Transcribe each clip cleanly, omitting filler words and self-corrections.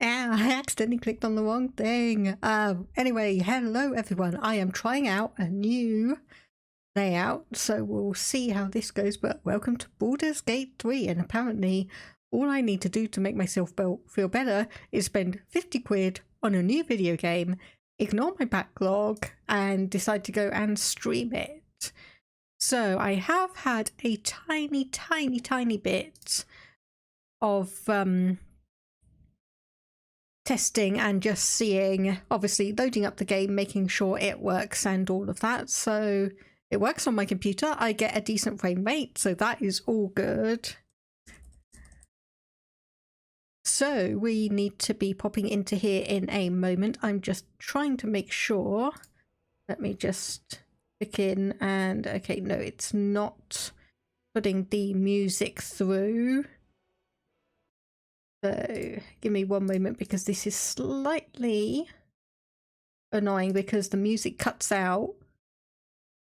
I accidentally clicked on the wrong thing. Anyway, hello everyone. I am trying out a new layout, so we'll see how this goes, but welcome to Baldur's Gate 3, and apparently all I need to do to make myself feel better is spend 50 quid on a new video game, ignore my backlog, and decide to go and stream it. So I have had a tiny bit of testing and just seeing, obviously loading up the game, making sure it works and all of that. So it works on my computer. I get a decent frame rate, so that is all good. So we need to be popping into here in a moment. I'm just trying to make sure. Let me just click in and okay, no, it's not putting the music through. So give me one moment because this is slightly annoying because the music cuts out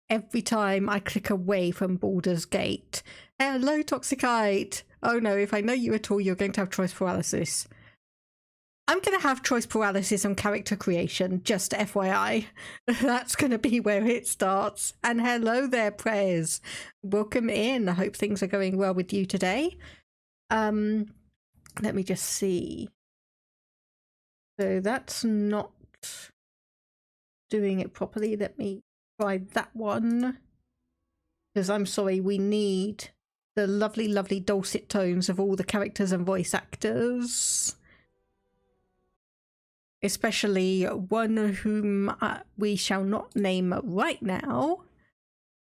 every time I click away from Baldur's Gate. Hello, Toxicite! Oh no, if I know you at all, you're going to have choice paralysis. I'm going to have choice paralysis on character creation, just FYI. That's going to be where it starts. And hello there, Prayers. Welcome in. I hope things are going well with you today. Let me just see. So that's not doing it properly. Let me try that one. Because I'm sorry, we need the lovely dulcet tones of all the characters and voice actors. Especially one whom we shall not name right now.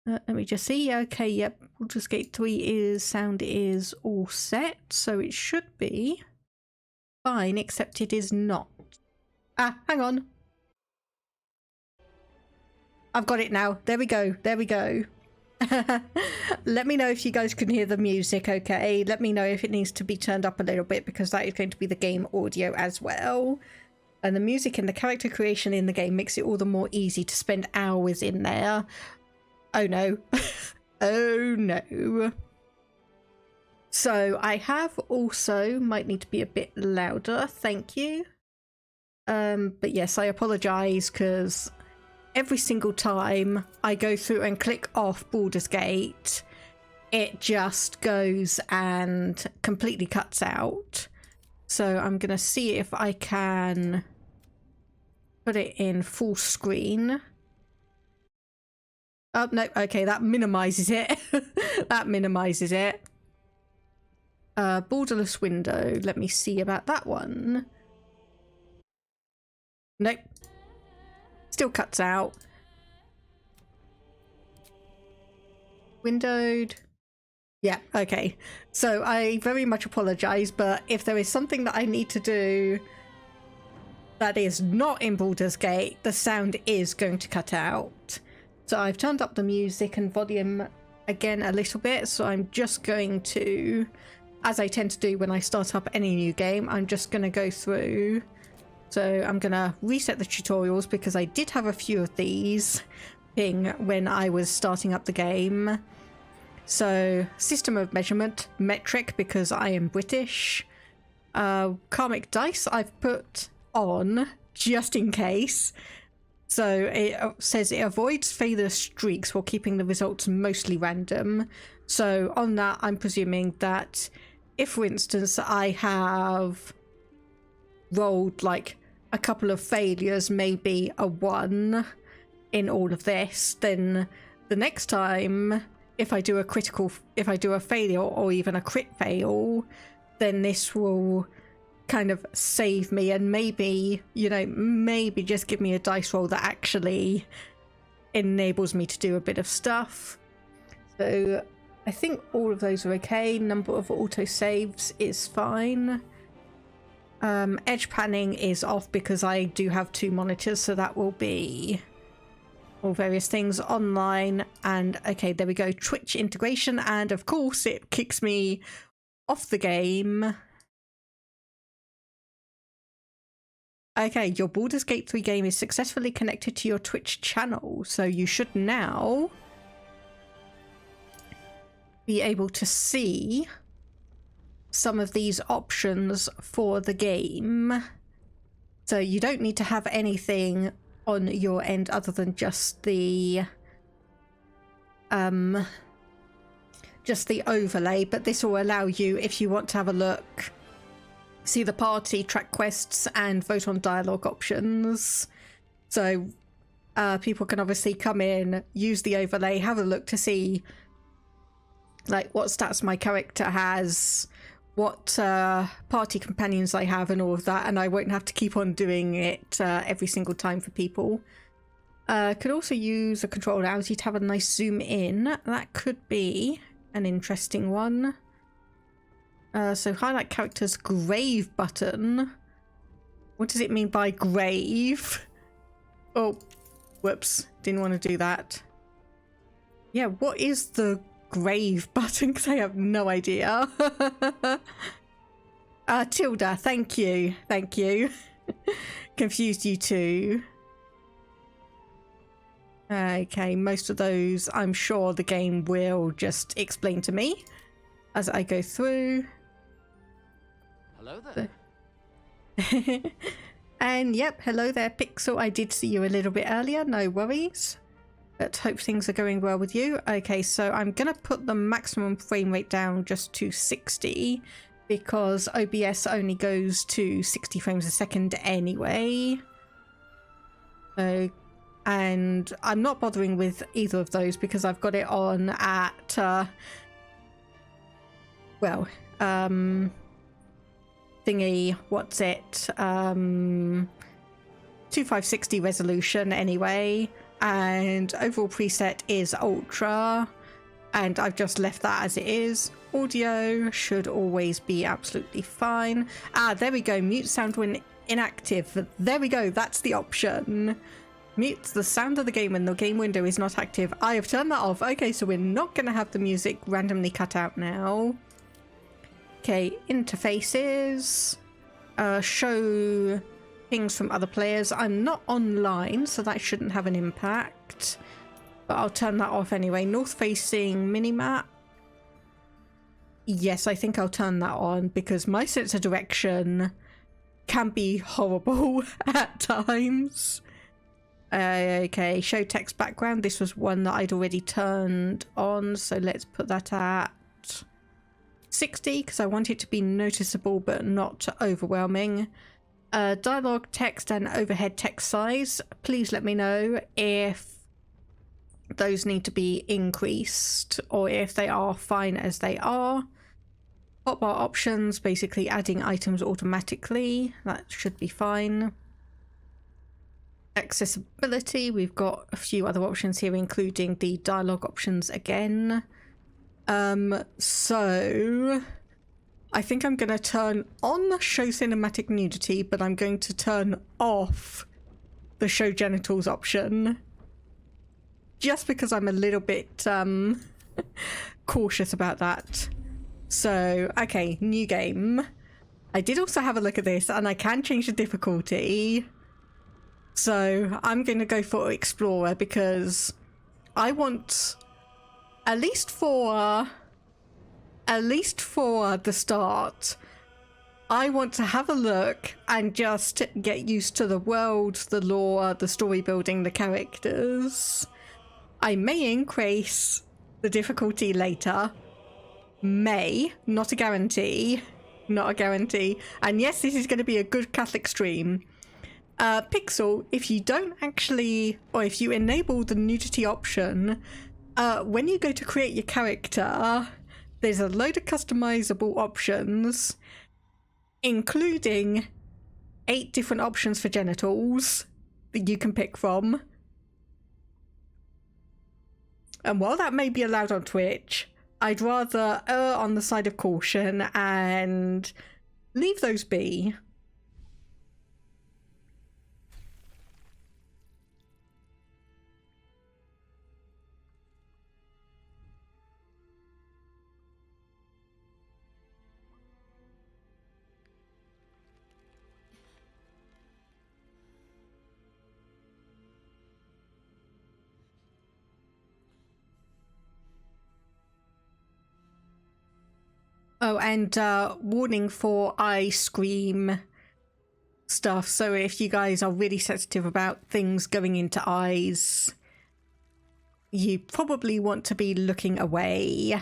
Let me just see. Okay, yep. Baldur's Gate 3 sound is all set, so it should be fine, except it is not. Ah, hang on. I've got it now. There we go. There we go. Let me know if you guys can hear the music, okay? Let me know if it needs to be turned up a little bit, because that is going to be the game audio as well. And the music and the character creation in the game makes it all the more easy to spend hours in there. Oh no. Oh no. So I have also, might need to be a bit louder, thank you. But yes, I apologise because every single time I go through and click off Baldur's Gate, it just goes and completely cuts out. So I'm going to see if I can put it in full screen. Oh, no, okay, that minimizes it. That minimizes it. Borderless window, let me see about that one. Nope. Still cuts out. Windowed. Yeah, okay. So I very much apologize, but if there is something that I need to do that is not in Baldur's Gate, the sound is going to cut out. So I've turned up the music and volume again a little bit, so I'm just going to, as I tend to do when I start up any new game, I'm just going to go through. So I'm going to reset the tutorials because I did have a few of these ping when I was starting up the game. So system of measurement, metric because I am British. Karmic dice I've put on just in case. So it says it avoids failure streaks while keeping the results mostly random. So on that, I'm presuming that if, for instance, I have rolled like a couple of failures, maybe a 1 in all of this, then the next time if I do a failure or even a crit fail, then this will kind of save me and maybe, you know, maybe just give me a dice roll that actually enables me to do a bit of stuff. So I think all of those are okay. Number of autosaves is fine. Edge panning is off because I do have 2 monitors, so that will be all various things online. And okay, there we go, Twitch integration, and of course it kicks me off the game. Okay, your Baldur's Gate 3 game is successfully connected to your Twitch channel, so you should now be able to see some of these options for the game. So you don't need to have anything on your end other than just the overlay, but this will allow you, if you want to have a look, see the party, track quests, and vote on dialogue options. So people can obviously come in, use the overlay, have a look to see like what stats my character has, what party companions I have, and all of that, and I won't have to keep on doing it every single time for people. Could also use a control Alt to have a nice zoom in. That could be an interesting one. So highlight character's grave button. What does it mean by grave? Oh, whoops, didn't want to do that. Yeah, what is the grave button? Because I have no idea. Tilda, thank you. Confused you too. Okay, most of those I'm sure the game will just explain to me as I go through. Hello there. And yep, hello there, Pixel. I did see you a little bit earlier, no worries. But hope things are going well with you. Okay, so I'm gonna put the maximum frame rate down just to 60 because OBS only goes to 60 frames a second anyway. And I'm not bothering with either of those because I've got it on at thingy, what's it, 2560 resolution anyway, and overall preset is ultra, and I've just left that as it is. Audio should always be absolutely fine. There we go, mute sound when inactive. There we go, that's the option. Mutes the sound of the game when the game window is not active. I have turned that off. Okay, so we're not going to have the music randomly cut out now. Okay, interfaces. Show things from other players. I'm not online, so that shouldn't have an impact. But I'll turn that off anyway. North-facing minimap. Yes, I think I'll turn that on because my sense of direction can be horrible at times. Okay, show text background. This was one that I'd already turned on, so let's put that at 60 because I want it to be noticeable but not overwhelming. Dialogue, text, and overhead text size. Please let me know if those need to be increased or if they are fine as they are. Hotbar options, basically adding items automatically. That should be fine. Accessibility, we've got a few other options here, including the dialogue options again. So I think I'm going to turn on show cinematic nudity, but I'm going to turn off the show genitals option. Just because I'm a little bit cautious about that. So, okay, new game. I did also have a look at this, and I can change the difficulty. So I'm going to go for Explorer because I want, at least for the start, I want to have a look and just get used to the world, the lore, the story building, the characters. I may increase the difficulty later. May, not a guarantee. Not a guarantee. And yes, this is going to be a good Catholic stream. Pixel, if you don't actually, or if you enable the nudity option, when you go to create your character, there's a load of customizable options, including 8 different options for genitals that you can pick from. And while that may be allowed on Twitch, I'd rather err on the side of caution and leave those be. Oh, and warning for ice cream stuff. So if you guys are really sensitive about things going into eyes, you probably want to be looking away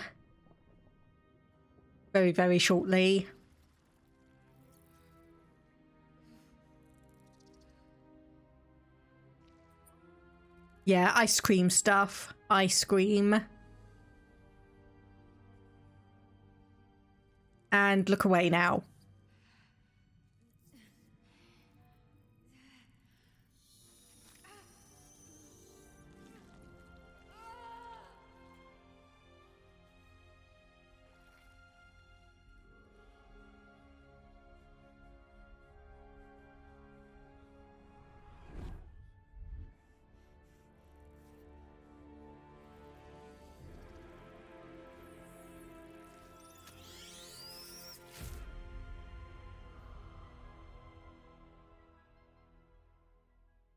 very, very shortly. Yeah, ice cream stuff. Ice cream. And look away now.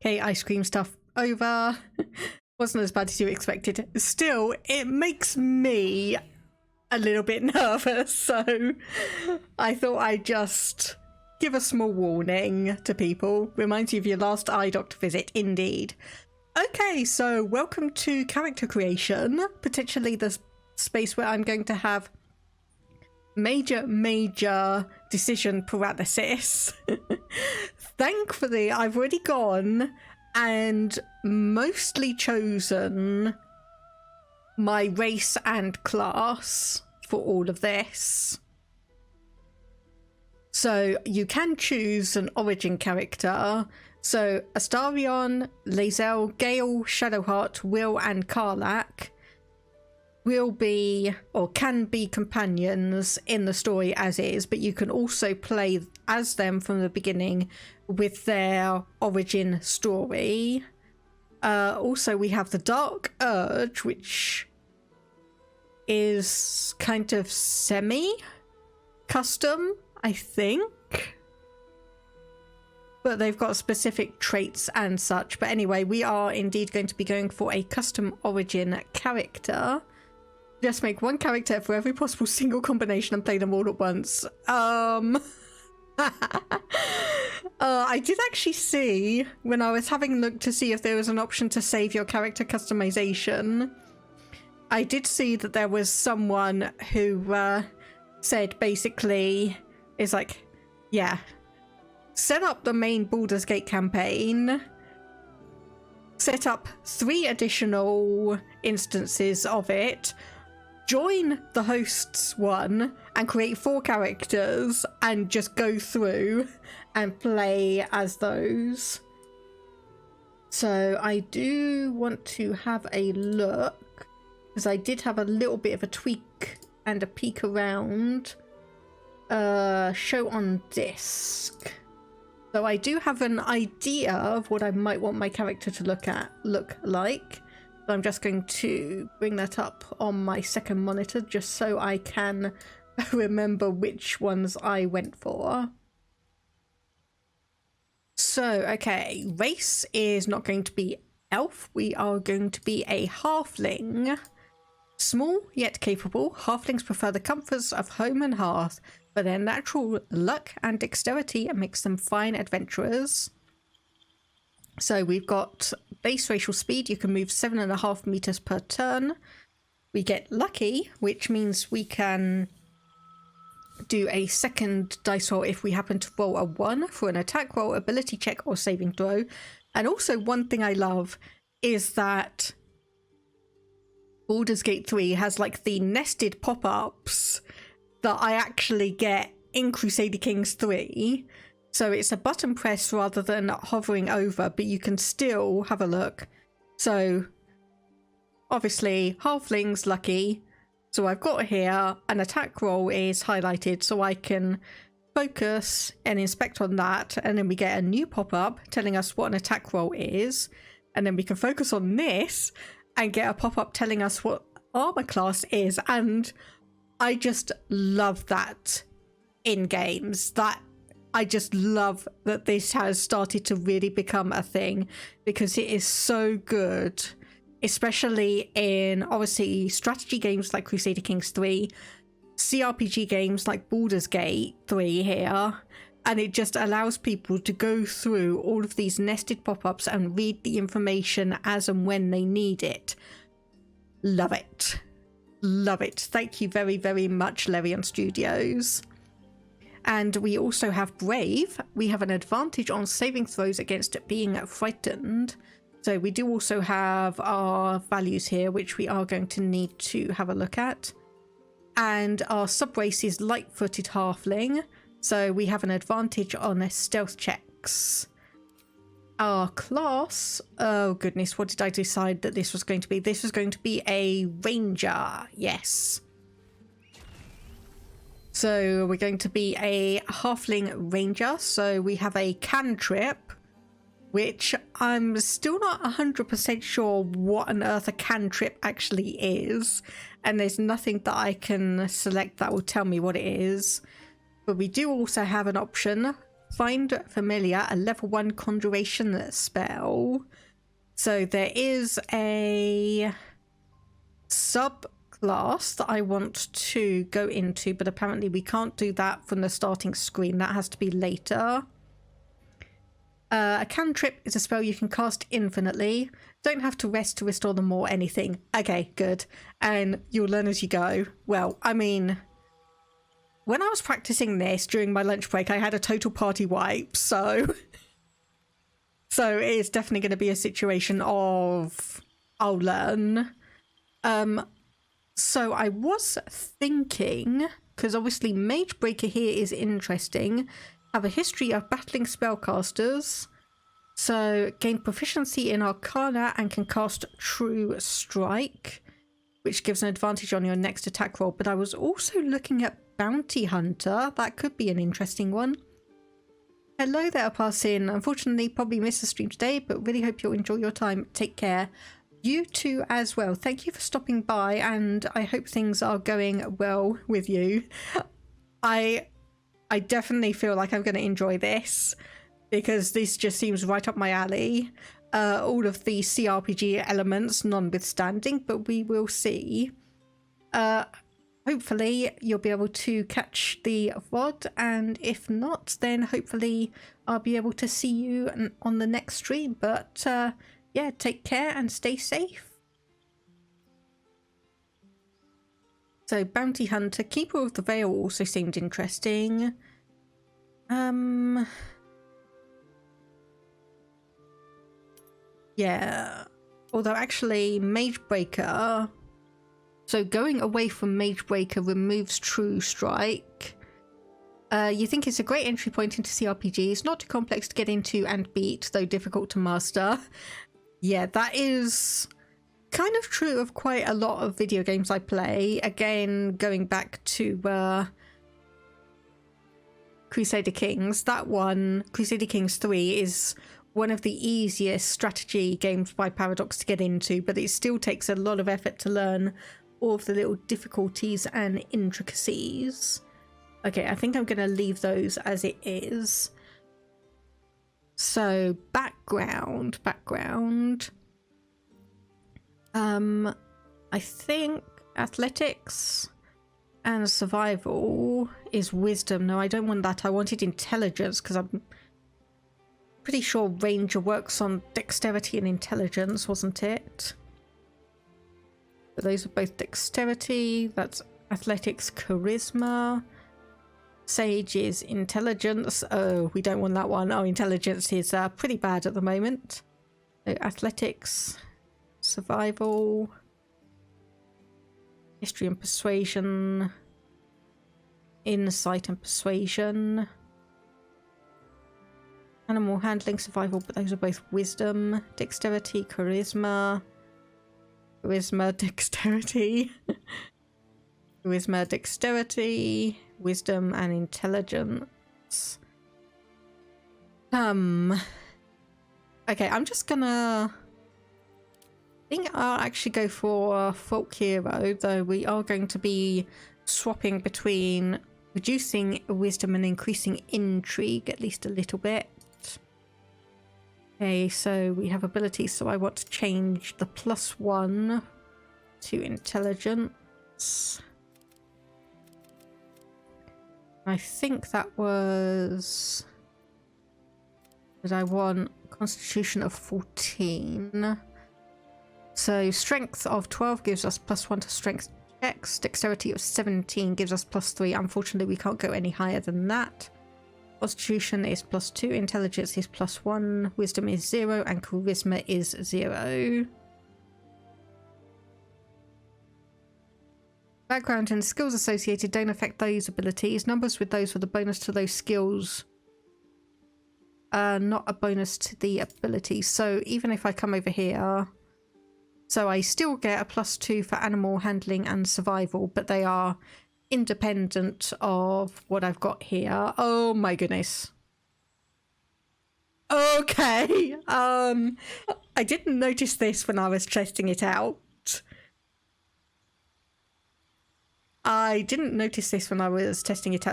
Okay, ice cream stuff over. Wasn't as bad as you expected. Still, it makes me a little bit nervous, so I thought I'd just give a small warning to people. Reminds you of your last eye doctor visit, indeed. Okay, so welcome to character creation, potentially the space where I'm going to have major decision paralysis. Thankfully, I've already gone and mostly chosen my race and class for all of this. So you can choose an origin character. So Astarion, Lae'zel, Gale, Shadowheart, Will and Karlach will be or can be companions in the story as is, but you can also play as them from the beginning with their origin story. Also, we have the Dark Urge, which is kind of semi-custom, I think. But they've got specific traits and such. But anyway, we are indeed going to be going for a custom origin character. Just make one character for every possible single combination and play them all at once. I did actually see, when I was having a look to see if there was an option to save your character customization, I did see that there was someone who said basically, is like, yeah, set up the main Baldur's Gate campaign, set up 3 additional instances of it, join the host's one and create 4 characters and just go through and play as those. So I do want to have a look, because I did have a little bit of a tweak and a peek around. Show on disc. So I do have an idea of what I might want my character to look like. So I'm just going to bring that up on my second monitor just so I can remember which ones I went for. So, okay, race is not going to be elf. We are going to be a halfling. Small yet capable, halflings prefer the comforts of home and hearth, but their natural luck and dexterity makes them fine adventurers. So we've got base racial speed. You can move 7.5 meters per turn. We get lucky, which means we can do a second dice roll if we happen to roll a 1 for an attack roll, ability check or saving throw. And also one thing I love is that Baldur's Gate 3 has like the nested pop-ups that I actually get in Crusader Kings 3. So it's a button press rather than hovering over, but you can still have a look. So obviously halflings lucky. So I've got here an attack roll is highlighted so I can focus and inspect on that. And then we get a new pop-up telling us what an attack roll is. And then we can focus on this and get a pop-up telling us what armor class is. And I just love that in games. I just love that this has started to really become a thing, because it is so good, especially in obviously strategy games like Crusader Kings 3. CRPG games like Baldur's Gate 3 here, and it just allows people to go through all of these nested pop-ups and read the information as and when they need it. Love it. Love it. Thank you very, very much, Larian Studios. And we also have Brave. We have an advantage on saving throws against being frightened. So we do also have our values here, which we are going to need to have a look at. And our subrace is light-footed halfling. So we have an advantage on stealth checks. Our class, oh goodness, what did I decide that this was going to be? This was going to be a ranger, yes. So we're going to be a halfling ranger. So we have a cantrip, which I'm still not 100% sure what on earth a cantrip actually is. And there's nothing that I can select that will tell me what it is. But we do also have an option, Find Familiar, a level 1 conjuration spell. So there is a subclass that I want to go into, but apparently we can't do that from the starting screen. That has to be later. A cantrip is a spell you can cast infinitely. Don't have to rest to restore them or anything. Okay, good. And you'll learn as you go. Well, I mean, when I was practicing this during my lunch break, I had a total party wipe, so it's definitely going to be a situation of I'll learn. So I was thinking, because obviously Mage Breaker here is interesting, have a history of battling spellcasters, so gain proficiency in Arcana and can cast True Strike, which gives an advantage on your next attack roll. But I was also looking at Bounty Hunter. That could be an interesting one. Hello there, Parsin. Unfortunately, probably missed the stream today, but really hope you'll enjoy your time. Take care. You too as well. Thank you for stopping by, and I hope things are going well with you. I definitely feel like I'm going to enjoy this, because this just seems right up my alley. All of the CRPG elements notwithstanding, but we will see. Hopefully you'll be able to catch the VOD, and if not, then hopefully I'll be able to see you on the next stream. But yeah, take care and stay safe. So Bounty Hunter, Keeper of the Veil also seemed interesting. Yeah, although actually Mage Breaker, so going away from Mage Breaker removes True Strike. You think it's a great entry point into CRPGs, not too complex to get into and beat, though difficult to master. Yeah, that is kind of true of quite a lot of video games I play. Again, going back to Crusader Kings, that one, Crusader Kings 3, is one of the easiest strategy games by Paradox to get into, but it still takes a lot of effort to learn all of the little difficulties and intricacies. Okay, I think I'm going to leave those as it is. So, background. I think athletics and survival is wisdom. No, I don't want that. I wanted intelligence, because I'm pretty sure Ranger works on dexterity and intelligence, wasn't it? But those are both dexterity. That's athletics, charisma. Sage is intelligence. Oh, we don't want that one. Oh, intelligence is pretty bad at the moment. So athletics, survival, history and persuasion, insight and persuasion, animal handling, survival, but those are both wisdom, dexterity, charisma, dexterity, charisma, dexterity, wisdom, and intelligence. Okay, I'm just gonna... I think I'll actually go for folk hero, though we are going to be swapping between reducing wisdom and increasing intrigue at least a little bit. Okay, so we have abilities, so I want to change the +1 to intelligence. I think that was... Did I want Constitution of 14? So Strength of 12 gives us +1 to Strength checks. Dexterity of 17 gives us +3. Unfortunately, we can't go any higher than that. Constitution is +2. Intelligence is +1. Wisdom is 0. And Charisma is 0. Background and skills associated don't affect those abilities. Numbers with those with a bonus to those skills are not a bonus to the ability. So even if I come over here, so I still get a +2 for animal handling and survival, but they are independent of what I've got here. Oh my goodness. Okay. I didn't notice this when I was testing it out.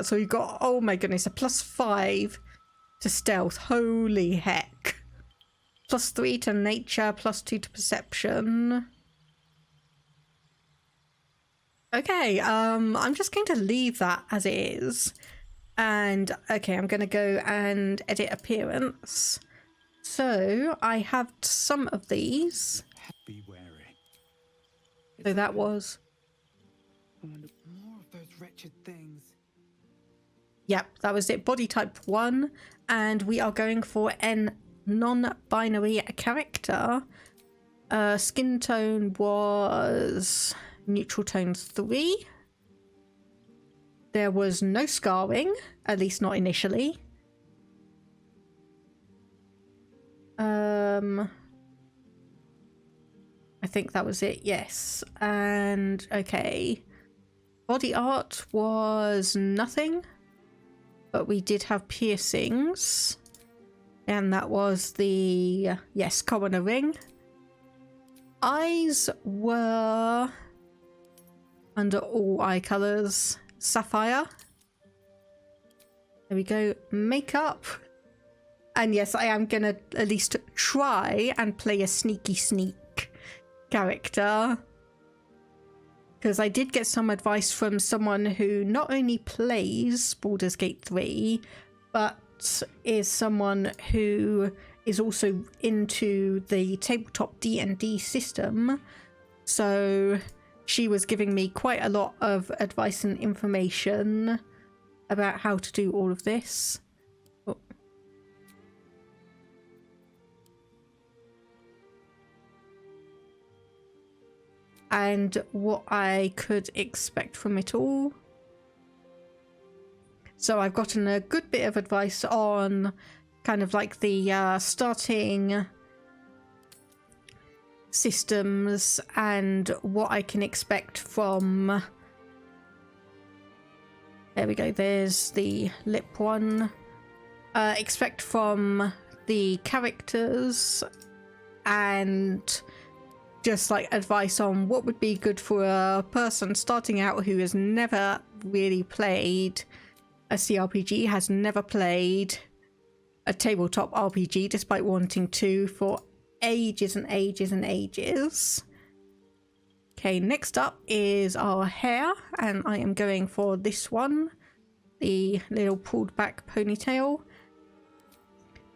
So we've got, oh my goodness, a +5 to stealth. Holy heck. +3 to nature, +2 to perception. Okay, I'm just going to leave that as it is. And okay, I'm going to go and edit appearance. So I have some of these. Be wary. So that was... More of those wretched things. Yep, that was it. Body type 1. And we are going for an non-binary character. Skin tone was neutral tone 3. There was no scarring, at least not initially. I think that was it, yes. And okay. Body art was nothing, but we did have piercings. And that was the, yes, coroner ring. Eyes were under all eye colours. Sapphire. There we go. Makeup. And yes, I am gonna at least try and play a sneaky sneak character. Because I did get some advice from someone who not only plays Baldur's Gate 3, but is someone who is also into the tabletop D&D system. So she was giving me quite a lot of advice and information about how to do all of this. Oh. And what I could expect from it all. So I've gotten a good bit of advice on kind of like the starting systems and what I can expect from... There we go, there's the lip one. Expect from the characters and just like advice on what would be good for a person starting out who has never really played a CRPG, has never played a tabletop RPG despite wanting to for ages and ages and ages. Okay, next up is our hair, and I am going for this one, the little pulled back ponytail.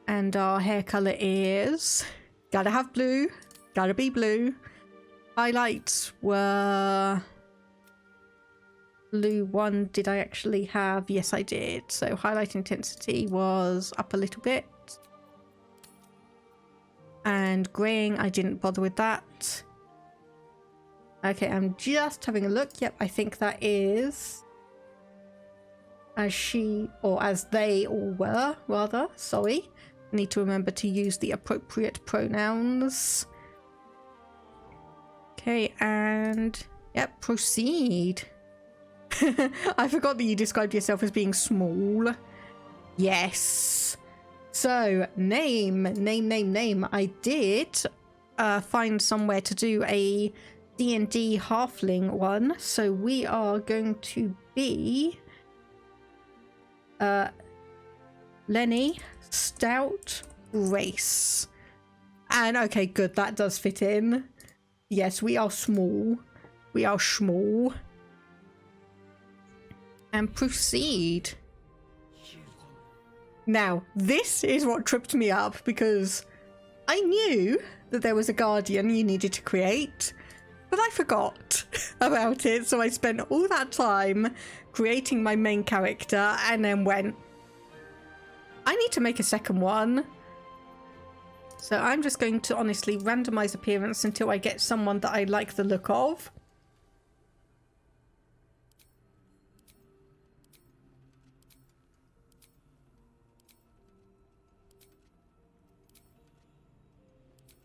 And our hair color is gotta have blue, gotta be blue. Highlights were blue 1. Did I actually have? Yes, I did. So highlight intensity was up a little bit. And graying, I didn't bother with that. Okay, I'm just having a look. Yep, I think that is as she, or as they all were, rather. Sorry. I need to remember to use the appropriate pronouns. Okay, and yep, proceed. I forgot that you described yourself as being small. Yes. So, name. I did find somewhere to do a D&D halfling one. So we are going to be Lenny, Stout, Race. And okay, good, that does fit in. Yes, we are small. We are small. And proceed. Now, this is what tripped me up, because I knew that there was a guardian you needed to create, but I forgot about it, so I spent all that time creating my main character and then went, I need to make a second one. So I'm just going to honestly randomize appearance until I get someone that I like the look of.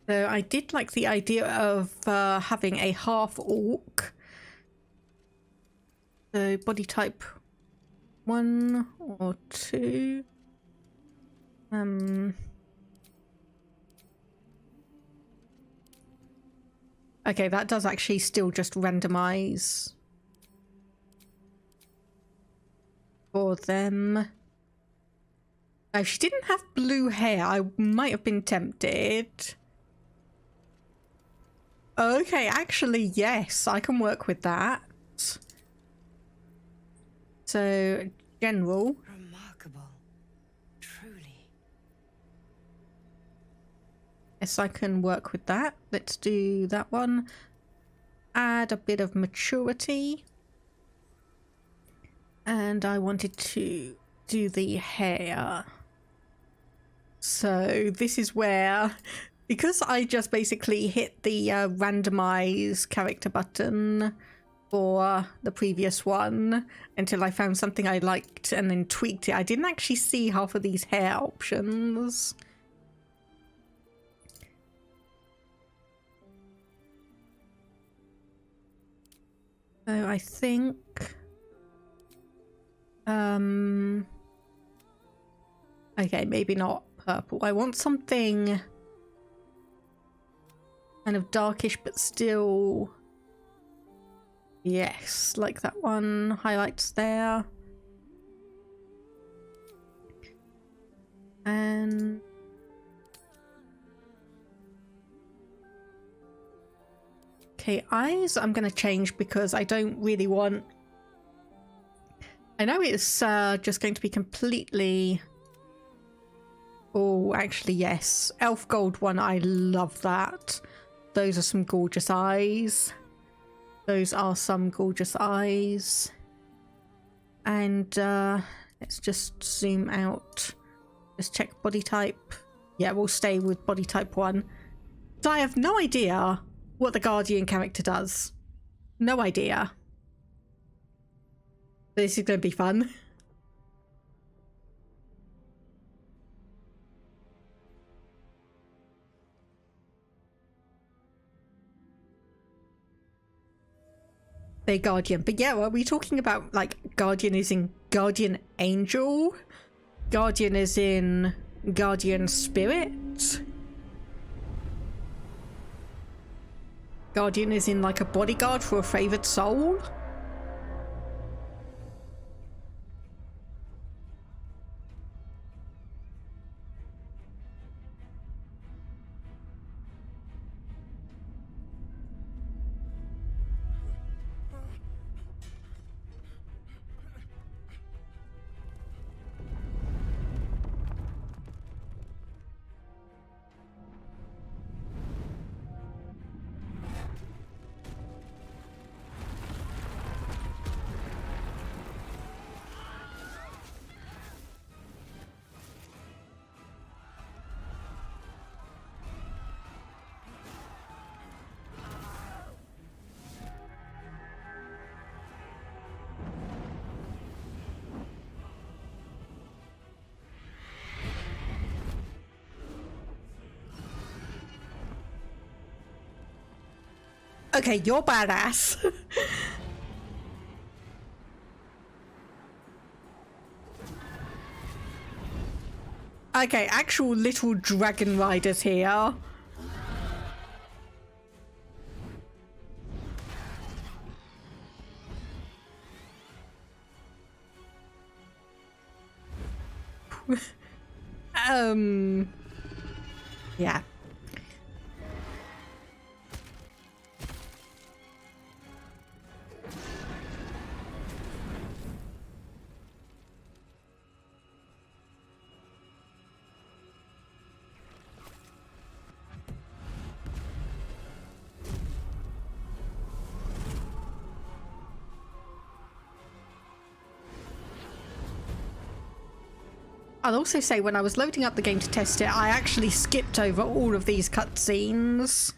So I did like the idea of having a half orc. So body type 1 or 2. Okay, that does actually still just randomize for them. If she didn't have blue hair, I might have been tempted. Okay, actually, yes, I can work with that. So, general. Remarkable. Truly. Yes, I can work with that. Let's do that one. Add a bit of maturity. And I wanted to do the hair. So this is where, because I just basically hit the randomize character button for the previous one until I found something I liked and then tweaked it, I didn't actually see half of these hair options. So I think okay, maybe not purple. I want something kind of darkish but still, yes, like that one. Highlights there. And okay, eyes I'm gonna change because I don't really want, I know it's just going to be completely, oh actually yes, elf gold one, I love that. Those are some gorgeous eyes. Those are some gorgeous eyes. And let's just zoom out. Just check body type. Yeah, we'll stay with body type 1. So I have no idea what the Guardian character does. No idea. This is going to be fun. They Guardian. But yeah, are we talking about like Guardian is in Guardian Angel? Guardian is in Guardian Spirit? Guardian is in like a bodyguard for a favoured soul? Okay, you're badass. Okay, actual little dragon riders here. Yeah. I'll also say when I was loading up the game to test it, I actually skipped over all of these cutscenes.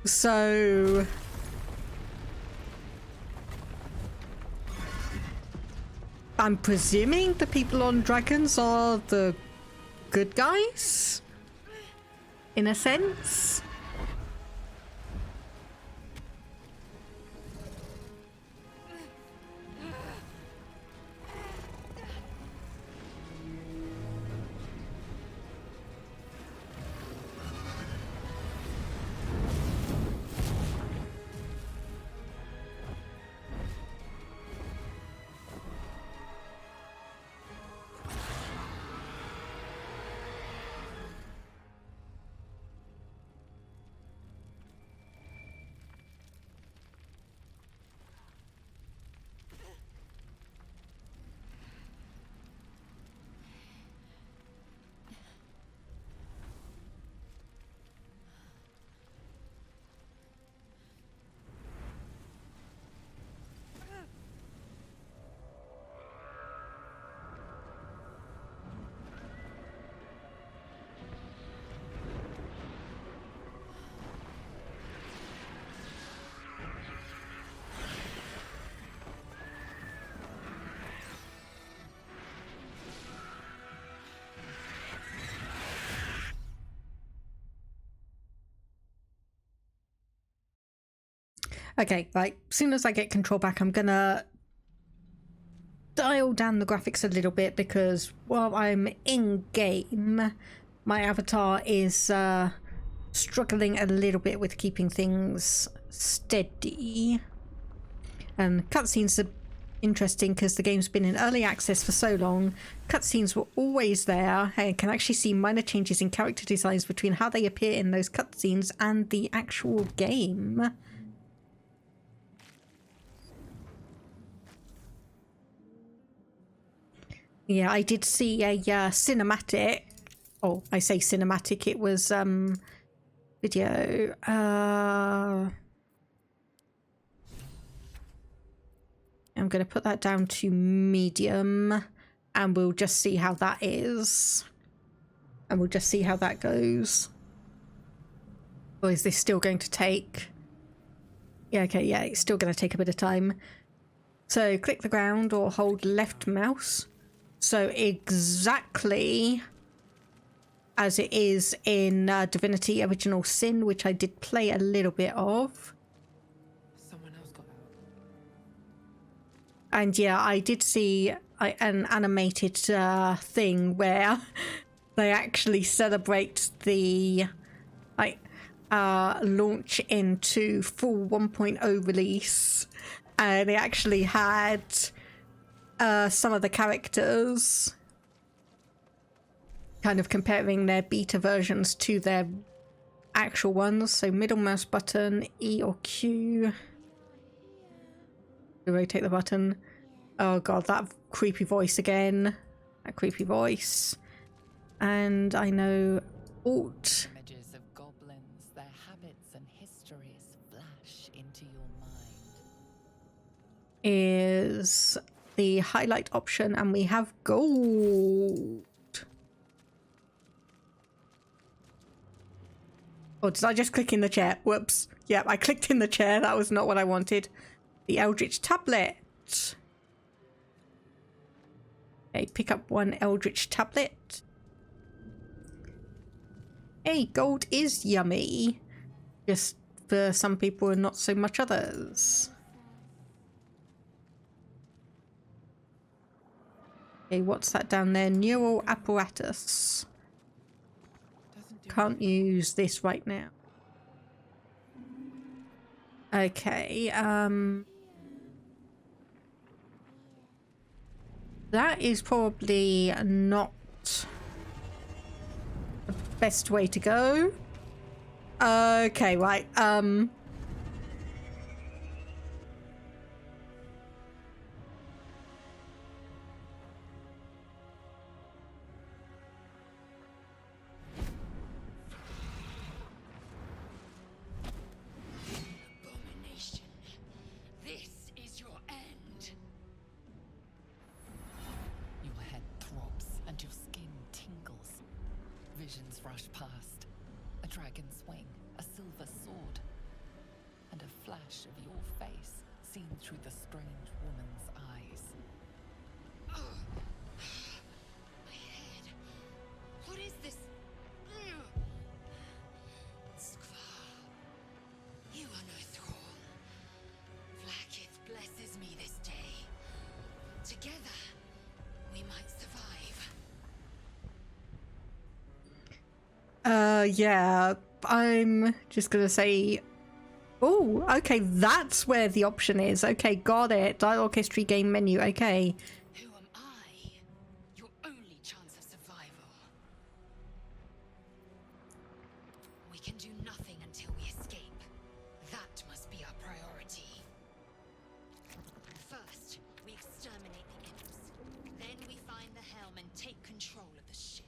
So I'm presuming the people on dragons are the good guys, in a sense. Okay, right. As soon as I get control back, I'm gonna dial down the graphics a little bit because while I'm in game, my avatar is struggling a little bit with keeping things steady. And cutscenes are interesting because the game's been in early access for so long. Cutscenes were always there. I can actually see minor changes in character designs between how they appear in those cutscenes and the actual game. Yeah, I did see a cinematic. Oh, I say cinematic. It was video. I'm going to put that down to medium, and we'll just see how that is, and we'll just see how that goes. Or is this still going to take? Yeah, okay, yeah, it's still going to take a bit of time. So click the ground or hold left mouse. So exactly as it is in Divinity Original Sin, which I did play a little bit of. Someone else got out. And yeah, I did see an animated thing where they actually celebrate the launch into full 1.0 release. They actually had some of the characters kind of comparing their beta versions to their actual ones. So middle mouse button, E or Q to rotate the button. Oh god, that creepy voice again. That creepy voice. And I know Alt Images of goblins, their habits and histories flash into your mind. is the highlight option, and we have gold. Oh, did I just click in the chair? Whoops. Yep, I clicked in the chair. That was not what I wanted. The Eldritch tablet. Okay, pick up one Eldritch tablet. Hey, gold is yummy. Just for some people and not so much others. Okay, what's that down there? Neural apparatus. Can't use this right now. Okay, that is probably not the best way to go. Okay, right, Abomination. This is your end. visions rush past. A dragon's wing, a silver sword, and a flash of your face seen through the strange woman's eyes. My head. What is this? Skvar. You are no thrall. Vlaakith blesses me this day. Together, we might survive. Yeah, I'm just gonna say, oh, okay, that's where the option is. Okay, got it. Dialogue history game menu. Okay. Who am I? Your only chance of survival. We can do nothing until we escape. That must be our priority. First, we exterminate the imps. Then we find the helm and take control of the ship.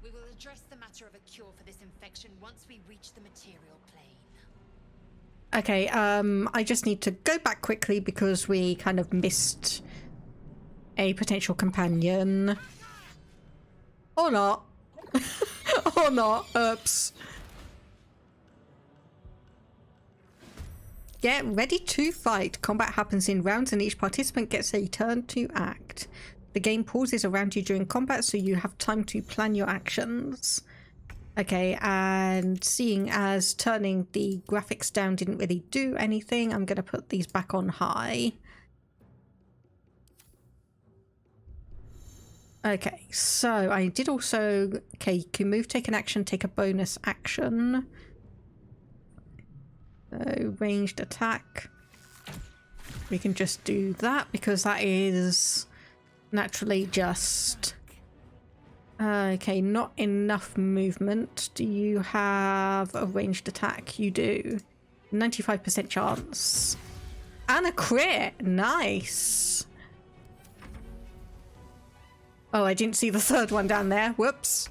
We will address the matter of a cure for this infection once we reach the material plane. Okay, I just need to go back quickly because we kind of missed a potential companion. Or not. Or not. Oops. Get ready to fight. Combat happens in rounds and each participant gets a turn to act. The game pauses around you during combat so you have time to plan your actions. Okay, and seeing as turning the graphics down didn't really do anything, I'm going to put these back on high. Okay, so I did also... Okay, you can move, take an action, take a bonus action. So, ranged attack. We can just do that because that is naturally just... Okay, not enough movement. Do you have a ranged attack? You do. 95% chance. And a crit! Nice! Oh, I didn't see the third one down there. Whoops.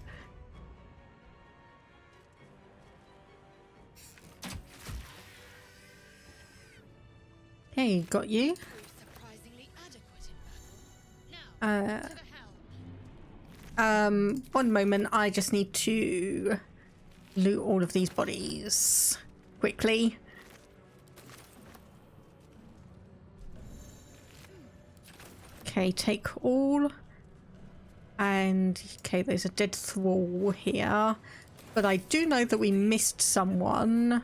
Hey, got you. Surprisingly adequate in battle. Now, to the helm. One moment, I just need to loot all of these bodies quickly. Okay, take all. And, okay, there's a dead thrall here. But I do know that we missed someone.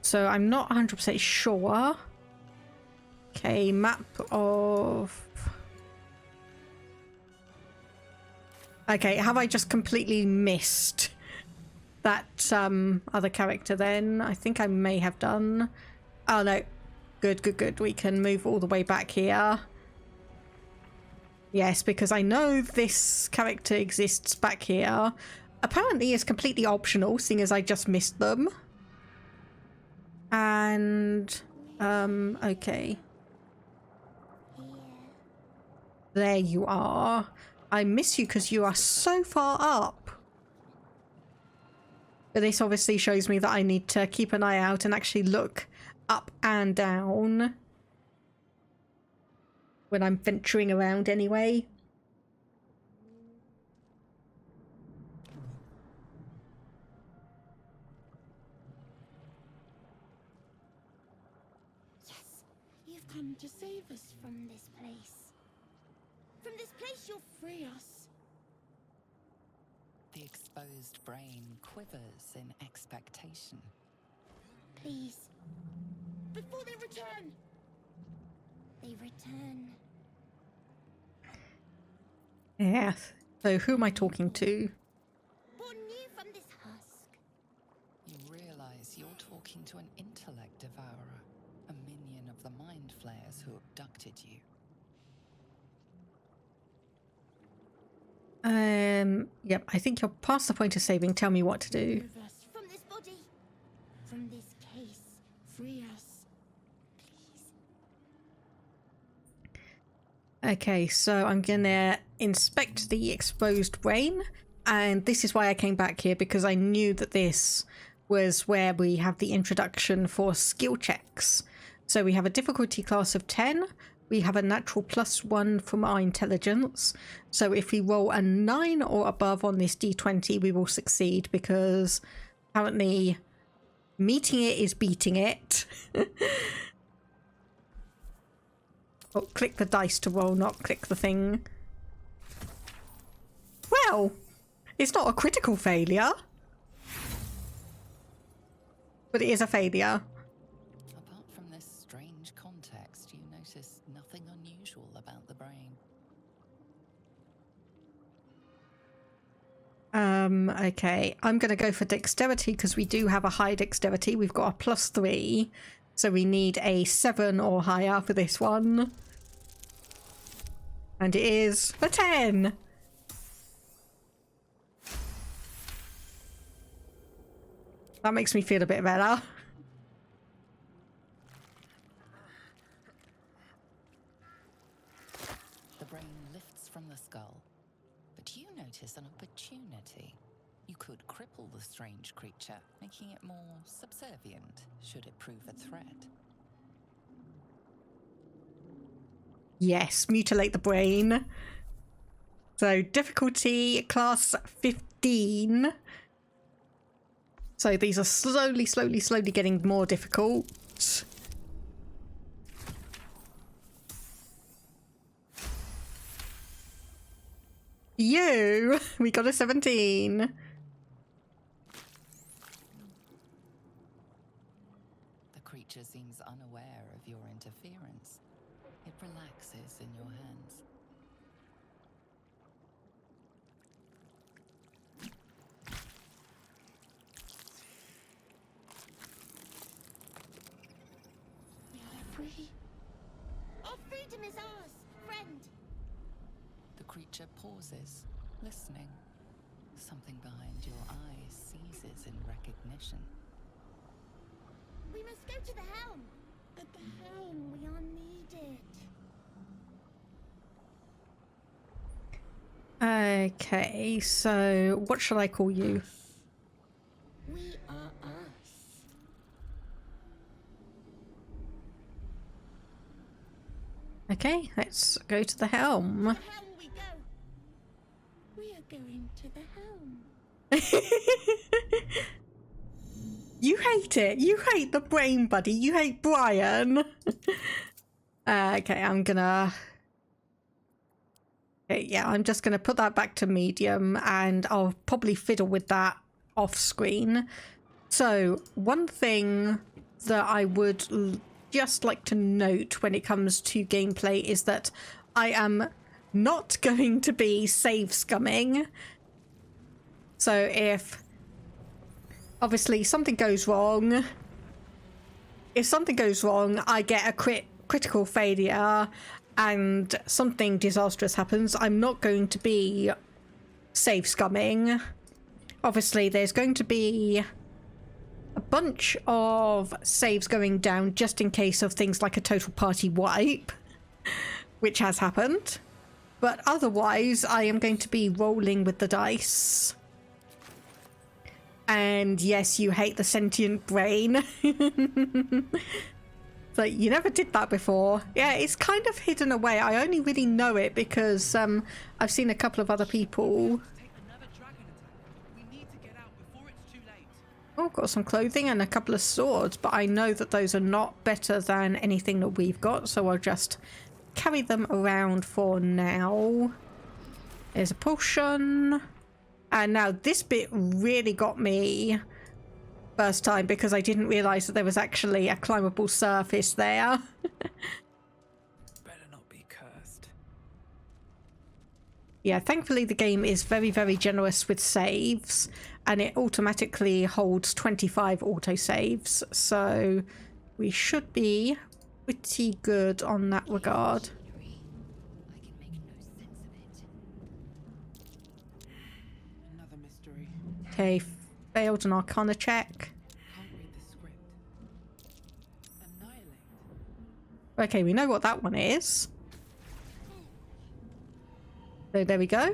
So I'm not 100% sure. Okay, map of... Okay, have I just completely missed that other character then? I think I may have done. Oh no. Good, good, good. We can move all the way back here. Yes, because I know this character exists back here. Apparently it's completely optional, seeing as I just missed them. And... okay. There you are. I miss you because you are so far up. But this obviously shows me that I need to keep an eye out and actually look up and down when I'm venturing around anyway. Yes, you've come to save us from this place. From this place, you'll free us. The exposed brain quivers in expectation. Please. Before they return. They return. Yes. So who am I talking to? Born new from this husk. You realize you're talking to an intellect devourer, a minion of the mind flayers who abducted you. Yep, I think you're past the point of saving. Tell me what to do. Move us from this body. From this case. Free us. Please. Okay, so I'm gonna inspect the exposed brain, and this is why I came back here, because I knew that this was where we have the introduction for skill checks. So we have a difficulty class of 10, we have a natural +1 from our intelligence. So if we roll a 9 or above on this d20, we will succeed, because apparently meeting it is beating it. Oh, click the dice to roll, not click the thing. Well, it's not a critical failure, but it is a failure. Apart from this strange context, you notice nothing unusual about the brain. Okay, I'm going to go for dexterity because we do have a high dexterity. We've got a +3, so we need a 7 or higher for this one. And it is a 10. That makes me feel a bit better. The brain lifts from the skull, but you notice an opportunity. You could cripple the strange creature, making it more subservient should it prove a threat. Yes, mutilate the brain. So difficulty class 15. So these are slowly getting more difficult. We got a 17. The creature seems unaware of your interference. It relaxes in your hands. We are free. Our freedom is ours, friend. The creature pauses, listening. Something behind your eyes seizes in recognition. We must go to the helm. At the helm, we are needed. Okay, so what shall I call you? We are us. Okay, let's go to the helm. The helm we go. We are going to the helm. You hate it. You hate the brain buddy. You hate Brian. Okay, I'm gonna... Okay, yeah, I'm just gonna put that back to medium, and I'll probably fiddle with that off screen. So, one thing that I would just like to note when it comes to gameplay is that I am not going to be save scumming. So if obviously something goes wrong, I get a critical failure and something disastrous happens, I'm not going to be save scumming. Obviously there's going to be a bunch of saves going down just in case of things like a total party wipe, which has happened. But otherwise, I am going to be rolling with the dice. And yes, you hate the sentient brain. So you never did that before. Yeah, it's kind of hidden away. I only really know it because I've seen a couple of other people. Oh, got some clothing and a couple of swords, but I know that those are not better than anything that we've got, so I'll just carry them around for now. There's a potion. And now this bit really got me first time because I didn't realise that there was actually a climbable surface there. Better not be cursed. Yeah, thankfully the game is very, very generous with saves, and it automatically holds 25 autosaves, so we should be pretty good on that regard. I can make no sense of it. Another mystery. Okay, failed an Arcana check. Can't read the script. Annihilate. Okay, we know what that one is. So there we go.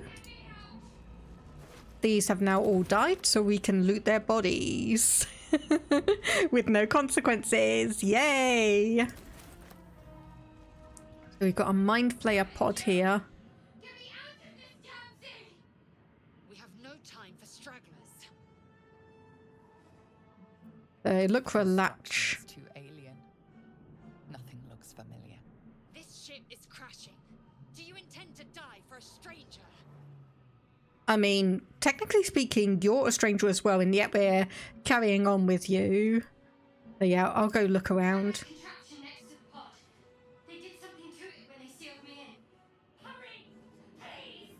These have now all died, so we can loot their bodies. With no consequences. Yay! We've got a mind flayer pod here. Get me out of this damn thing! We have no time for stragglers. Look for a latch. It's too alien. Nothing looks familiar. This ship is crashing. Do you intend to die for a stranger? I mean, technically speaking, you're a stranger as well, and yet we're carrying on with you. So yeah, I'll go look around. Contraption next to the pod. They did something to it when they sealed me in. Hurry, please.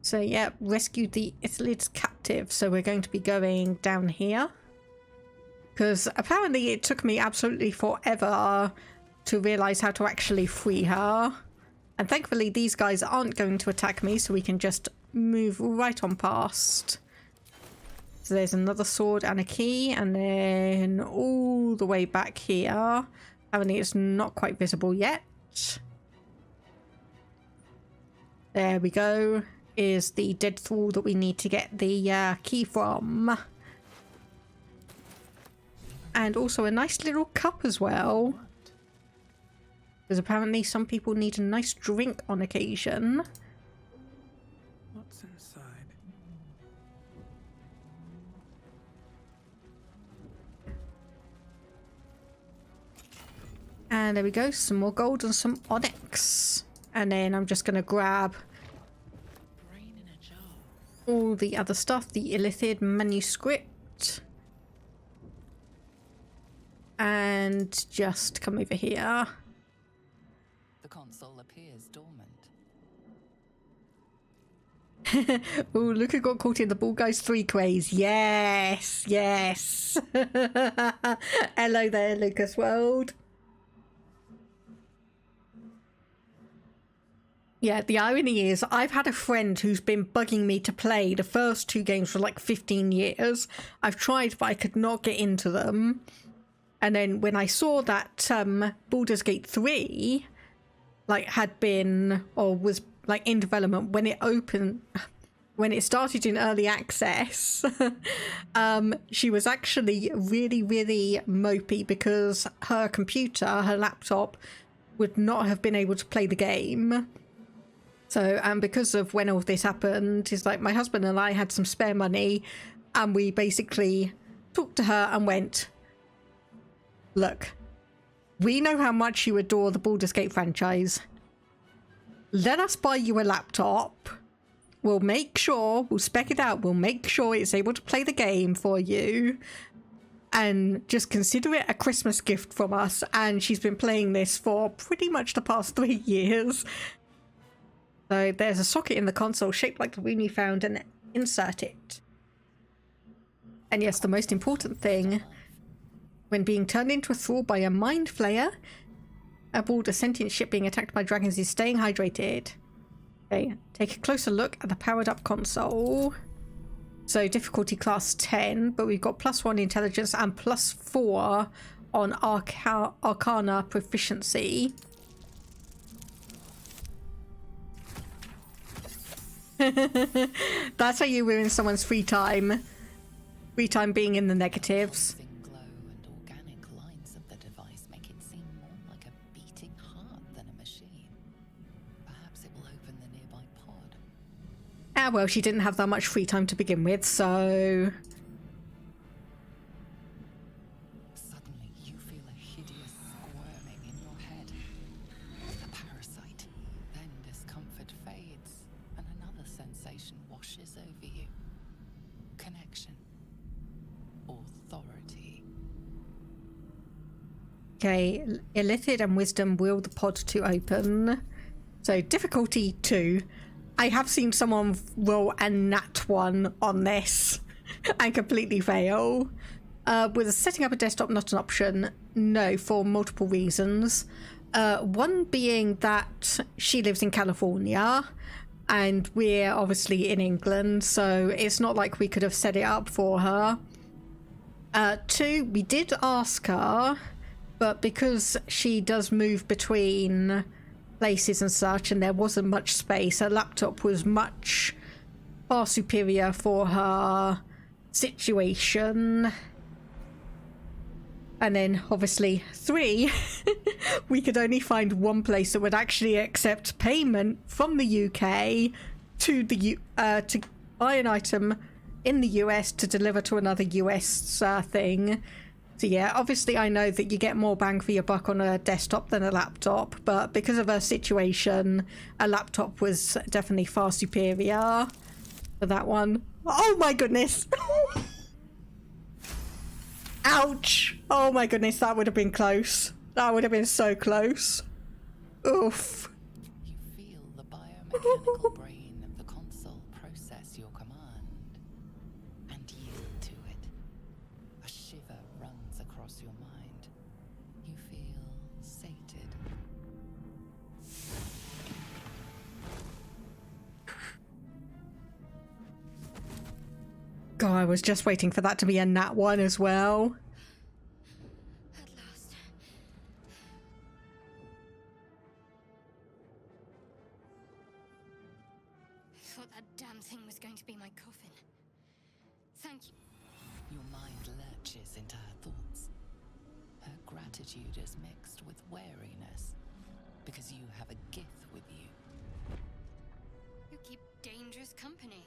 So yeah, rescued the Ithalid's captive. So we're going to be going down here. Because apparently it took me absolutely forever to realise how to actually free her. And thankfully these guys aren't going to attack me, so we can just move right on past. So there's another sword and a key, and then all the way back here. Apparently it's not quite visible yet. There we go. Is the dead thrall that we need to get the key from. And also a nice little cup as well. Because apparently some people need a nice drink on occasion. What's inside? And there we go, some more gold and some onyx. And then I'm just going to grab Brain in a jar. all the other stuff. The Illithid manuscript. And just come over here. The console appears dormant. Oh, look who got caught in the Ball Guys 3 craze. Yes, yes. Hello there, Lucas World. Yeah, the irony is I've had a friend who's been bugging me to play the first 2 games for like 15 years. I've tried, but I could not get into them. And then when I saw that Baldur's Gate 3 like had been or was like in development when it opened, when it started in early access, she was actually really, really mopey because her computer, her laptop, would not have been able to play the game. So, and because of when all this happened, it's like my husband and I had some spare money, and we basically talked to her and went, look, we know how much you adore the Baldur's Gate franchise. Let us buy you a laptop. We'll make sure, we'll spec it out, we'll make sure it's able to play the game for you. And just consider it a Christmas gift from us. And she's been playing this for pretty much the past 3 years. So there's a socket in the console shaped like the rune you found, and insert it. And yes, the most important thing, when being turned into a thrall by a mind flayer aboard a sentient ship being attacked by dragons, is staying hydrated. Okay, take a closer look at the powered up console. So difficulty class 10, but we've got +1 intelligence and +4 on Arcana proficiency. That's how you ruin someone's free time. Free time being in the negatives. Pulsing glow and organic lines of the device make it seem more like a beating heart than a machine. Perhaps it will open the nearby pod. Ah, well, she didn't have that much free time to begin with, so... Suddenly, you feel a hideous squirming in your head. A parasite. Then discomfort fades, and another sensation washes over you. Connection. Authority. Okay, Illithid and Wisdom will the pod to open. So difficulty 2. I have seen someone roll a nat 1 on this and completely fail. Was setting up a desktop not an option? No, for multiple reasons. One being that she lives in California and we're obviously in England, so it's not like we could have set it up for her. 2, we did ask her, but because she does move between places and such, and there wasn't much space, her laptop was far superior for her situation. And then obviously 3, we could only find one place that would actually accept payment from the UK to to buy an item in the US to deliver to another US thing. So yeah, obviously I know that you get more bang for your buck on a desktop than a laptop, but because of her situation, a laptop was definitely far superior for that one. Oh my goodness! Ouch! Oh my goodness, that would have been close. That would have been so close. Oof. You feel the biomechanical brain of the console process your command and yield to it. A shiver runs across your mind. You feel sated. God, I was just waiting for that to be a nat 1 as well. At last. I thought that damn thing was going to be my coffin. Thank you. Your mind lurches into her thoughts. Her gratitude is mixed with wariness, because you have a gift with you. You keep dangerous company.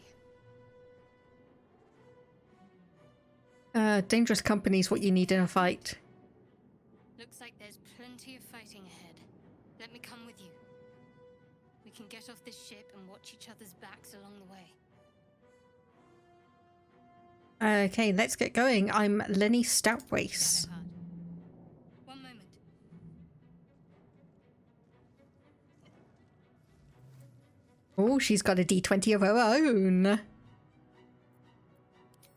Dangerous company is what you need in a fight. Looks like there's plenty of fighting ahead. Let me come with you. We can get off this ship and watch each other's backs along the way. Okay, let's get going. I'm Lenny Stoutwace. Shadowheart. One moment. Oh, she's got a D20 of her own.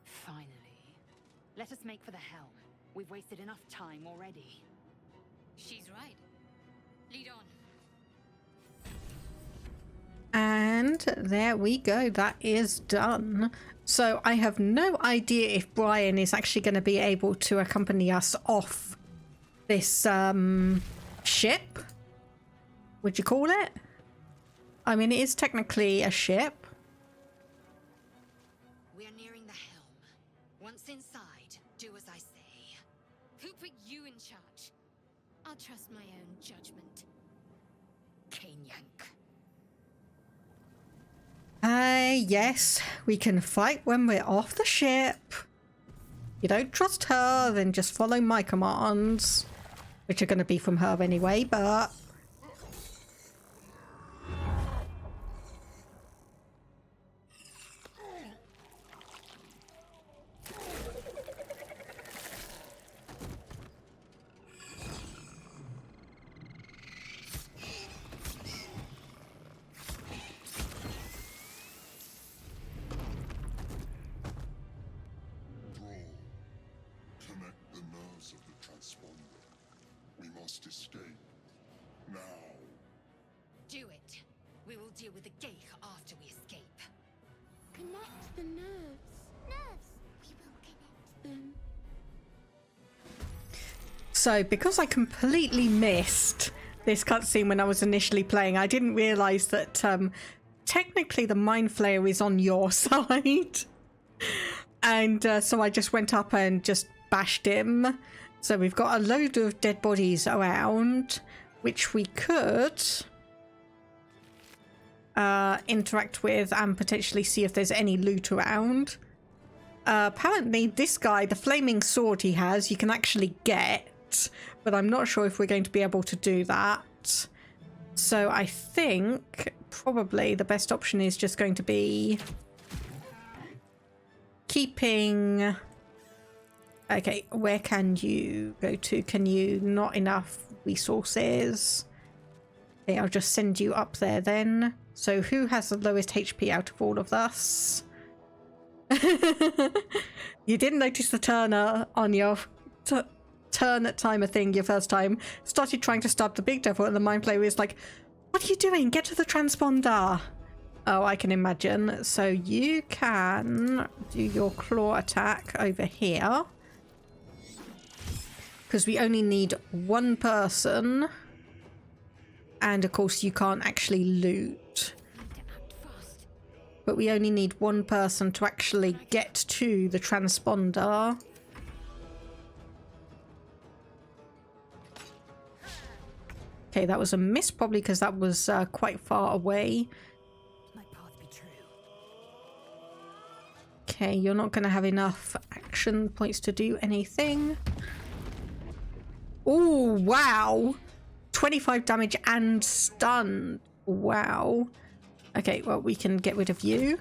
Finally. Let us make for the helm. We've wasted enough time already. She's right. Lead on. And there we go. That is done. So I have no idea if Brian is actually going to be able to accompany us off this ship. Would you call it? I mean, it is technically a ship. We are nearing the helm. Once inside, do as I say. Who put you in charge? I'll trust my own judgment. Kanyank. Yes, we can fight when we're off the ship. If you don't trust her, then just follow my commands, which are going to be from her anyway, but... Connect the nerves of the transponder. We must escape. Now. Do it. We will deal with the Geich after we escape. Connect the nerves. Nerves. We will connect them. So, because I completely missed this cutscene when I was initially playing, I didn't realise that technically the Mind Flayer is on your side. And so I just went up and just bashed him. So we've got a load of dead bodies around, which we could interact with and potentially see if there's any loot around. Apparently this guy, the flaming sword he has, you can actually get, but I'm not sure if we're going to be able to do that. So I think probably the best option is just going to be keeping... Okay, where can you go to? Can you... Not enough resources. Okay, I'll just send you up there then. So who has the lowest HP out of all of us? You didn't notice the turner on your turn at timer thing your first time. Started trying to stab the big devil and the Mind Flayer was like, what are you doing? Get to the transponder. Oh, I can imagine. So you can do your claw attack over here. Because we only need one person. And of course you can't actually loot. But we only need one person to actually get to the transponder. Okay, that was a miss, probably because that was quite far away. Might path be true. Okay, you're not going to have enough action points to do anything. Oh, wow. 25 damage and stunned. Wow. Okay, well, we can get rid of you.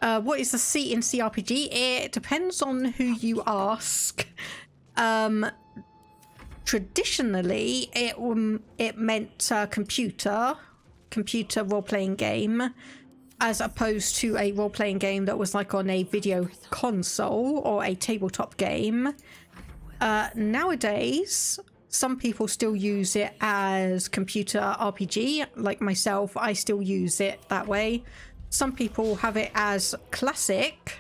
What is the C in CRPG? It depends on who you ask. Traditionally, it meant computer role-playing game, as opposed to a role-playing game that was like on a video console or a tabletop game. Nowadays, some people still use it as computer RPG. Like myself, I still use it that way. Some people have it as classic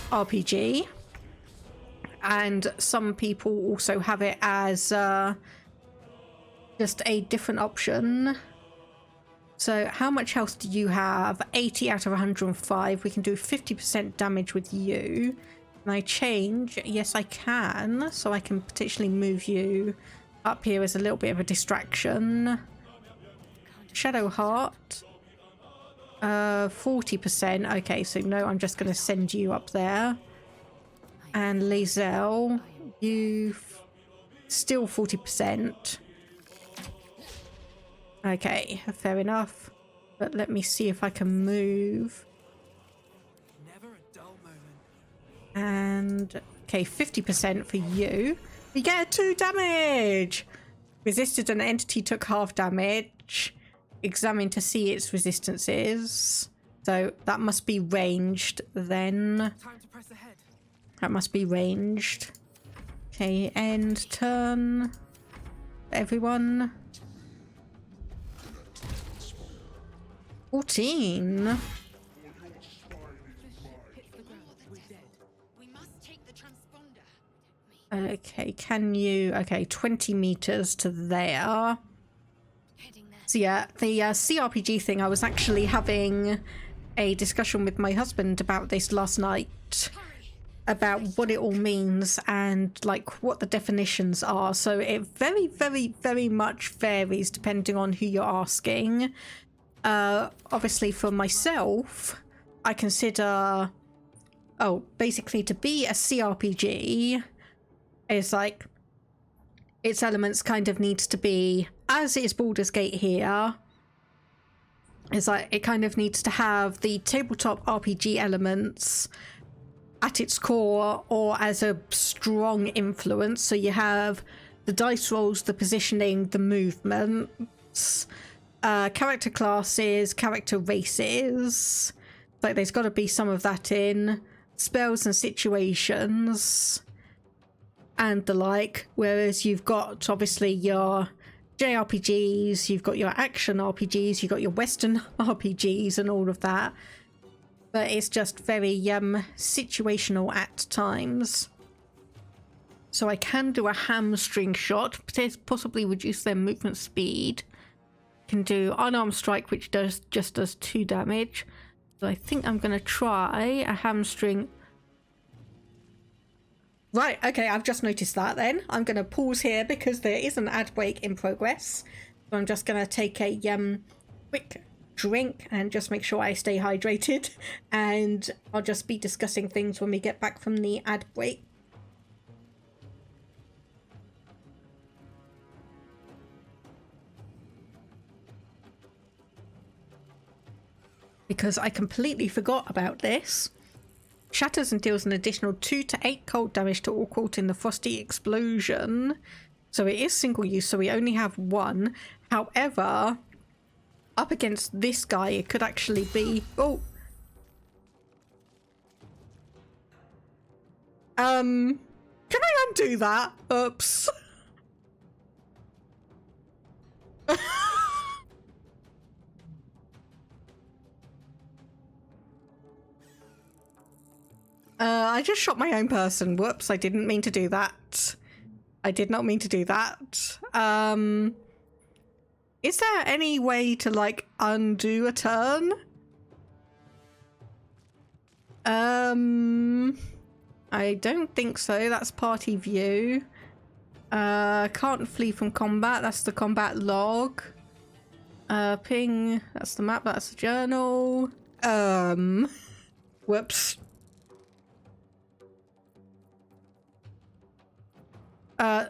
RPG. And some people also have it as just a different option. So how much health do you have? 80 out of 105. We can do 50% damage with you. Can I change? Yes, I can. So I can potentially move you up here as a little bit of a distraction. Shadow Heart. 40%. Okay, so no, I'm just going to send you up there. And Lae'zel, you still 40%. Okay, fair enough. But let me see if I can move. Never a dull moment. And okay, 50% for you. We get 2 damage. Resisted an entity took half damage. Examine to see its resistances. So that must be ranged then. Time to press ahead. That must be ranged. Okay, end turn. Everyone. 14. We must take the transponder. Okay, can you... Okay, 20 meters to there. So yeah, the CRPG thing, I was actually having a discussion with my husband about this last night. About what it all means and like what the definitions are. So it very, very, very much varies depending on who you're asking. Obviously for myself, I consider, basically to be a CRPG is like, its elements kind of needs to be, as is Baldur's Gate here, it's like it kind of needs to have the tabletop RPG elements at its core or as a strong influence. So you have the dice rolls, the positioning, the movements, character classes, character races. Like there's got to be some of that in spells and situations and the like. Whereas you've got obviously your JRPGs, you've got your action RPGs, you've got your Western RPGs and all of that. But it's just very situational at times. So I can do a hamstring shot, possibly reduce their movement speed. Can do unarmed strike, which just does 2 damage. So I think I'm going to try a hamstring. Right, okay, I've just noticed that then. I'm going to pause here because there is an ad break in progress. So I'm just going to take a quick drink and just make sure I stay hydrated, and I'll just be discussing things when we get back from the ad break. Because I completely forgot about this. Shatters and deals an additional 2 to 8 cold damage to all caught in the frosty explosion. So it is single use, so we only have 1. However, up against this guy, it could actually be... Oh! Can I undo that? Oops. I just shot my own person. Whoops, I didn't mean to do that. I did not mean to do that. Is there any way to, like, undo a turn? I don't think so. That's party view. Can't flee from combat. That's the combat log. Ping. That's the map. That's the journal. Whoops. Time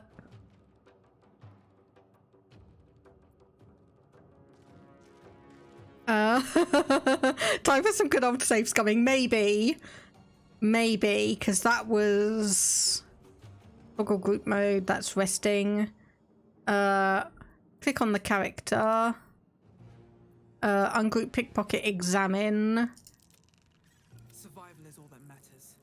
for some good old saves coming. Maybe, because that was toggle group mode. That's resting. Click on the character. Ungroup, pickpocket, examine. Survival is all that matters.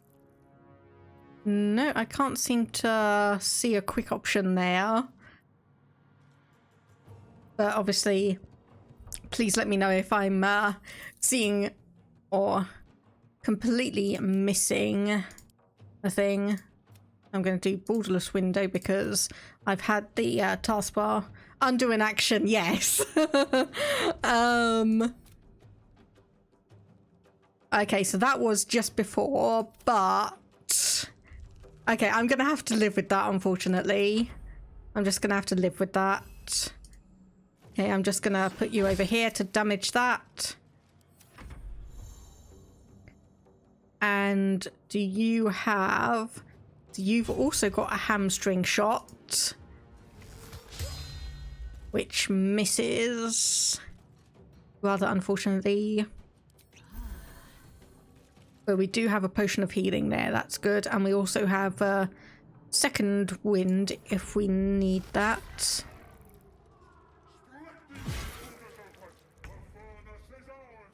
No, I can't seem to see a quick option there. But obviously, please let me know if I'm seeing or completely missing a thing. I'm going to do borderless window because I've had the taskbar. Undo an action, yes. Okay, so that was just before, but... Okay, I'm going to have to live with that, unfortunately. I'm just going to have to live with that. Okay, I'm just going to put you over here to damage that. And do you have... You've also got a hamstring shot, which misses, rather unfortunately. But we do have a potion of healing there, that's good. And we also have a second wind if we need that.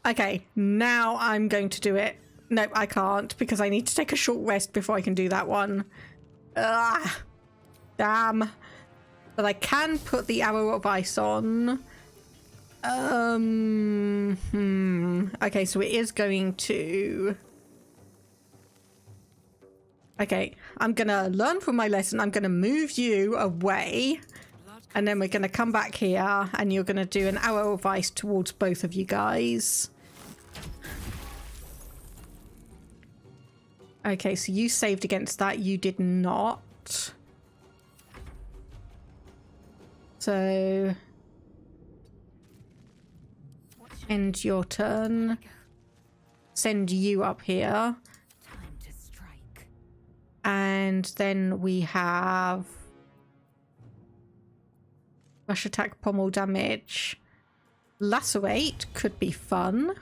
Okay, now I'm going to do it. No, I can't because I need to take a short rest before I can do that one. Ah, damn. But I can put the arrow of ice on. Okay, so it is going to... Okay, I'm gonna learn from my lesson. I'm gonna move you away. And then we're gonna come back here and you're gonna do an arrow of ice towards both of you guys. Okay, so you saved against that. You did not. So... End your turn. Send you up here. Time to strike. And then we have... Rush attack, pommel damage. Lacerate could be fun.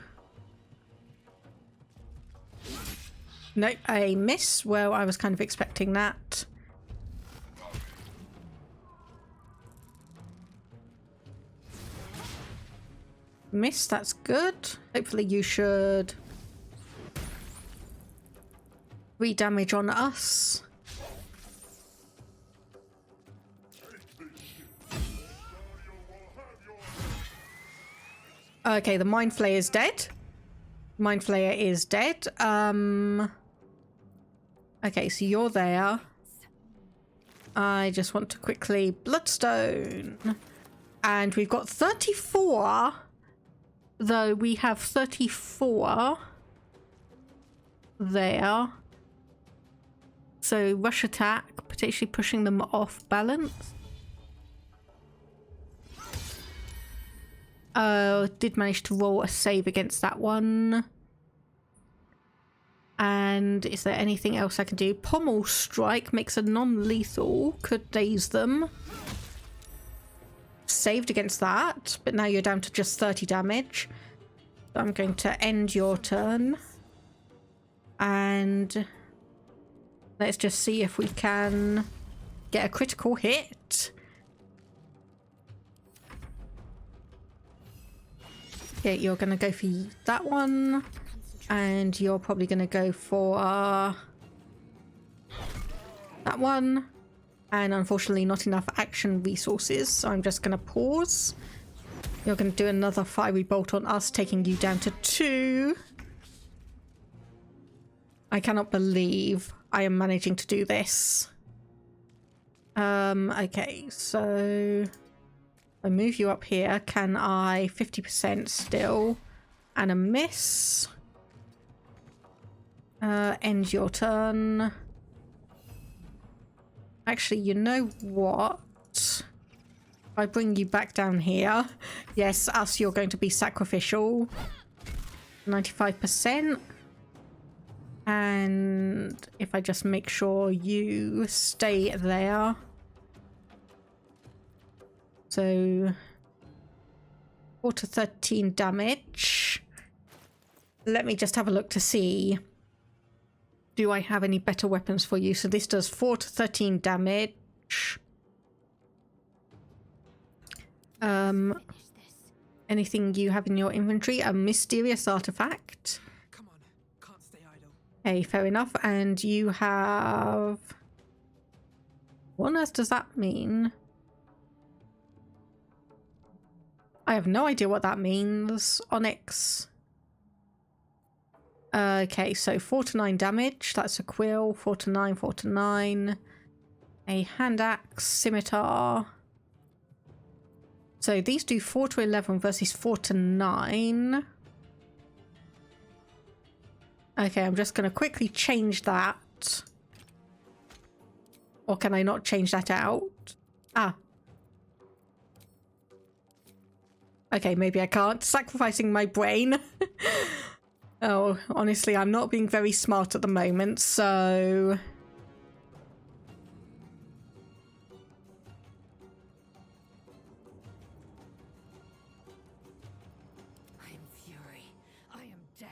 Nope, a miss. Well, I was kind of expecting that. Miss, that's good. Hopefully you should... 3 damage on us. Okay, the Mind Flayer is dead. Mind Flayer is dead. Okay, so you're there. I just want to quickly Bloodstone. And we've got 34. Though we have 34 there. So rush attack, potentially pushing them off balance. Did manage to roll a save against that one. And is there anything else I can do? Pommel strike makes a non-lethal. Could daze them. Saved against that, but now you're down to just 30 damage. So I'm going to end your turn. And let's just see if we can get a critical hit. Okay, you're going to go for that one. And you're probably going to go for that one. And unfortunately not enough action resources, so I'm just going to pause. You're going to do another fiery bolt on us, taking you down to 2. I cannot believe I am managing to do this. Okay, so I move you up here. Can I 50% still? And a miss. End your turn. Actually, you know what? I bring you back down here. Yes, us, you're going to be sacrificial. 95%. And if I just make sure you stay there. So 4 to 13 damage. Let me just have a look to see. Do I have any better weapons for you? So this does 4 to 13 damage. Anything you have in your inventory? A mysterious artifact. Come on, can't stay idle. Okay, fair enough. And you have... What on earth does that mean? I have no idea what that means. Onyx. Okay, so 4 to 9 damage. That's a quill. 4 to 9, 4 to 9. A hand axe, scimitar. So these do 4 to 11 versus 4 to 9. Okay, I'm just going to quickly change that. Or can I not change that out? Ah. Okay, maybe I can't. Sacrificing my brain. Oh, honestly, I'm not being very smart at the moment, so... I am fury. I am death.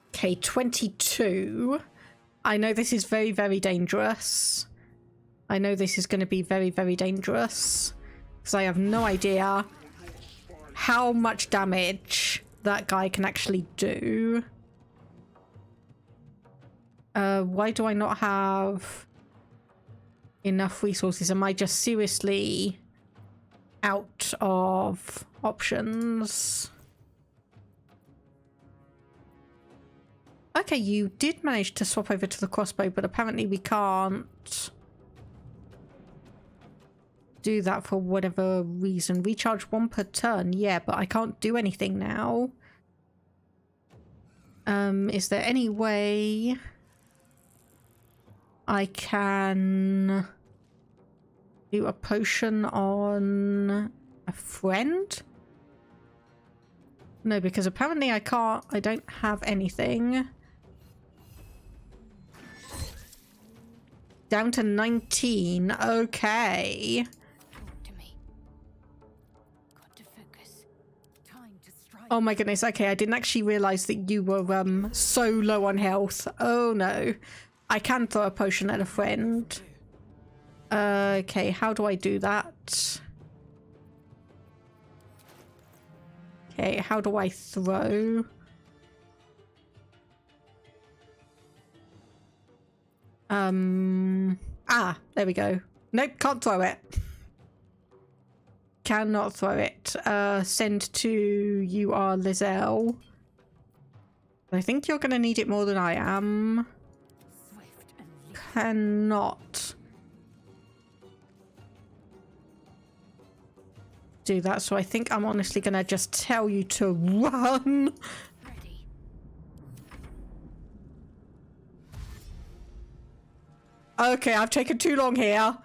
Okay, 22. I know this is very, very dangerous. I know this is going to be very, very dangerous. Because I have no idea how much damage that guy can actually do. Why do I not have enough resources? Am I just seriously out of options? Okay, you did manage to swap over to the crossbow, but apparently we can't do that for whatever reason. Recharge 1 per turn. Yeah, but I can't do anything now. Is there any way I can do a potion on a friend? No, because apparently I can't. I don't have anything. Down to 19. Okay. Oh my goodness, okay, I didn't actually realise that you were so low on health. Oh no. I can throw a potion at a friend. Okay, how do I do that? Okay, how do I throw? There we go. Nope, can't throw it. Cannot throw it. Send to you are Lizelle. I think you're going to need it more than I am. Cannot do that, so I think I'm honestly going to just tell you to run. Okay, I've taken too long here.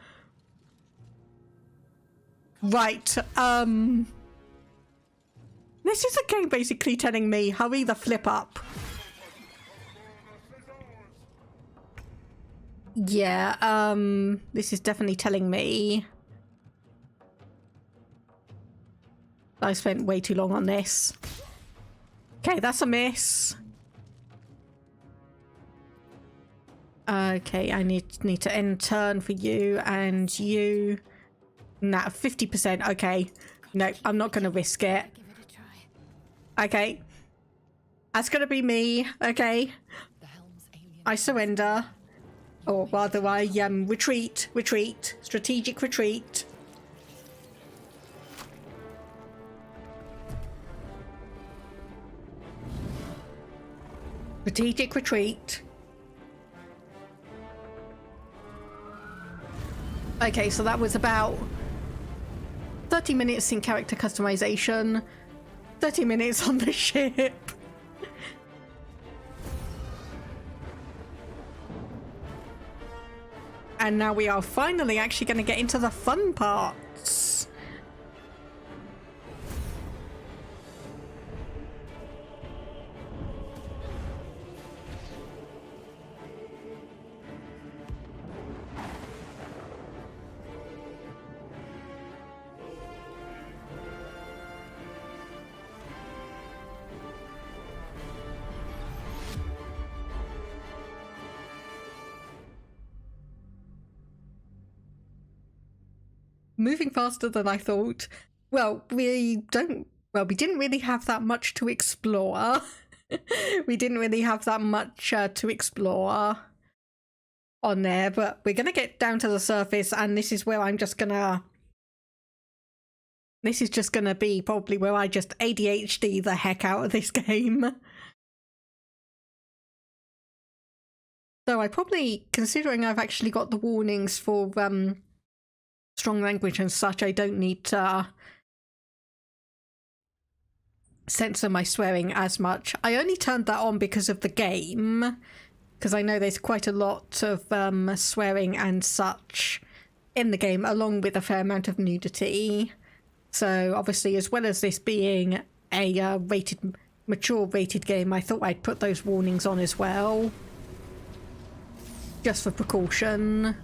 Right, this is a game basically telling me hurry the flip up. Yeah, this is definitely telling me I spent way too long on this. Okay, that's a miss. Okay, I need to end turn for you and you. Nah, 50%. Okay. No, I'm not going to risk it. Okay. That's going to be me. Okay. I surrender. Or rather, I retreat. Retreat. Strategic retreat. Strategic retreat. Okay, so that was about 30 minutes in character customization, 30 minutes on the ship. And now we are finally actually going to get into the fun parts. Moving faster than I thought. Well, we didn't really have that much to explore. We didn't really have that much to explore on there, but we're gonna get down to the surface, and this is where I'm just gonna... This is just gonna be probably where I just ADHD the heck out of this game. So I probably, considering I've actually got the warnings for strong language and such, I don't need to censor my swearing as much. I only turned that on because of the game, because I know there's quite a lot of swearing and such in the game, along with a fair amount of nudity. So obviously, as well as this being a mature rated game, I thought I'd put those warnings on as well, just for precaution.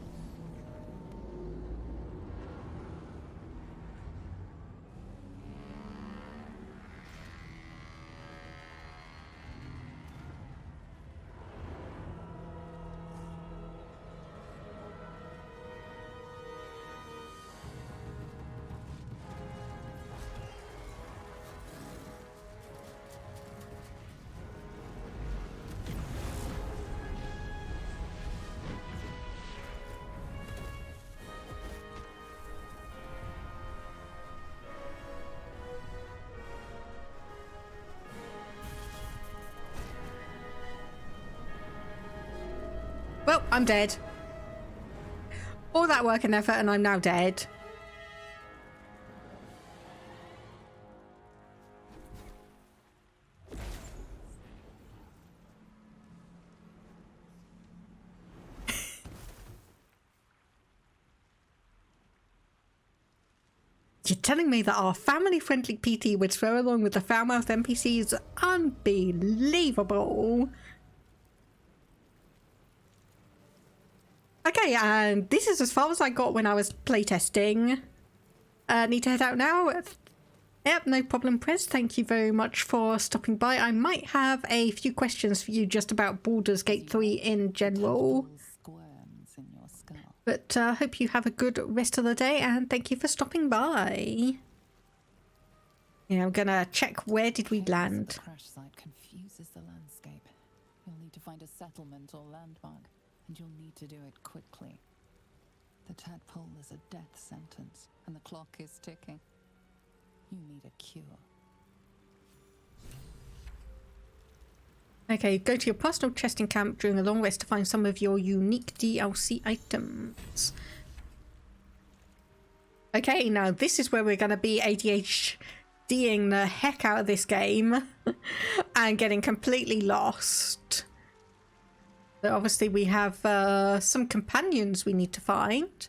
Well, I'm dead. All that work and effort, and I'm now dead. You're telling me that our family-friendly PT would swear along with the foul-mouthed NPCs? Unbelievable. Okay, and this is as far as I got when I was playtesting. Need to head out now? Yep, no problem, Prez. Thank you very much for stopping by. I might have a few questions for you just about Baldur's Gate 3 in general. But hope you have a good rest of the day, and thank you for stopping by. Yeah, I'm gonna check where did we land. The crash site confuses the landscape. You'll need to find a settlement or landmark, and you'll need to do it quickly. The tadpole is a death sentence, and the clock is ticking. You need a cure. Okay, go to your personal chesting camp during a long rest to find some of your unique DLC items. Okay, now this is where we're going to be ADHDing the heck out of this game and getting completely lost. So obviously we have some companions we need to find.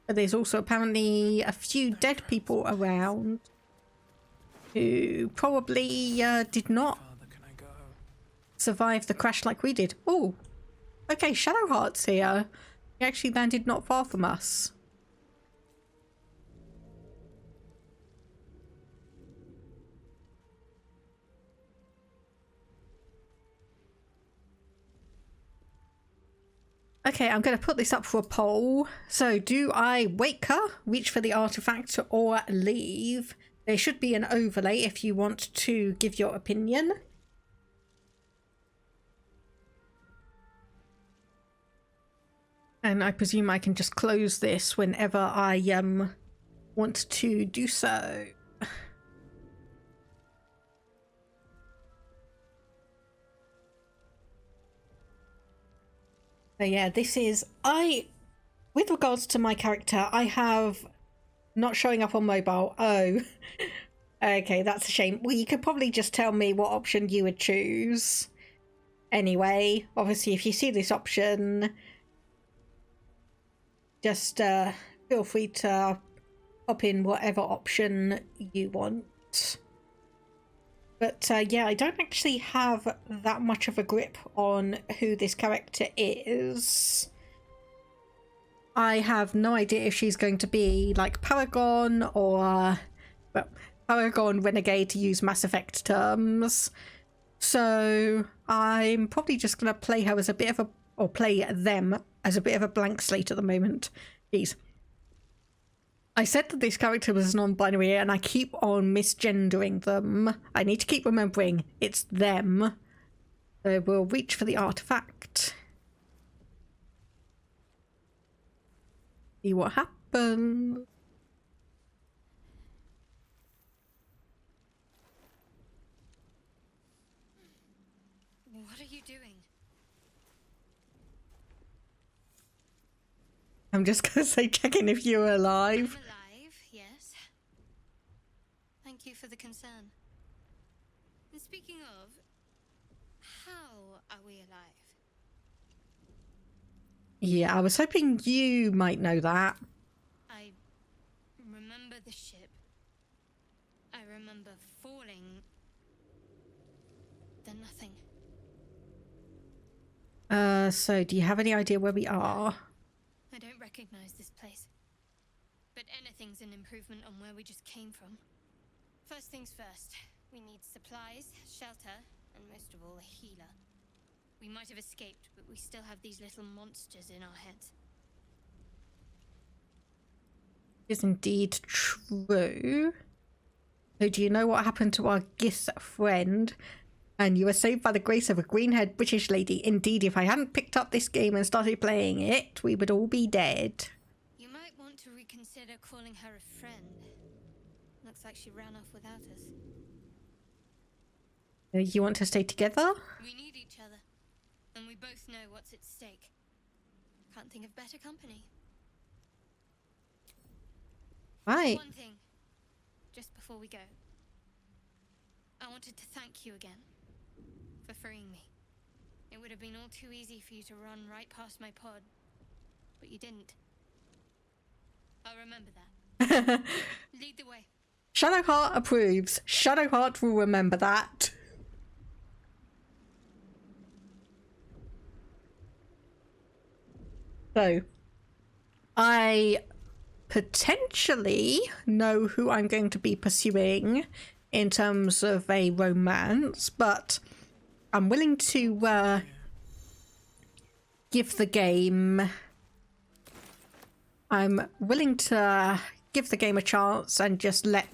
But there's also apparently a few dead people around who probably did not survive the crash like we did. Oh, okay, Shadowheart's here. He actually landed not far from us. Okay, I'm going to put this up for a poll. So, do I wake her, reach for the artifact, or leave? There should be an overlay if you want to give your opinion. And I presume I can just close this whenever I want to do so. So yeah, this is... with regards to my character, I have not showing up on mobile. Oh. Okay, that's a shame. Well, you could probably just tell me what option you would choose. Anyway, obviously if you see this option... just feel free to pop in whatever option you want. But yeah, I don't actually have that much of a grip on who this character is. I have no idea if she's going to be like Paragon or well, Paragon Renegade, to use Mass Effect terms. So I'm probably just going to play her as a bit of a, or play them as a bit of a blank slate at the moment. Jeez. I said that this character was non-binary and I keep on misgendering them. I need to keep remembering it's them. So we'll reach for the artifact. See what happens. What are you doing? I'm just going to say checking if you're alive. I'm alive, yes. Thank you for the concern. And speaking of, how are we alive? Yeah, I was hoping you might know that. I remember the ship. I remember falling. Then nothing. So do you have any idea where we are? I don't recognize this place. But anything's an improvement on where we just came from. First things first, we need supplies, shelter, and most of all, a healer. We might have escaped, but we still have these little monsters in our heads. Is indeed true. So do you know what happened to our Gis friend? And you were saved by the grace of a green-haired British lady. Indeed, if I hadn't picked up this game and started playing it, we would all be dead. You might want to reconsider calling her a friend. Looks like she ran off without us. You want to stay together? We need each other, and we both know what's at stake. Can't think of better company. Right. One thing, just before we go. I wanted to thank you again for freeing me. It would have been all too easy for you to run right past my pod, but you didn't. I'll remember that. Lead the way. Shadowheart approves. Shadowheart will remember that. So, I potentially know who I'm going to be pursuing in terms of a romance, but I'm willing to give the game... I'm willing to give the game a chance and just let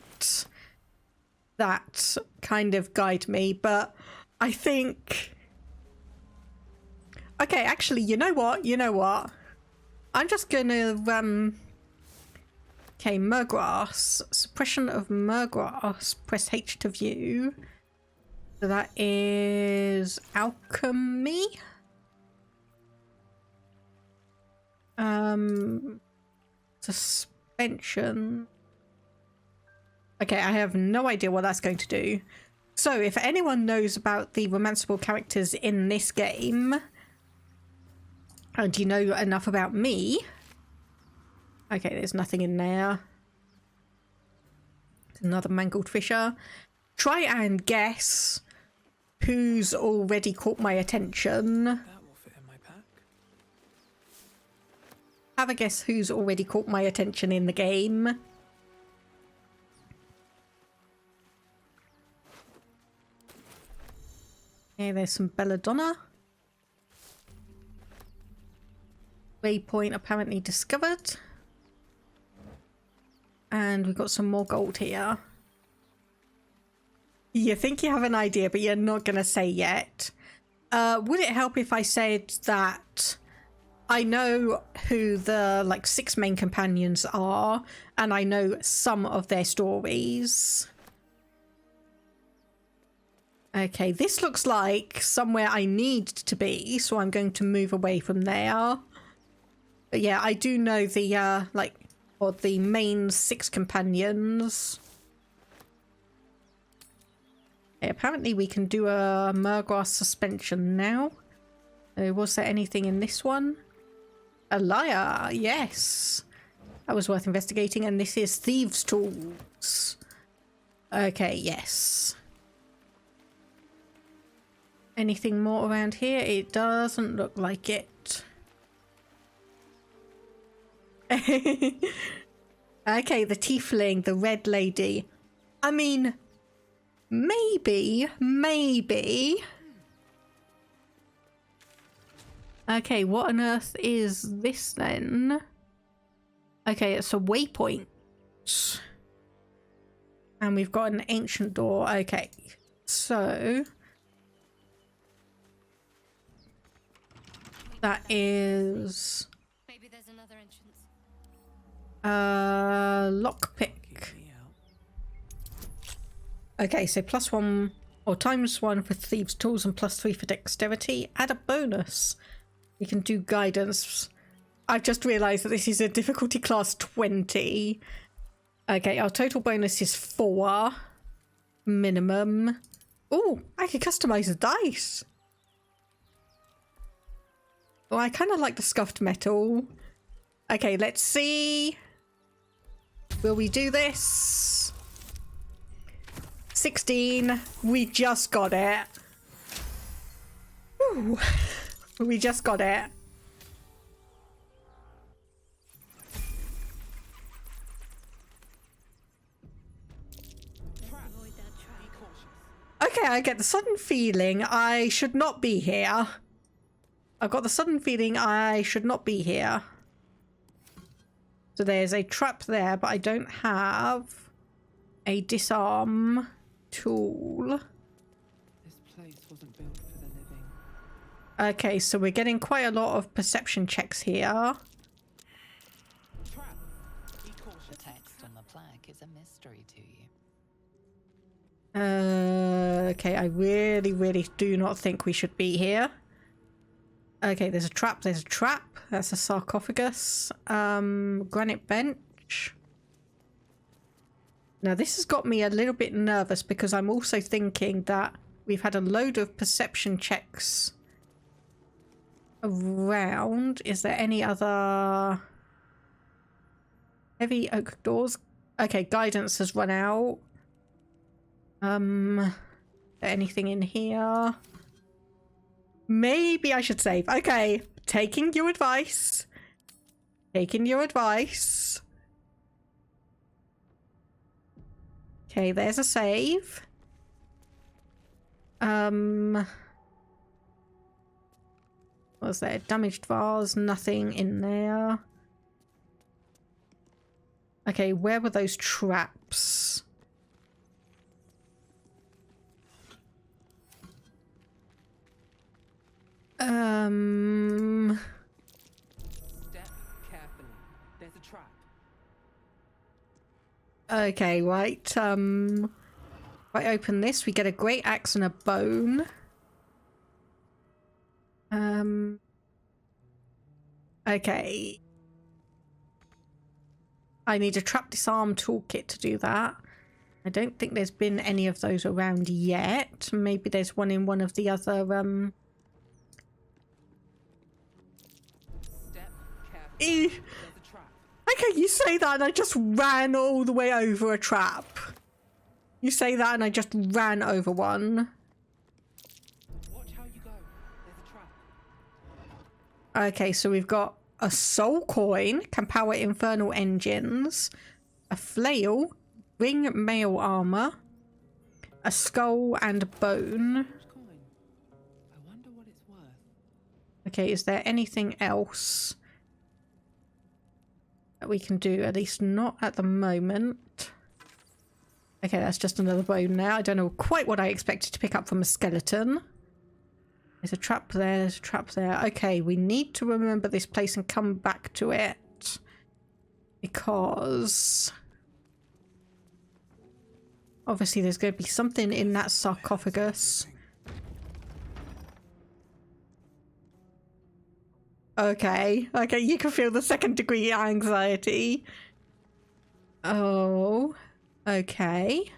that kind of guide me, but I think... Okay, actually, you know what? I'm just gonna, Okay, Murgrass. Suppression of Murgrass. Press H to view. So that is alchemy. Suspension. Okay, I have no idea what that's going to do. So if anyone knows about the romanceable characters in this game, and you know enough about me... Okay, there's nothing in there. Another mangled fisher. Try and guess who's already caught my attention. That will fit in my pack. Have a guess who's already caught my attention in the game. Okay, there's some belladonna. Waypoint apparently discovered. And we've got some more gold here. You think you have an idea, but you're not going to say yet. Would it help if I said that I know who the 6 main companions are, and I know some of their stories? Okay, this looks like somewhere I need to be, so I'm going to move away from there. But yeah, I do know the, or the main 6 companions. Okay, apparently we can do a Murgrass suspension now. Was there anything in this one? A liar, yes. That was worth investigating, and this is thieves' tools. Okay, yes. Anything more around here? It doesn't look like it. Okay, the tiefling, the red lady. I mean, maybe. Okay, what on earth is this then? Okay, it's a waypoint. And we've got an ancient door. Okay, so that is Maybe there's another entrance. lockpick. Okay, so +1 or -1 for thieves' tools and +3 for dexterity. Add a bonus. We can do guidance. I've just realised that this is a difficulty class 20. Okay, our total bonus is 4 minimum. Oh, I can customise the dice. Oh, I kind of like the scuffed metal. Okay, let's see. Will we do this? 16. We just got it. Ooh. We just got it. Okay, I get the sudden feeling I should not be here. I've got the sudden feeling I should not be here. So there's a trap there, but I don't have a disarm tool. This place wasn't built for the living. Okay, so we're getting quite a lot of perception checks here. Trap! Be The cautious. text on the plaque is a mystery to you. Okay, I really do not think we should be here. Okay, there's a trap, That's a sarcophagus. Granite bench. Now this has got me a little bit nervous because I'm also thinking that we've had a load of perception checks around. Is there any other heavy oak doors? Okay, guidance has run out. Anything in here? Maybe I should save. Okay, taking your advice. Okay, there's a save. Was there damaged vase? Nothing in there. Okay, where were those traps? Step carefully. There's a trap. Okay, right. If I open this, we get a great axe and a bone. Okay. I need a trap disarm toolkit to do that. I don't think there's been any of those around yet. Maybe there's one in one of the other, Step carefully. Eh. There's a trap. Okay, you say that and I just ran all the way over a trap. You say that and I just ran over one. Watch how you go. There's a trap. Okay, so we've got a soul coin, can power infernal engines, a flail, ring mail armor, a skull and bone. Coin. I wonder what it's worth. Okay, is there anything else that we can do? At least not at the moment. Okay, that's just another bone now. I don't know quite what I expected to pick up from a skeleton. There's a trap there, there's a trap there. Okay, we need to remember this place and come back to it. Because obviously there's going to be something in that sarcophagus. Okay, you can feel the 2nd degree anxiety. Oh, okay.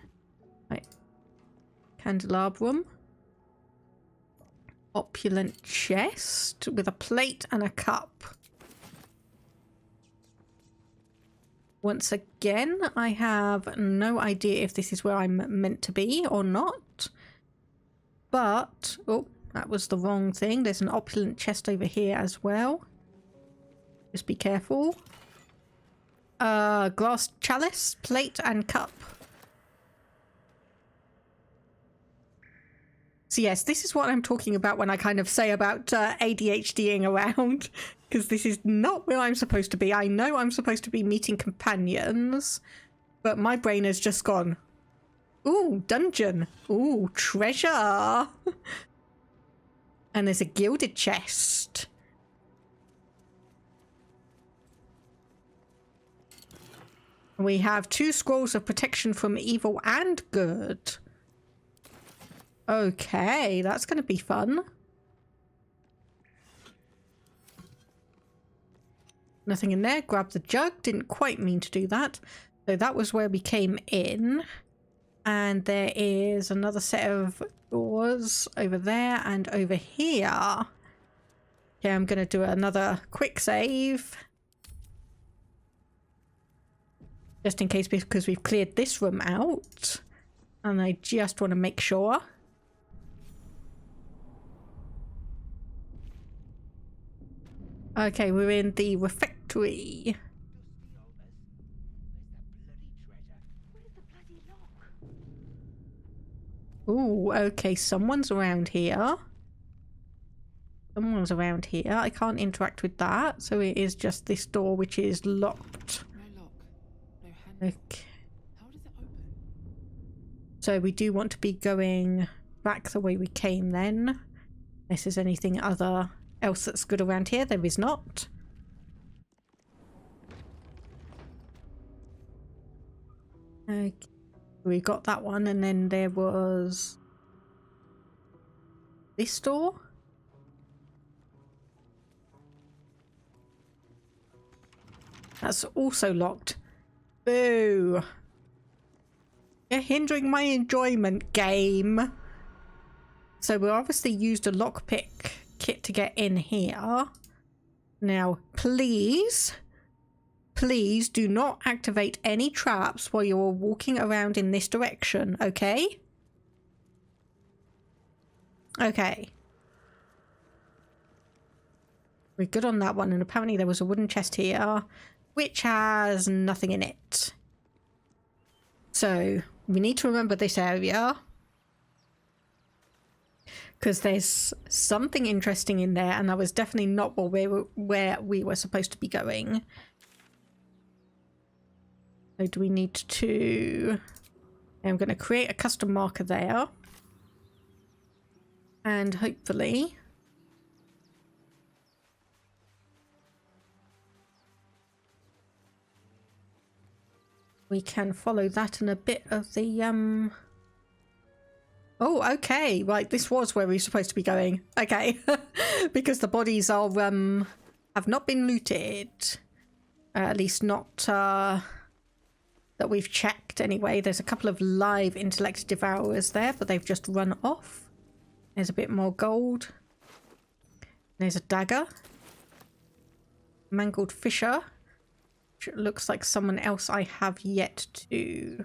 Right. Candelabrum. Opulent chest with a plate and a cup. Once again, I have no idea if this is where I'm meant to be or not. But, oh, that was the wrong thing. There's an opulent chest over here as well. Just be careful. Glass chalice, plate, and cup. So yes, this is what I'm talking about when I kind of say about ADHDing around. Because this is not where I'm supposed to be. I know I'm supposed to be meeting companions. But my brain has just gone, ooh, dungeon. Ooh, treasure. And there's a gilded chest. We have 2 scrolls of protection from evil and good. Okay, that's going to be fun. Nothing in there. Grab the jug. Didn't quite mean to do that. So that was where we came in. And there is another set of doors over there and over here. Okay, I'm going to do another quick save. Just in case, because we've cleared this room out. And I just want to make sure. Okay, we're in the refectory. Ooh, okay, someone's around here. Someone's around here. I can't interact with that, so it is just this door which is locked. No lock. No handle. Okay. How does it open? So we do want to be going back the way we came then. Unless there's anything else that's good around here. There is not. Okay. We got that one, and then there was this door. That's also locked. Boo. You're hindering my enjoyment, game. So we obviously used a lockpick kit to get in here. Now, please do not activate any traps while you're walking around in this direction, okay? Okay. We're good on that one, and apparently there was a wooden chest here, which has nothing in it. So, we need to remember this area. Because there's something interesting in there, and that was definitely not where we were supposed to be going. So do we need to... I'm going to create a custom marker there. And hopefully... we can follow that in a bit of the... Oh, okay. Right, this was where we were supposed to be going. Okay. Because the bodies are, have not been looted. At least not, that we've checked anyway. There's a couple of live intellect devourers there, but they've just run off. There's a bit more gold. There's a dagger. Mangled fisher. Which looks like someone else I have yet to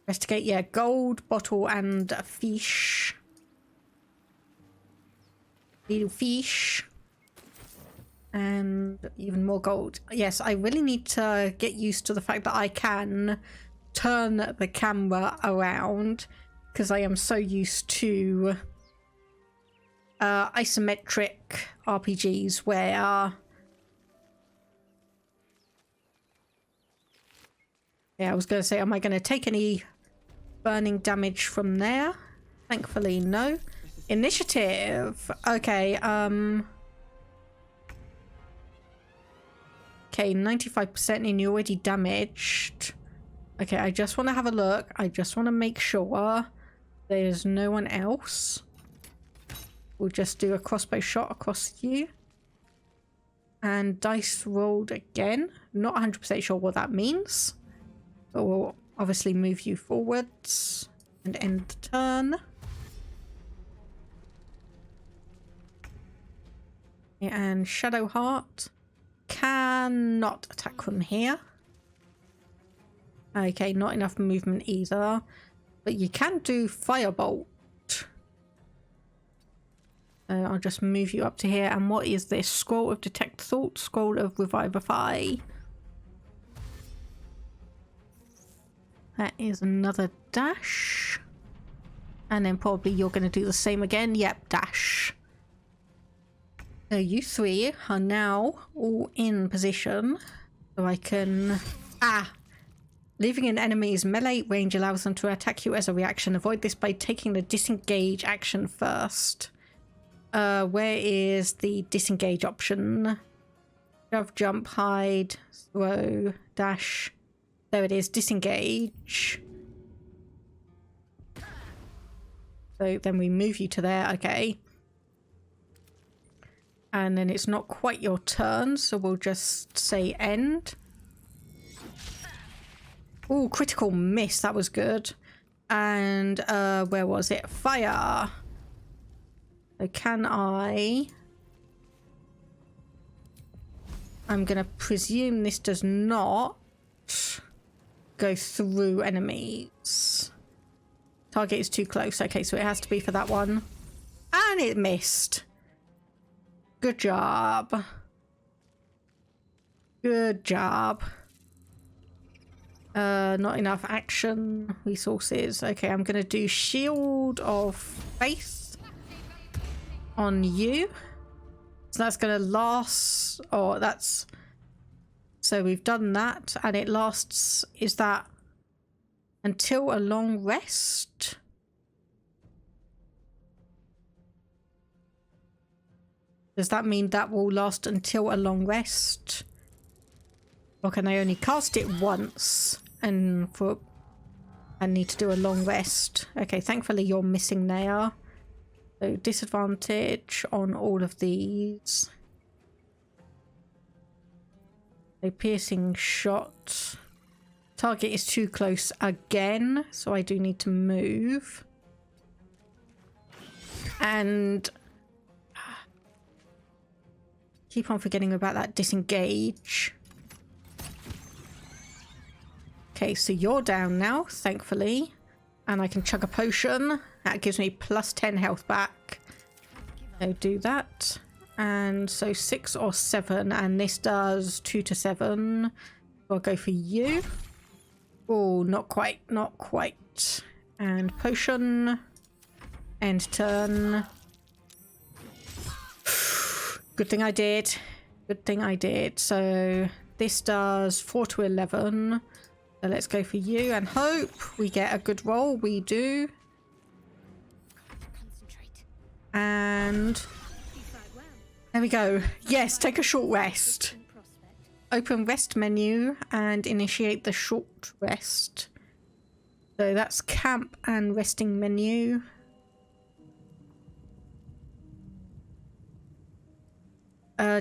investigate. Yeah, gold, bottle, and a fish. Little fish. And even more gold. Yes, I really need to get used to the fact that I can turn the camera around, because I am so used to isometric RPGs where yeah, I was going to say, am I going to take any burning damage from there? Thankfully, no. Initiative. Okay, okay, 95% and you're already damaged. Okay, I just want to have a look. I just want to make sure there's no one else. We'll just do a crossbow shot across you. And dice rolled again. Not 100% sure what that means. But we'll obviously move you forwards and end the turn. And Shadow Heart cannot attack from here. Okay, not enough movement either. But you can do firebolt. I'll just move you up to here. And what is this? Scroll of Detect Thought, Scroll of Revivify. That is another dash. And then probably you're going to do the same again. Yep, dash. So you three are now all in position. So I can... Leaving an enemy's melee range allows them to attack you as a reaction. Avoid this by taking the disengage action first. Where is the disengage option? Shove, jump, hide, throw, dash. There it is, disengage. So then we move you to there, okay. And then it's not quite your turn, so we'll just say end. Oh, critical miss, that was good. And where was it? Fire. So can I'm gonna presume this does not go through enemies. Target is too close. Okay, so it has to be for that one. And it missed. Good job. Good job. Not enough action resources. Okay, I'm gonna do Shield of Faith on you. So that's gonna last, or that's, so we've done that, and it lasts, is that until a long rest? Does that mean that will last until a long rest? Or can I only cast it once and I need to do a long rest? Okay, thankfully you're missing there. So disadvantage on all of these. A piercing shot. Target is too close again, so I do need to move. And keep on forgetting about that disengage. Okay, so you're down now, thankfully. And I can chug a potion. That gives me plus 10 health back. So do that. And so 6 or 7. And this does 2 to 7. So I'll go for you. Oh, not quite. Not quite. And potion. End turn. Good thing I did. Good thing I did. So this does 4 to 11. So let's go for you and hope we get a good roll. We do. And there we go. Yes, take a short rest. Open rest menu and initiate the short rest. So that's camp and resting menu.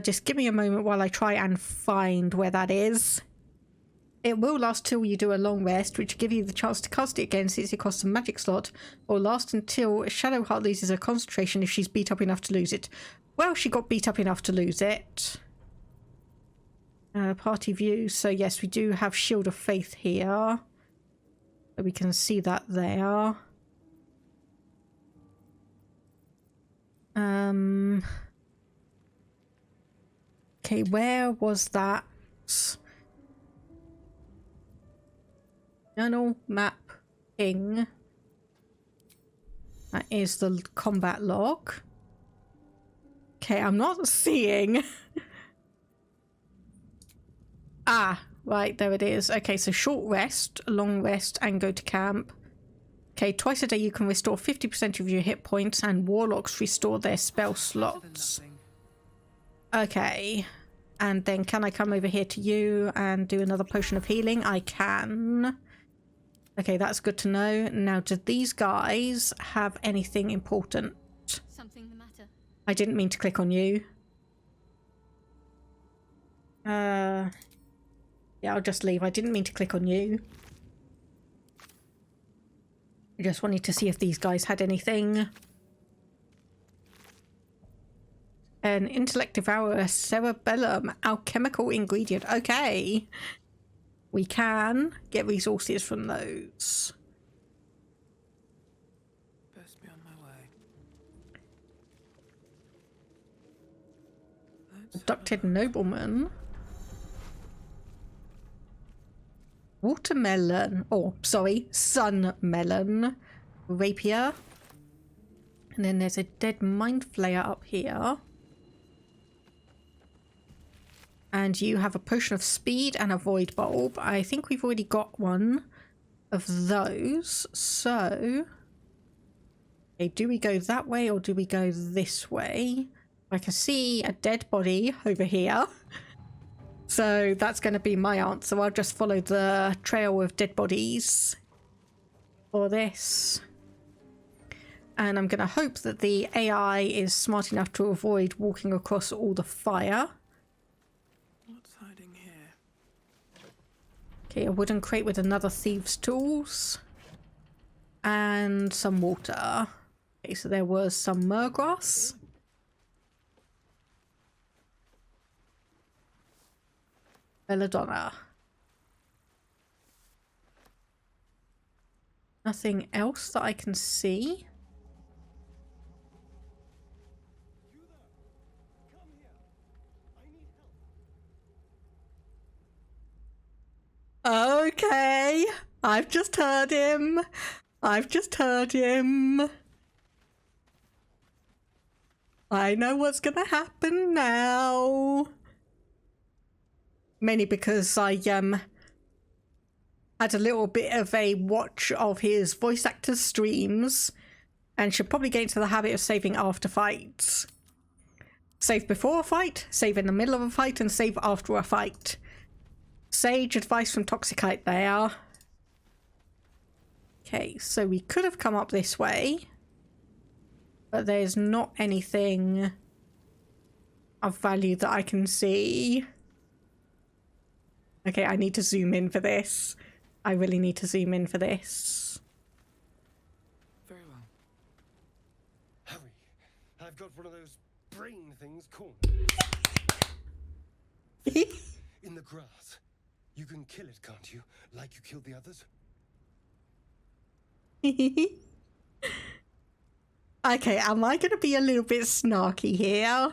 Just give me a moment while I try and find where that is. It will last till you do a long rest, which give you the chance to cast it again since it costs a magic slot, or last until Shadowheart loses her concentration if she's beat up enough to lose it. Well, she got beat up enough to lose it. Party view. So yes, we do have Shield of Faith here. So we can see that there. Okay, where was that? Journal map ping. That is the combat log. Okay, I'm not seeing. Right, there it is. Okay, so short rest, long rest, and go to camp. Okay, twice a day you can restore 50% of your hit points, and warlocks restore their spell slots. Okay, and then can I come over here to you and do another potion of healing? I can. Okay, that's good to know. Now, do these guys have anything important? Something the matter? I didn't mean to click on you. Yeah, I'll just leave. I didn't mean to click on you. I just wanted to see if these guys had anything. An intellect devourer, cerebellum, alchemical ingredient. Okay. we can get resources from those. Best be on my way. Abducted nobleman. Watermelon. Oh, sorry. Sun melon. Rapier. And then there's a dead mind flayer up here. And you have a potion of speed and a void bulb. I think we've already got one of those. So, okay, do we go that way or do we go this way? I can see a dead body over here. So that's going to be my answer. I'll just follow the trail of dead bodies for this. And I'm going to hope that the AI is smart enough to avoid walking across all the fire. What's hiding here? Okay, a wooden crate with another thieves' tools. And some water. Okay, so there was some murgrass. Belladonna. Nothing else that I can see. Okay, I've just heard him. I've just heard him. I know what's gonna happen now. Mainly because I had a little bit of a watch of his voice actor's streams and should probably get into the habit of saving after fights. Save before a fight, save in the middle of a fight, and save after a fight. Sage advice from Toxicite there. Okay, so we could have come up this way, but there's not anything of value that I can see. Okay, I need to zoom in for this. I really need to zoom in for this. Very well. Hurry! I've got one of those brain things cornered. In the grass. You can kill it, can't you? Like you killed the others? Okay, am I going to be a little bit snarky here?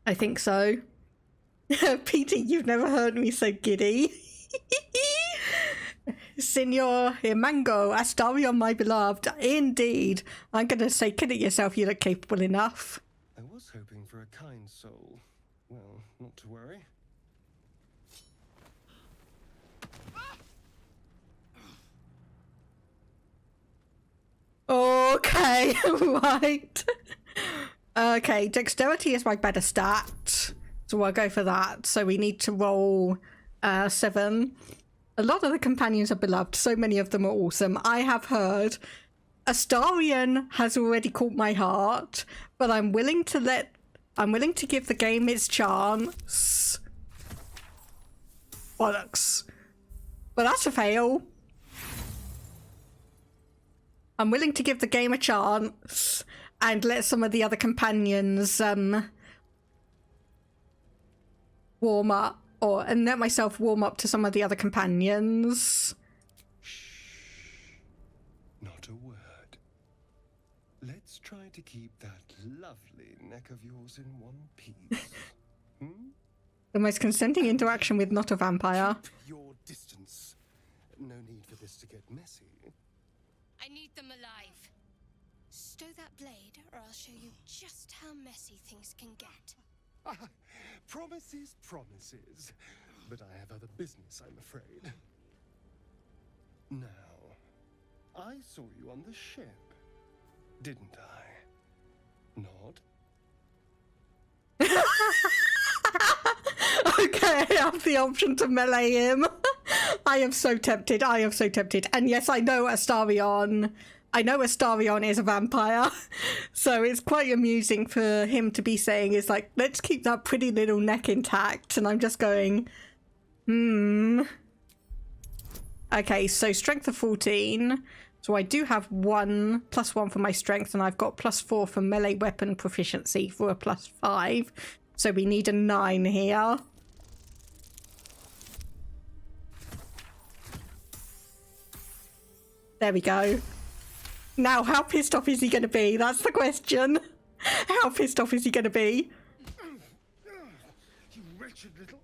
I think so. Peter, you've never heard me so giddy. Signor Mango, Astarion, my beloved. Indeed. I'm going to say, kill it yourself, you look capable enough. I was hoping for a kind soul. Well, not to worry. Okay, right. Okay, dexterity is my better stat, so I'll go for that. So we need to roll 7. A lot of the companions are beloved, so many of them are awesome. I have heard Astarion has already caught my heart, but I'm willing to give the game its chance. Bollocks. But that's a fail. I'm willing to give the game a chance and let some of the other companions warm up, and let myself warm up to some of the other companions. Shh. Not a word. Let's try to keep that lovely neck of yours in one piece. The most consenting interaction with not a vampire. Keep your distance. No need for this to get messy. I need them alive. Stow that blade, or I'll show you just how messy things can get. Promises, promises. But I have other business, I'm afraid. Now, I saw you on the ship, didn't I? Nod? Okay, I have the option to melee him. I am so tempted. I am so tempted. And yes, I know Astarion is a vampire. So it's quite amusing for him to be saying is like, let's keep that pretty little neck intact. And I'm just going, Okay, so strength of 14. So I do have +1 for my strength, and I've got +4 for melee weapon proficiency for a +5. So we need a 9 here. There we go. Now, how pissed off is he going to be? That's the question. How pissed off is he going to be? You wretched little...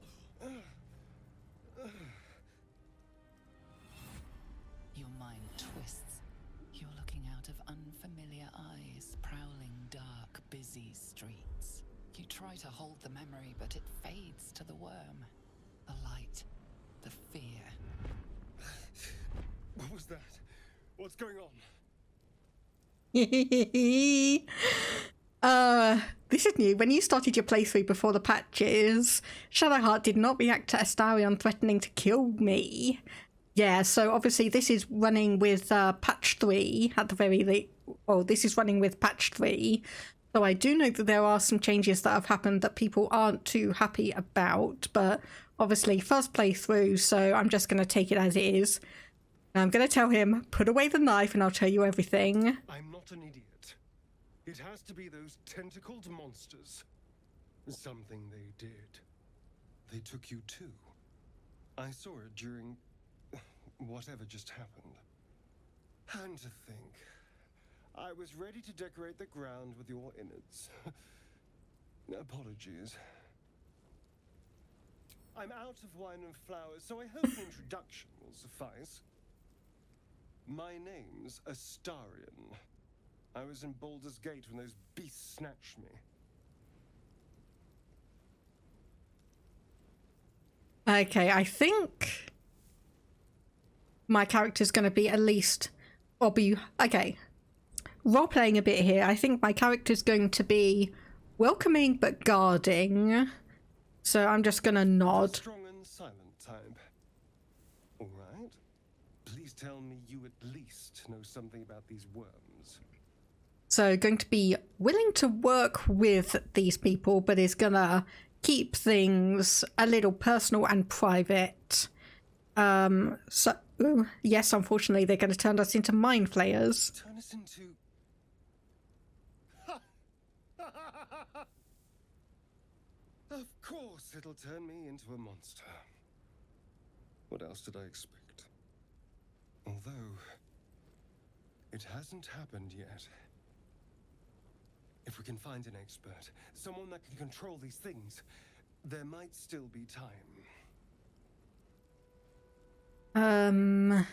Your mind twists. You're looking out of unfamiliar eyes, prowling dark, busy streets. You try to hold the memory, but it fades to the worm. The light. The fear. What was that? What's going on? This is new. When you started your playthrough before the patches, Shadowheart did not react to Astarion threatening to kill me. Yeah, so obviously this is running with patch 3 at the very least. Oh, this is running with patch 3. So I do know that there are some changes that have happened that people aren't too happy about, but obviously first playthrough, so I'm just going to take it as it is. I'm going to tell him, put away the knife and I'll tell you everything. I'm not an idiot. It has to be those tentacled monsters. Something they did. They took you too. I saw it during whatever just happened. And to think, I was ready to decorate the ground with your innards. Apologies. I'm out of wine and flowers, so I hope an introduction will suffice. My name's Astarion. I was in Baldur's Gate when those beasts snatched me. Okay, I think my character's going to be at least... Okay, role-playing a bit here. I think my character's going to be welcoming but guarding. So I'm just going to nod. Strong and silent type. All right. Please tell me you at least know something about these worms. So going to be willing to work with these people, but is going to keep things a little personal and private. Yes, unfortunately, they're going to turn us into mind flayers. Turn us into... Of course it'll turn me into a monster. What else did I expect? Although, it hasn't happened yet. If we can find an expert, someone that can control these things, there might still be time.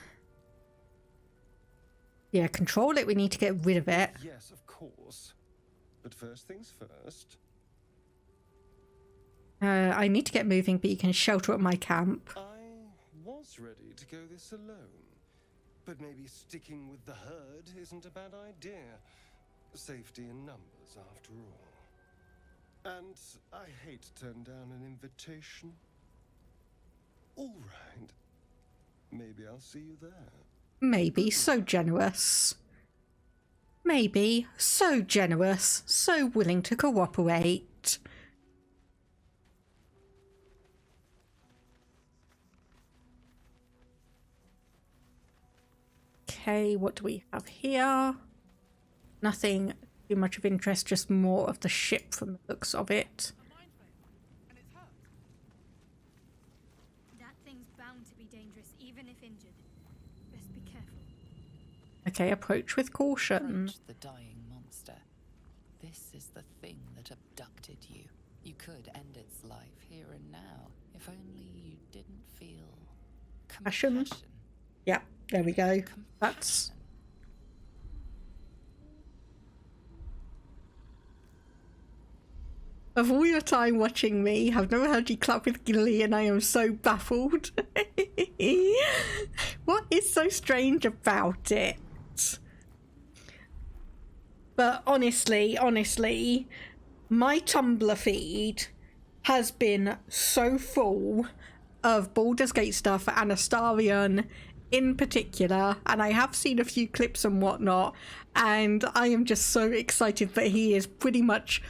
Yeah, control it. We need to get rid of it. Yes, of course. But first things first. I need to get moving, but you can shelter at my camp. I was ready to go this alone. But maybe sticking with the herd isn't a bad idea. Safety in numbers, after all. And I hate to turn down an invitation. All right. Maybe I'll see you there. Maybe. So generous. Maybe. So generous. So willing to cooperate. Okay, what do we have here? Nothing too much of interest, just more of the ship from the looks of it. That thing's bound to be dangerous, even if injured. Best be careful. Okay, approach with caution. Approach the dying monster. This is the thing that abducted you. You could end its life here and now, if only you didn't feel Compassion. Yeah, there we go. That's... Of all your time watching me, I've never heard you clap with glee and I am so baffled. What is so strange about it? But honestly, my Tumblr feed has been so full of Baldur's Gate stuff and Astarion in particular, and I have seen a few clips and whatnot, and I am just so excited that he is pretty much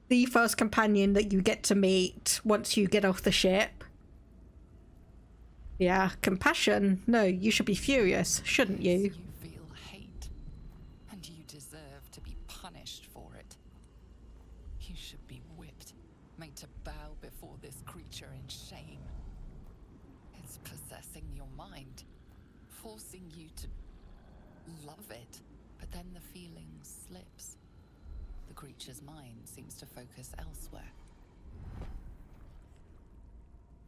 the first companion that you get to meet once you get off the ship. Yeah, compassion. No, you should be furious, shouldn't you? You feel hate, and you deserve to be punished for it. You should be whipped, made to bow before this creature in shame. It's possessing your mind, forcing you to love it, but then the feeling slips. The creature's mind seems to focus elsewhere.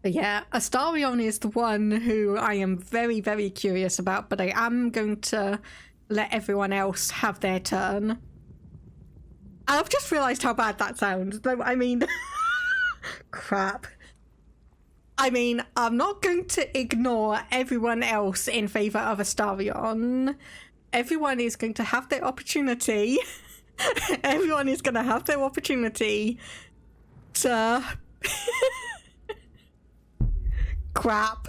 But yeah, Astarion is the one who I am very, very curious about, but I am going to let everyone else have their turn. I've just realised how bad that sounds. I mean, crap. I mean, I'm not going to ignore everyone else in favour of Astarion. Everyone is going to have their opportunity. Everyone is going to have their opportunity to... crap.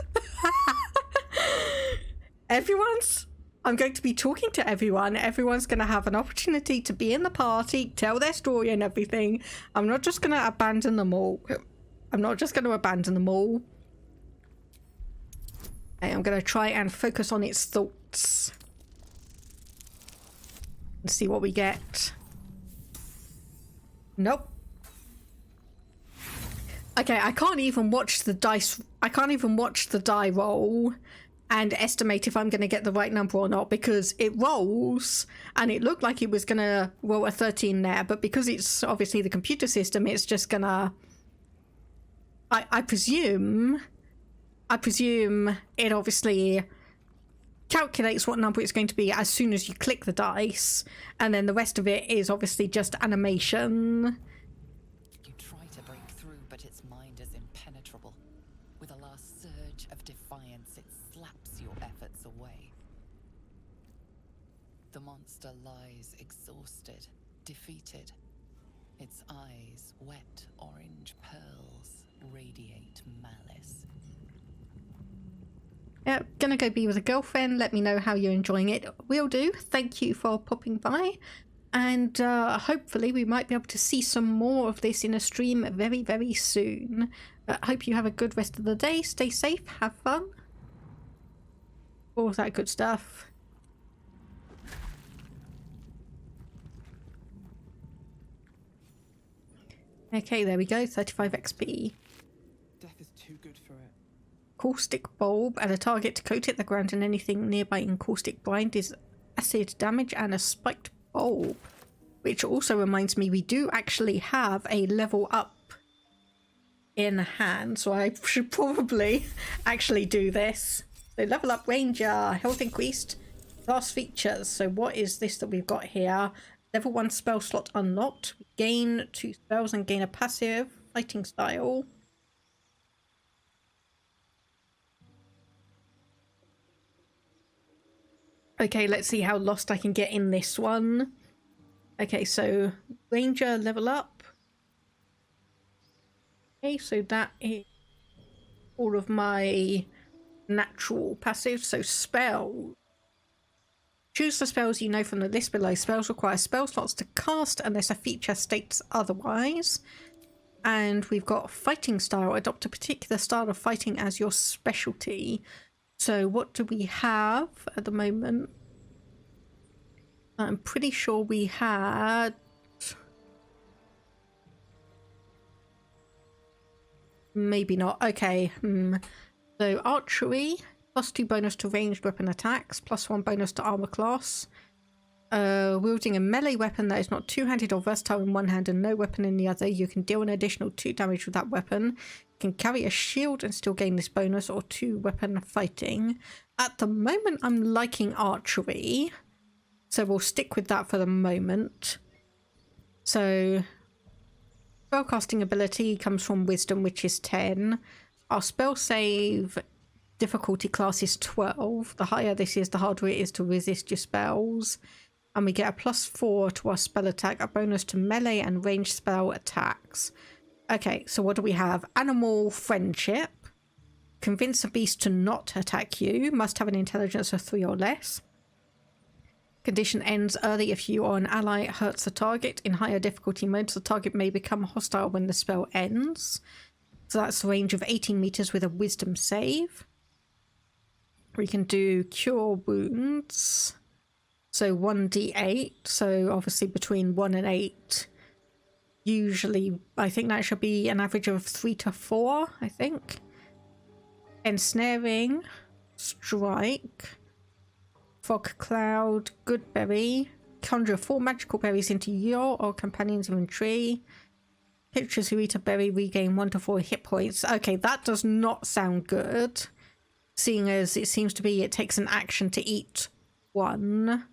I'm going to be talking to everyone. Everyone's going to have an opportunity to be in the party, tell their story and everything. I'm not just going to abandon them all. Okay, I'm going to try and focus on its thoughts. And see what we get. Nope. Okay, I can't even watch the dice. I can't even watch the die roll and estimate if I'm going to get the right number or not, because it rolls and it looked like it was going to roll a 13 there, but because it's obviously the computer system, it's just going to... I presume it obviously calculates what number it's going to be as soon as you click the dice, and then the rest of it is obviously just animation. You try to break through, but its mind is impenetrable. With a last surge of defiance, it slaps your efforts away. The monster lies exhausted, defeated. Its eyes, wet orange pearls, radiate malice. Yeah, gonna go be with a girlfriend. Let me know how you're enjoying it. Will do. Thank you for popping by. And hopefully we might be able to see some more of this in a stream very, very soon. Hope you have a good rest of the day. Stay safe. Have fun. All that good stuff. Okay, there we go. 35 XP. Death is too good for it. Caustic bulb. Add a target to coat it. The ground and anything nearby in caustic brine is acid damage, and a spiked bulb. Which also reminds me, we do actually have a level up in hand, so I should probably actually do this. So level up ranger, health increased, class features. So what is this that we've got here? Level 1 spell slot unlocked. Gain 2 spells and gain a passive fighting style. Okay, let's see how lost I can get in this one. Okay, so ranger level up. Okay, so that is all of my natural passives. So spell. Choose the spells you know from the list below. Spells require spell slots to cast unless a feature states otherwise. And we've got fighting style. Adopt a particular style of fighting as your specialty. So what do we have at the moment? I'm pretty sure we had... Maybe not. Okay. So archery, +2 bonus to ranged weapon attacks, +1 bonus to armor class. Wielding a melee weapon that is not two-handed or versatile in one hand and no weapon in the other, you can deal an additional 2 damage with that weapon. You can carry a shield and still gain this bonus, or 2 weapon fighting. At the moment, I'm liking archery, so we'll stick with that for the moment. So, spellcasting ability comes from wisdom, which is 10. Our spell save difficulty class is 12. The higher this is, the harder it is to resist your spells. And we get a +4 to our spell attack, a bonus to melee and ranged spell attacks. Okay, so what do we have? Animal friendship. Convince a beast to not attack you. Must have an intelligence of 3 or less. Condition ends early if you or an ally hurts the target. In higher difficulty modes, the target may become hostile when the spell ends. So that's a range of 18 meters with a wisdom save. We can do cure wounds. So 1d8. So obviously between 1 and 8. Usually, I think that should be an average of 3 to 4, I think. Ensnaring, strike, fog cloud, good berry, conjure 4 magical berries into your or companion's inventory. Pictures who eat a berry regain 1 to 4 hit points. Okay, that does not sound good, seeing as it seems to be it takes an action to eat 1.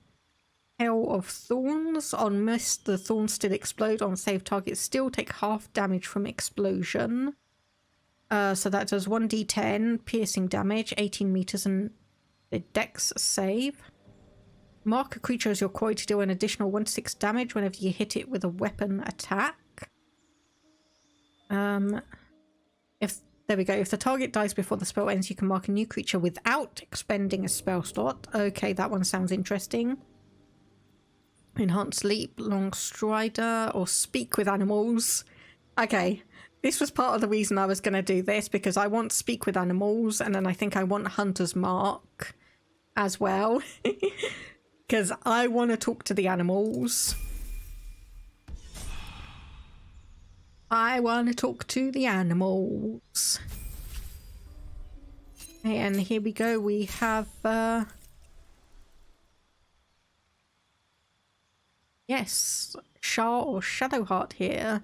Hail of Thorns. On miss, the thorns still explode. On save, targets still take half damage from explosion. So that does 1d10 piercing damage, 18 meters, and the dex save. Mark a creature as your quarry to deal an additional 1d6 damage whenever you hit it with a weapon attack. There we go. If the target dies before the spell ends, you can mark a new creature without expending a spell slot. Okay, that one sounds interesting. Enhanced leap, long strider, or speak with animals. Okay, this was part of the reason I was going to do this, because I want speak with animals, and then I think I want hunter's mark as well, because I want to talk to the animals. I want to talk to the animals. And here we go. We have yes, Shah or Shadowheart here.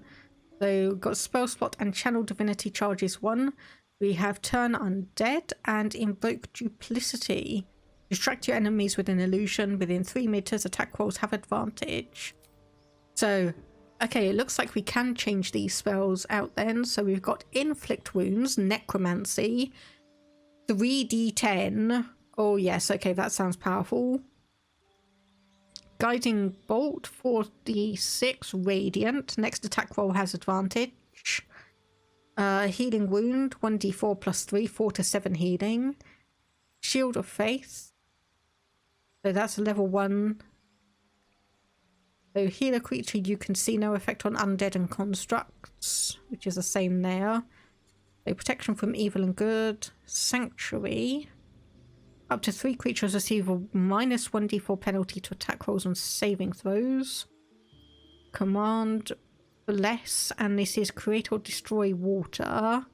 So got spell slot and channel divinity charges 1. We have turn undead and invoke duplicity. Distract your enemies with an illusion within 3 meters. Attack rolls have advantage. So, okay, it looks like we can change these spells out then. So we've got inflict wounds, necromancy, 3d10. Oh yes, okay, that sounds powerful. Guiding bolt, 4d6 radiant. Next attack roll has advantage. Healing wound, 1d4 plus 3, 4 to 7 healing. Shield of faith. So that's a level 1. So heal a creature you can see, no effect on undead and constructs, which is the same there. So protection from evil and good. Sanctuary. Up to 3 creatures receive a minus 1d4 penalty to attack rolls and saving throws. Command bless, and this is create or destroy water.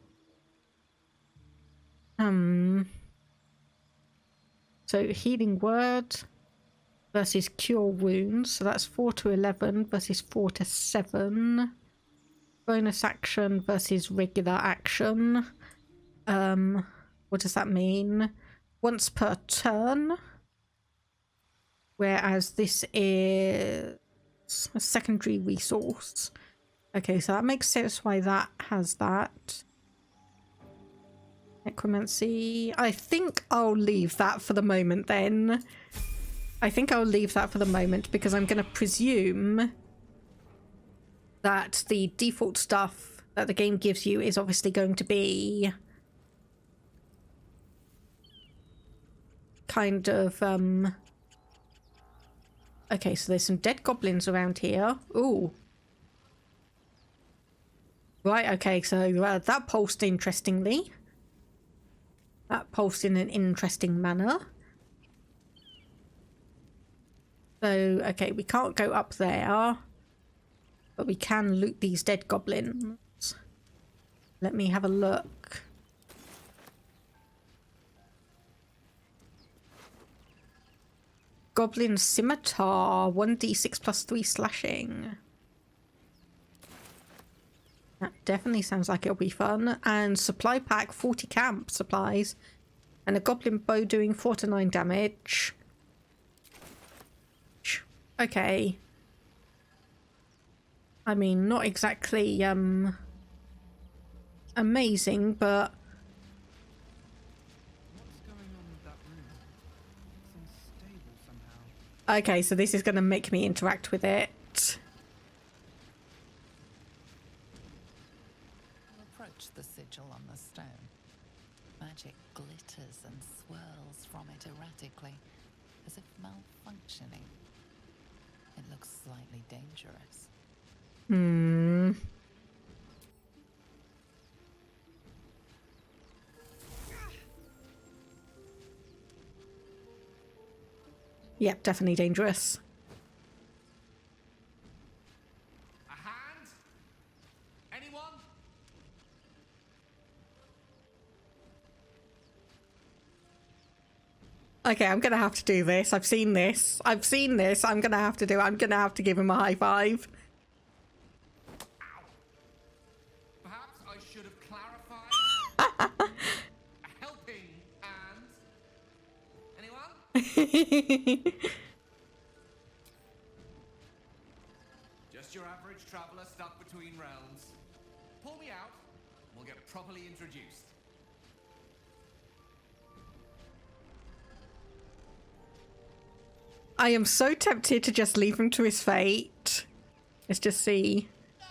So healing word versus cure wounds. So that's 4 to 11 versus 4 to 7. Bonus action versus regular action. What does that mean? Once per turn. Whereas this is a secondary resource. Okay, so that makes sense why that has that. Necromancy. I think I'll leave that for the moment then. I think I'll leave that for the moment because I'm going to presume that the default stuff that the game gives you is obviously going to be kind of okay, so there's some dead goblins around here. Ooh. Right, okay, so that pulsed interestingly. That pulsed in an interesting manner. So, okay, we can't go up there, but we can loot these dead goblins. Let me have a look. Goblin Scimitar, 1d6 plus 3 slashing. That definitely sounds like it'll be fun. And supply pack, 40 camp supplies. And a goblin bow doing 4 to 9 damage. Okay. I mean, not exactly amazing, but okay, so this is going to make me interact with it. Approach the sigil on the stone. Magic glitters and swirls from it erratically, as if malfunctioning. It looks slightly dangerous. Yep, definitely dangerous. A hand? Anyone? Okay, I'm gonna have to do this. I've seen this. I've seen this. I'm gonna have to do it. I'm gonna have to give him a high five. Perhaps I should have clarified. A helping hand. Anyone? Just your average traveler stuck between realms. Pull me out, and we'll get properly introduced. I am so tempted to just leave him to his fate. Let's just see. No!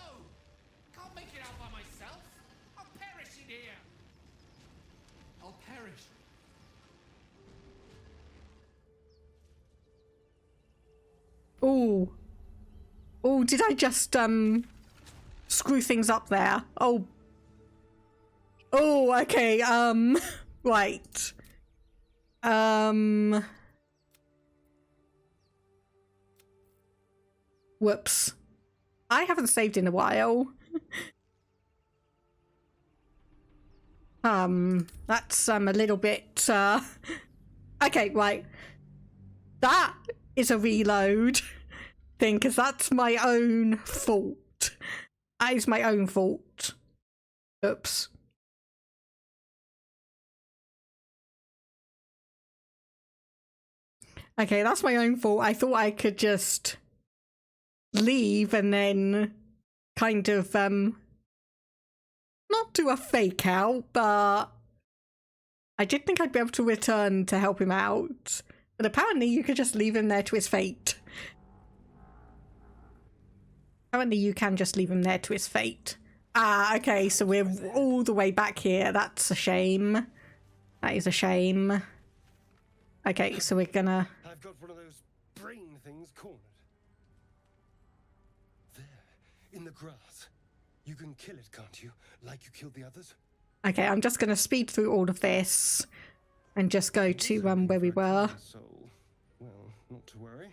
Can't make it out by myself. I'll perish in here. I'll perish. Oh. Oh, did I just screw things up there? Oh. Oh, okay. Right. Whoops. I haven't saved in a while. That's a little bit okay, right. That is a reload thing, because that's my own fault. That is my own fault. Oops. Okay, that's my own fault. I thought I could just leave and then kind of not do a fake out, but I did think I'd be able to return to help him out. But apparently you could just leave him there to his fate. Apparently you can just leave him there to his fate. Ah, okay, so we're all the way back here. That's a shame. That is a shame. Okay, so we're gonna... I've got one of those brain things cornered. There, in the grass. You can kill it, can't you? Like you killed the others? Okay, I'm just gonna speed through all of this and just go to where we were. Soul. Well, not to worry.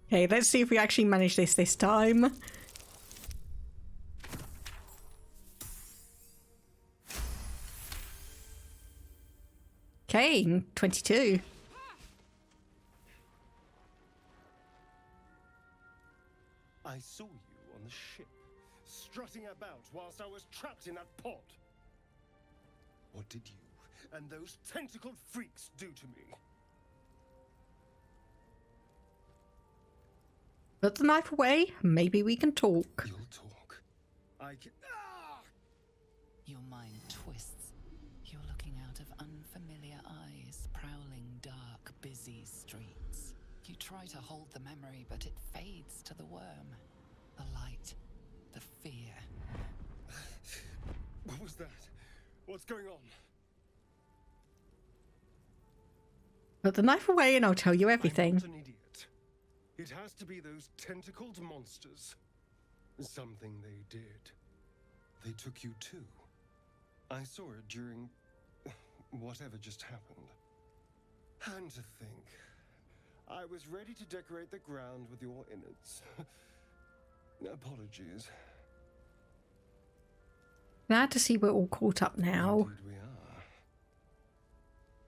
Okay, let's see if we actually manage this time. Okay, 22. I saw you on the ship, strutting about whilst I was trapped in that pod. What did you and those tentacled freaks do to me? Put the knife away. Maybe we can talk. You'll talk. I can... Ah! Your mind twists. You're looking out of unfamiliar eyes, prowling dark, busy streets. You try to hold the memory, but it fades to the worm. The light. The fear. What was that? What's going on? Put the knife away and I'll tell you everything. I'm not an idiot. It has to be those tentacled monsters. Something they did. They took you too. I saw it during whatever just happened. And to think, I was ready to decorate the ground with your innards. Apologies. Glad to see we're all caught up now. Indeed we are.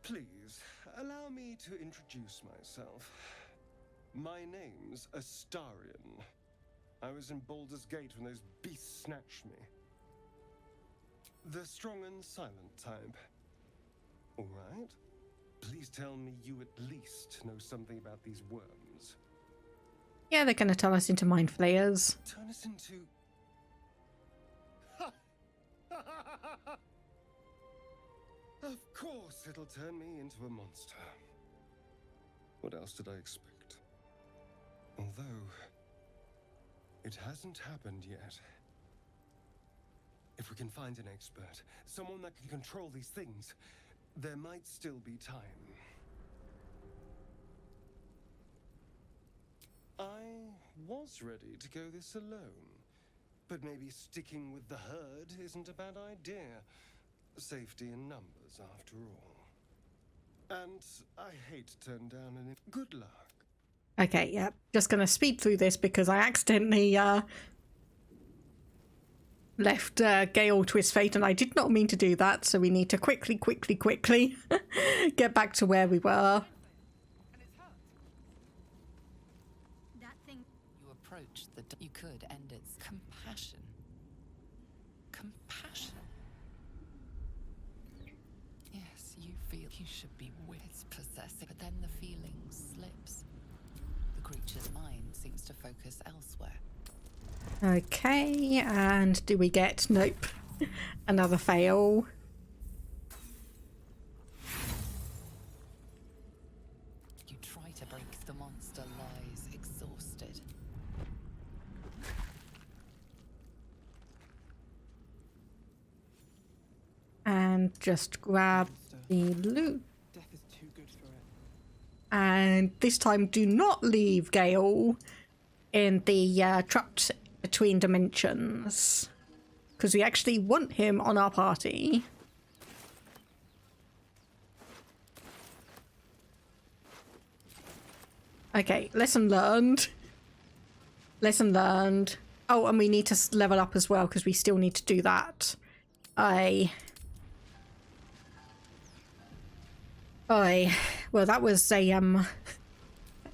Please, allow me to introduce myself. My name's Astarion. I was in Baldur's Gate when those beasts snatched me. The strong and silent type. All right. Please tell me you at least know something about these worms. Yeah, they're going to turn us into mind flayers. Turn us into... Of course it'll turn me into a monster. What else did I expect? Although, it hasn't happened yet. If we can find an expert, someone that can control these things, there might still be time. I was ready to go this alone, But maybe sticking with the herd isn't a bad idea. Safety in numbers, after all. And I hate to turn down any... Good luck. Okay, yeah. Just gonna speed through this because I accidentally left Gale to his fate, and I did not mean to do that, so we need to quickly get back to where we were. That thing. You approach the... You could end its compassion. Compassion? Yes, you feel you should be with its possessive, but then the feeling slips. The creature's mind seems to focus elsewhere. Okay, and do we get... Nope. Another fail. You try to break the monster lies exhausted. And just grab the loot. Death is too good for it. And this time do not leave Gale in the trapped between dimensions, because we actually want him on our party. Okay, lesson learned. Lesson learned. Oh, and we need to level up as well, because we still need to do that. Well, that was a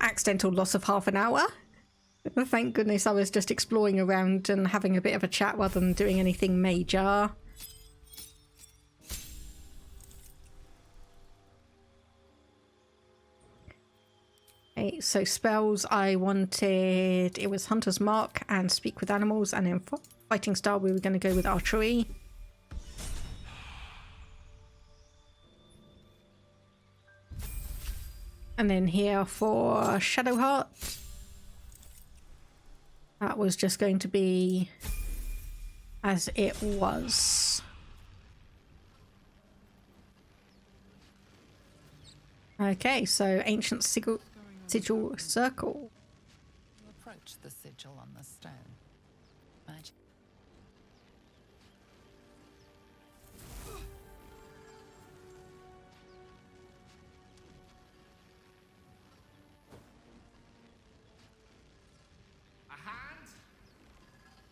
accidental loss of half an hour. Thank goodness I was just exploring around and having a bit of a chat rather than doing anything major. Okay, so spells I wanted... It was Hunter's Mark and Speak with Animals, and then Fighting Style we were going to go with Archery. And then here for Shadowheart, that was just going to be as it was. Okay, so Ancient Sigil Circle. You approach the sigil on the stone. Magic. A hand?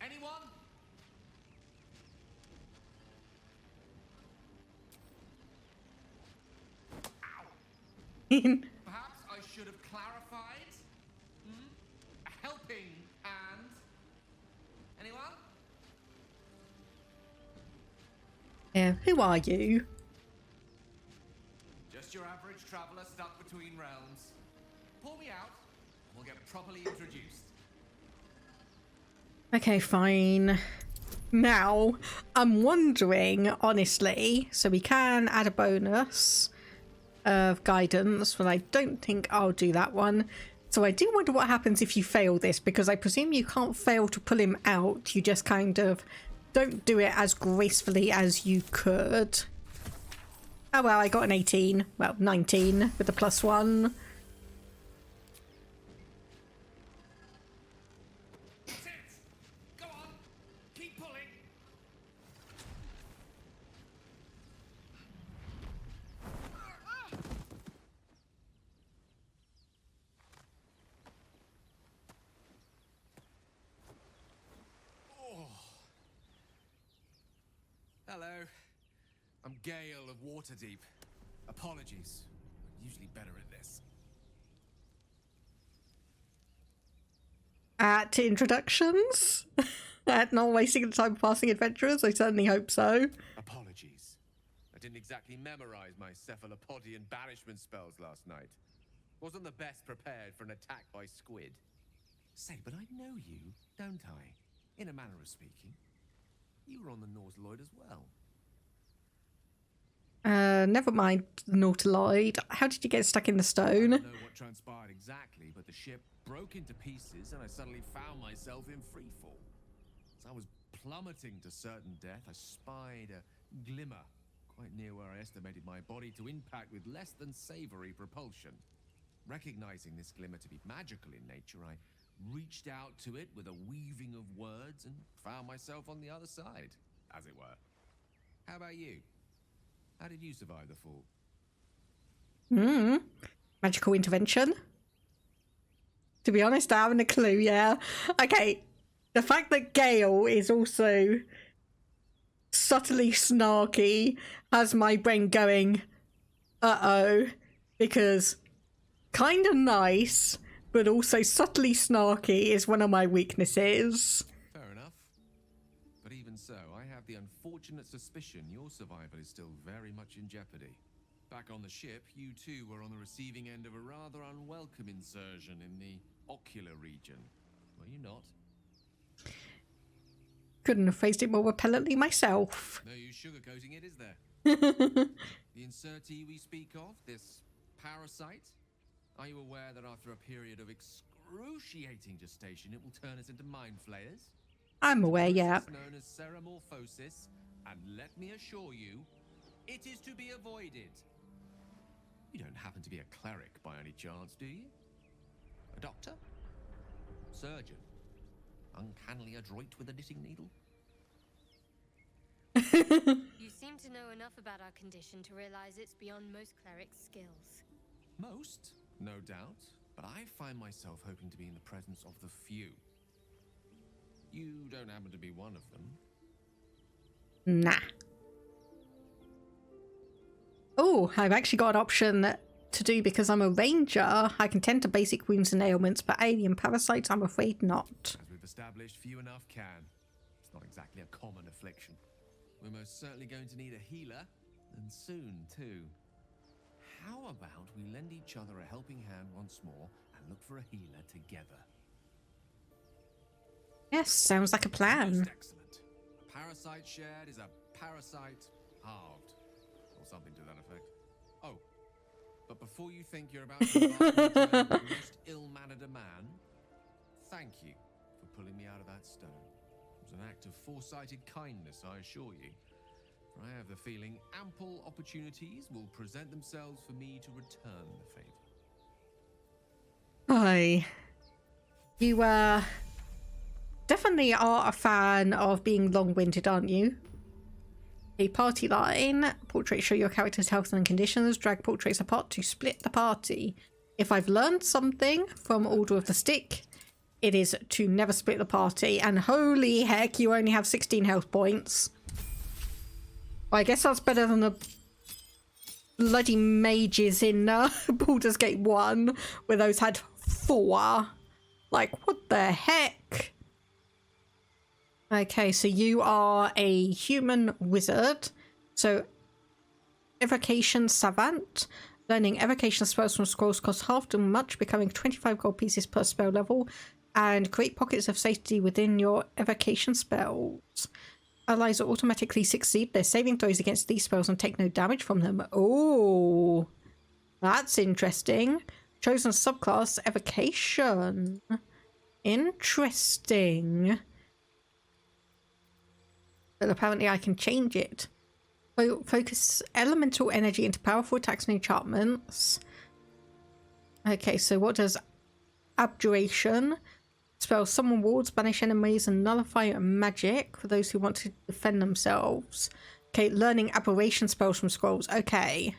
Anyone? Perhaps I should have clarified? A helping hand? Anyone? Yeah, who are you? Just your average traveler stuck between realms. Pull me out, and we'll get properly introduced. Okay, fine. Now, I'm wondering, honestly, so we can add a bonus of guidance, but I don't think I'll do that one. So I do wonder what happens if you fail this, because I presume you can't fail to pull him out. You just kind of don't do it as gracefully as you could. Oh well, I got an 18. Well, 19 with the +1. That's it! Go on! Keep pulling! Hello. I'm Gale of Waterdeep. Apologies. I'm usually better at this. At introductions? At not wasting the time passing adventurers? I certainly hope so. Apologies. I didn't exactly memorize my cephalopodian banishment spells last night. Wasn't the best prepared for an attack by squid. Say, but I know you, don't I? In a manner of speaking. You were on the Nautiloid as well. Never mind the Nautiloid. How did you get stuck in the stone? I don't know what transpired exactly, but the ship broke into pieces and I suddenly found myself in freefall. As I was plummeting to certain death, I spied a glimmer quite near where I estimated my body to impact with less than savory propulsion. Recognizing this glimmer to be magical in nature, I reached out to it with a weaving of words and found myself on the other side, as it were. How about you? How did you survive the fall? Magical intervention. To be honest, I haven't a clue, yeah. Okay, the fact that Gale is also subtly snarky has my brain going, uh-oh, because kind of nice, but also subtly snarky is one of my weaknesses. Fair enough. But even so, I have the unfortunate suspicion your survival is still very much in jeopardy. Back on the ship, you too were on the receiving end of a rather unwelcome insertion in the ocular region. Were you not? Couldn't have phrased it more repellently myself. No use sugarcoating it, is there? The insertee we speak of, this parasite, are you aware that after a period of excruciating gestation, it will turn us into mind flayers? I'm aware, yeah. It's known as ceramorphosis, and let me assure you, it is to be avoided. You don't happen to be a cleric by any chance, do you? A doctor? Surgeon? Uncannily adroit with a knitting needle? You seem to know enough about our condition to realize it's beyond most clerics' skills. Most, no doubt, but I find myself hoping to be in the presence of the few. You don't happen to be one of them. Nah. Oh, I've actually got an option to do because I'm a ranger. I can tend to basic wounds and ailments, but alien parasites, I'm afraid not. As we've established, few enough can. It's not exactly a common affliction. We're most certainly going to need a healer, and soon, too. How about we lend each other a helping hand once more and look for a healer together? Yes, sounds like a plan. Most excellent. A parasite shared is a parasite halved, or something to that effect. Oh, but before you think you're about to embark on the most ill-mannered a man, thank you for pulling me out of that stone. It was an act of foresighted kindness, I assure you. For I have the feeling ample opportunities will present themselves for me to return the favour. Hi. You, definitely are a fan of being long-winded, aren't you? A party line. Portraits show your character's health and conditions. Drag portraits apart to split the party. If I've learned something from Order of the Stick, it is to never split the party. And holy heck, you only have 16 health points. Well, I guess that's better than the bloody mages in Baldur's Gate 1, where those had 4. Like, what the heck? Okay, so you are a human wizard. So, evocation savant. Learning evocation spells from scrolls costs half as much, becoming 25 gold pieces per spell level. And create pockets of safety within your evocation spells. Allies automatically succeed their saving throws against these spells and take no damage from them. Oh, that's interesting. Chosen subclass, evocation. Interesting. But apparently I can change it. Focus elemental energy into powerful attacks and enchantments. Okay, so what does abjuration? Spell summon wards, banish enemies, and nullify magic for those who want to defend themselves. Okay, learning aberration spells from scrolls. Okay.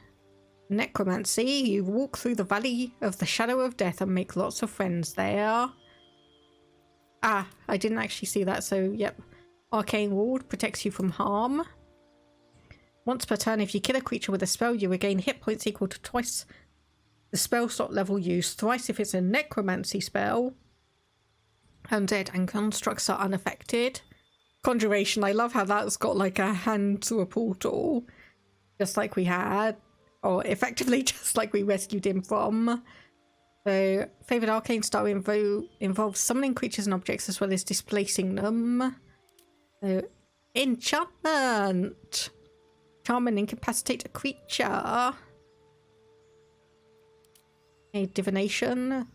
Necromancy. You walk through the valley of the shadow of death and make lots of friends there. Ah, I didn't actually see that, so yep. Arcane ward protects you from harm. Once per turn, if you kill a creature with a spell, you regain hit points equal to twice the spell slot level used, thrice if it's a necromancy spell. Undead and constructs are unaffected. Conjuration, I love how that's got like a hand to a portal. Just like we had. Or effectively just like we rescued him from. So, favoured arcane style involves summoning creatures and objects as well as displacing them. So, enchantment! Charm and incapacitate a creature. A divination.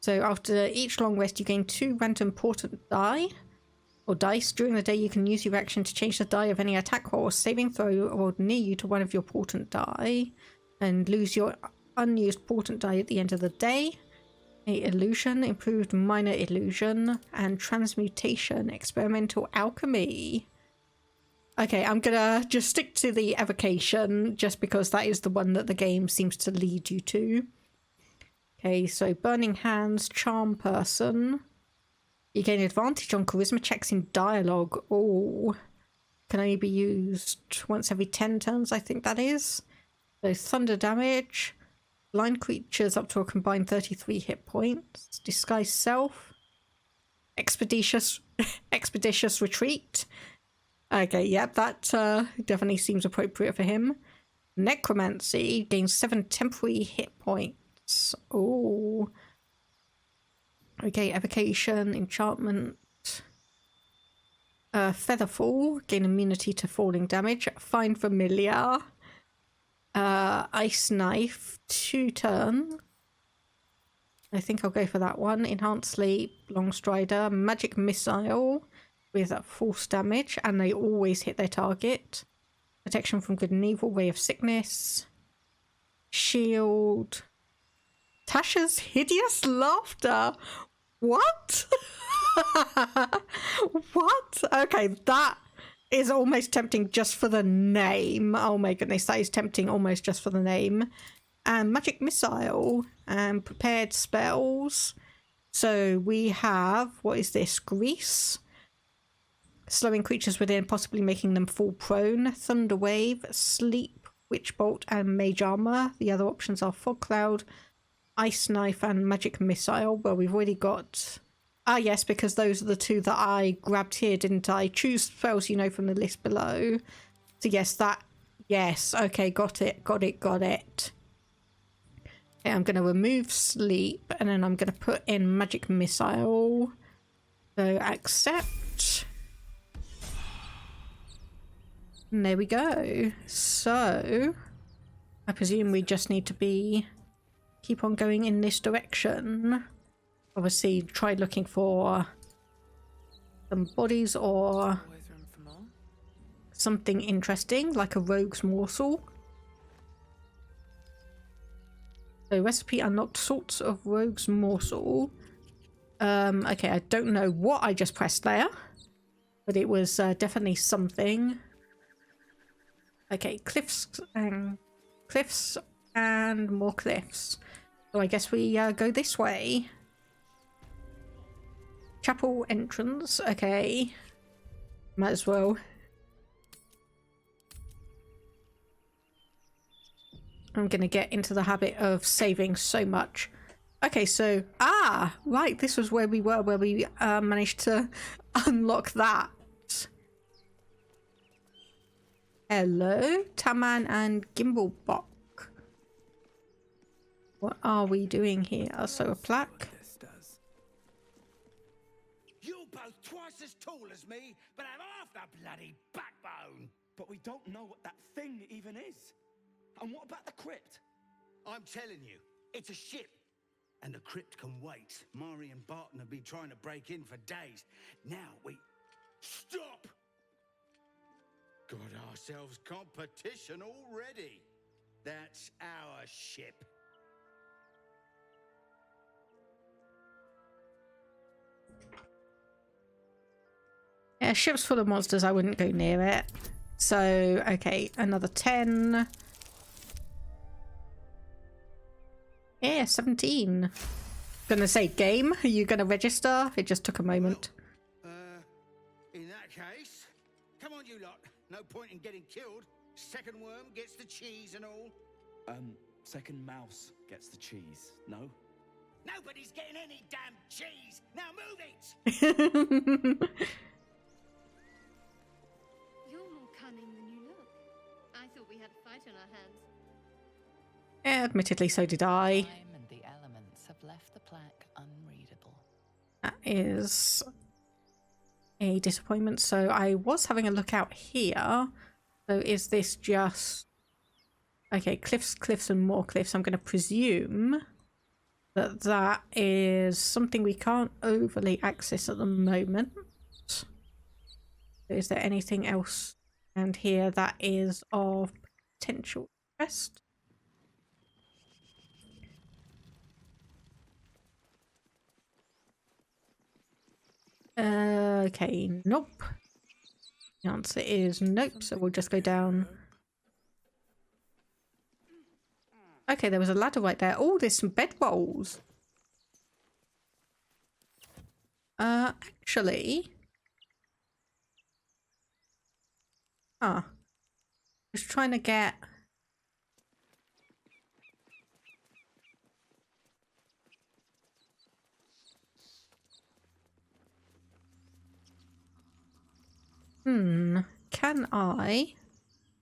So after each long rest, you gain 2 random portent die or dice. During the day, you can use your action to change the die of any attack roll or saving throw rolled near you to one of your portent die, and lose your unused portent die at the end of the day. A illusion, improved minor illusion, and transmutation, experimental alchemy. Okay, I'm gonna just stick to the evocation just because that is the one that the game seems to lead you to. Okay, so burning hands, charm person. You gain advantage on charisma checks in dialogue. Oh, can only be used once every 10 turns, I think that is. So thunder damage. Blind creatures up to a combined 33 hit points. Disguise self. Expeditious retreat. Okay, yep, that definitely seems appropriate for him. Necromancy gains 7 temporary hit points. Oh. Okay, evocation, enchantment. Featherfall, gain immunity to falling damage. Find familiar. Ice knife, 2 turn. I think I'll go for that one. Enhanced sleep, long strider, magic missile with force damage, and they always hit their target. Protection from good and evil, ray of sickness, shield. Tasha's hideous laughter. What? What? Okay, that is almost tempting just for the name. Oh my goodness, that is tempting almost just for the name. And magic missile and prepared spells. So we have, what is this? Grease. Slowing creatures within, possibly making them fall prone. Thunder wave, sleep, witch bolt, and mage armor. The other options are fog cloud, ice knife, and magic missile. Well, we've already got... Ah, yes, because those are the 2 that I grabbed here, didn't I? Choose spells, you know, from the list below. So yes, that... Yes, okay, got it. Okay, I'm going to remove sleep, and then I'm going to put in magic missile. So accept. And there we go. So I presume we just need to keep on going in this direction. Obviously try looking for some bodies or something interesting like a rogue's morsel. So recipe unlocked, sorts of rogue's morsel. Okay, I don't know what I just pressed there, but it was definitely something. Okay, cliffs and more cliffs. So I guess we go this way. Chapel entrance. Okay, might as well. I'm gonna get into the habit of saving so much. Okay, so right, this was where we were, where we managed to unlock that. Hello, Taman and Gimblebok. What are we doing here? So a plaque. You're both twice as tall as me, but have half the bloody backbone. But we don't know what that thing even is. And what about the crypt? I'm telling you, it's a ship. And the crypt can wait. Mari and Barton have been trying to break in for days. Now we... Stop! Got ourselves competition already. That's our ship. Yeah, ship's full of monsters. I wouldn't go near it. So, okay, another 10. Yeah, 17. Gonna say game. Are you gonna register? It just took a moment. Well, in that case, come on, you lot. No point in getting killed. Second worm gets the cheese and all. Second mouse gets the cheese, no? Nobody's getting any damn cheese. Now move it. You're more cunning than you look. I thought we had a fight on our hands. Yeah, admittedly, so did I. Time and the elements have left the plaque unreadable. That is a disappointment. So I was having a look out here. So is this just... Okay, cliffs and more cliffs. I'm going to presume that that is something we can't overly access at the moment. Is there anything else around here that is of potential interest? Okay, nope. The answer is nope, so we'll just go down. Okay, there was a ladder right there. Oh, there's some bedrolls. Actually... Huh. Just trying to get... Can I?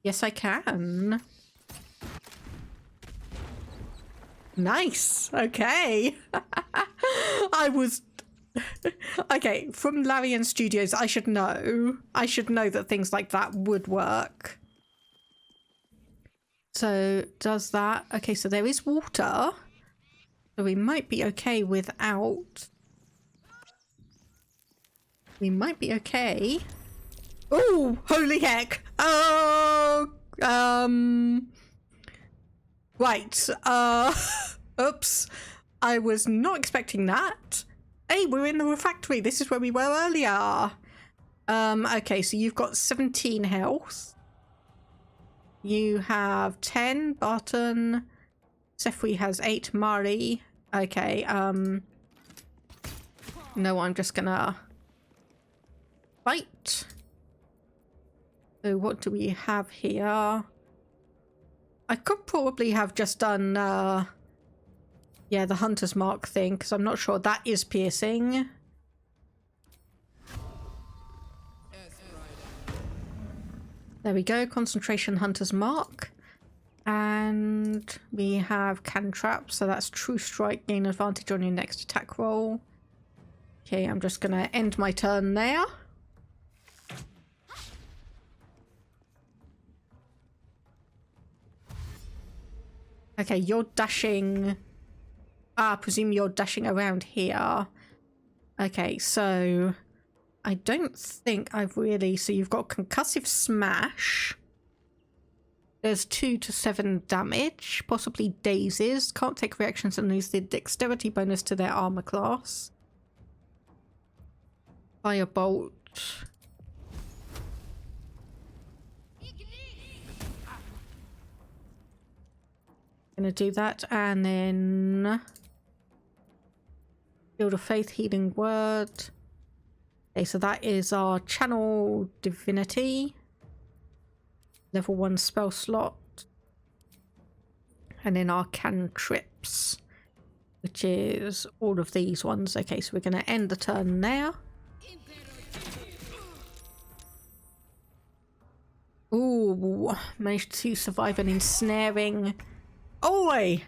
Yes, I can. Nice. Okay. I was... Okay, from Larian Studios, I should know. I should know that things like that would work. So, does that... Okay, so there is water. So we might be okay without... We might be okay. Oh, holy heck. Oh, right. Oops. I was not expecting that. Hey, we're in the refectory. This is where we were earlier. Okay, so you've got 17 health. You have 10, Barton. Sefri has 8, Mari. Okay, no, I'm just gonna fight. So what do we have here? I could probably have just done, yeah, the Hunter's Mark thing, because I'm not sure that is piercing. There we go, concentration Hunter's Mark. And we have Cantrap, so that's True Strike, gain advantage on your next attack roll. Okay, I'm just going to end my turn there. Okay, you're dashing... I presume you're dashing around here. Okay, so... I don't think I've really... So you've got Concussive Smash. There's 2 to 7 damage. Possibly Dazes. Can't take reactions and lose the Dexterity bonus to their armor class. Firebolt. Gonna do that, and then Field of Faith, Healing Word. Okay, so that is our Channel Divinity. Level 1 spell slot. And then our cantrips, which is all of these ones. Okay, so we're gonna end the turn there. Ooh, managed to survive an ensnaring. Oi!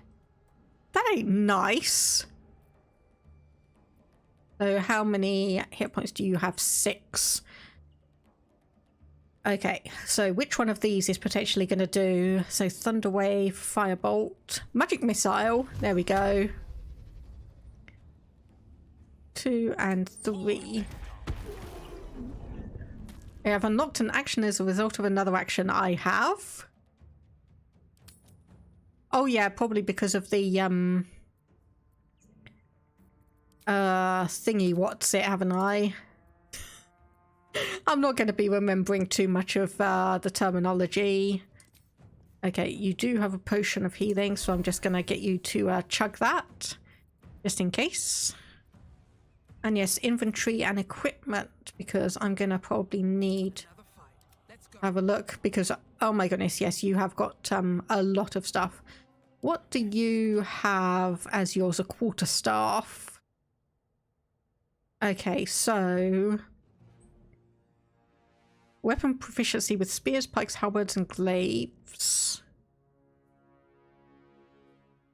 That ain't nice. So how many hit points do you have? 6. Okay, so which one of these is potentially going to do? So Thunder Wave, Firebolt, Magic Missile. There we go. 2 and 3. I have unlocked an action as a result of another action I have. Oh yeah, probably because of the thingy what's it, haven't I? I'm not going to be remembering too much of the terminology. Okay, you do have a potion of healing, so I'm just going to get you to chug that, just in case. And yes, inventory and equipment, because I'm going to probably need to have a look, because, oh my goodness, yes, you have got a lot of stuff. What do you have as yours? A quarterstaff. Okay, so... Weapon proficiency with spears, pikes, halberds, and glaives.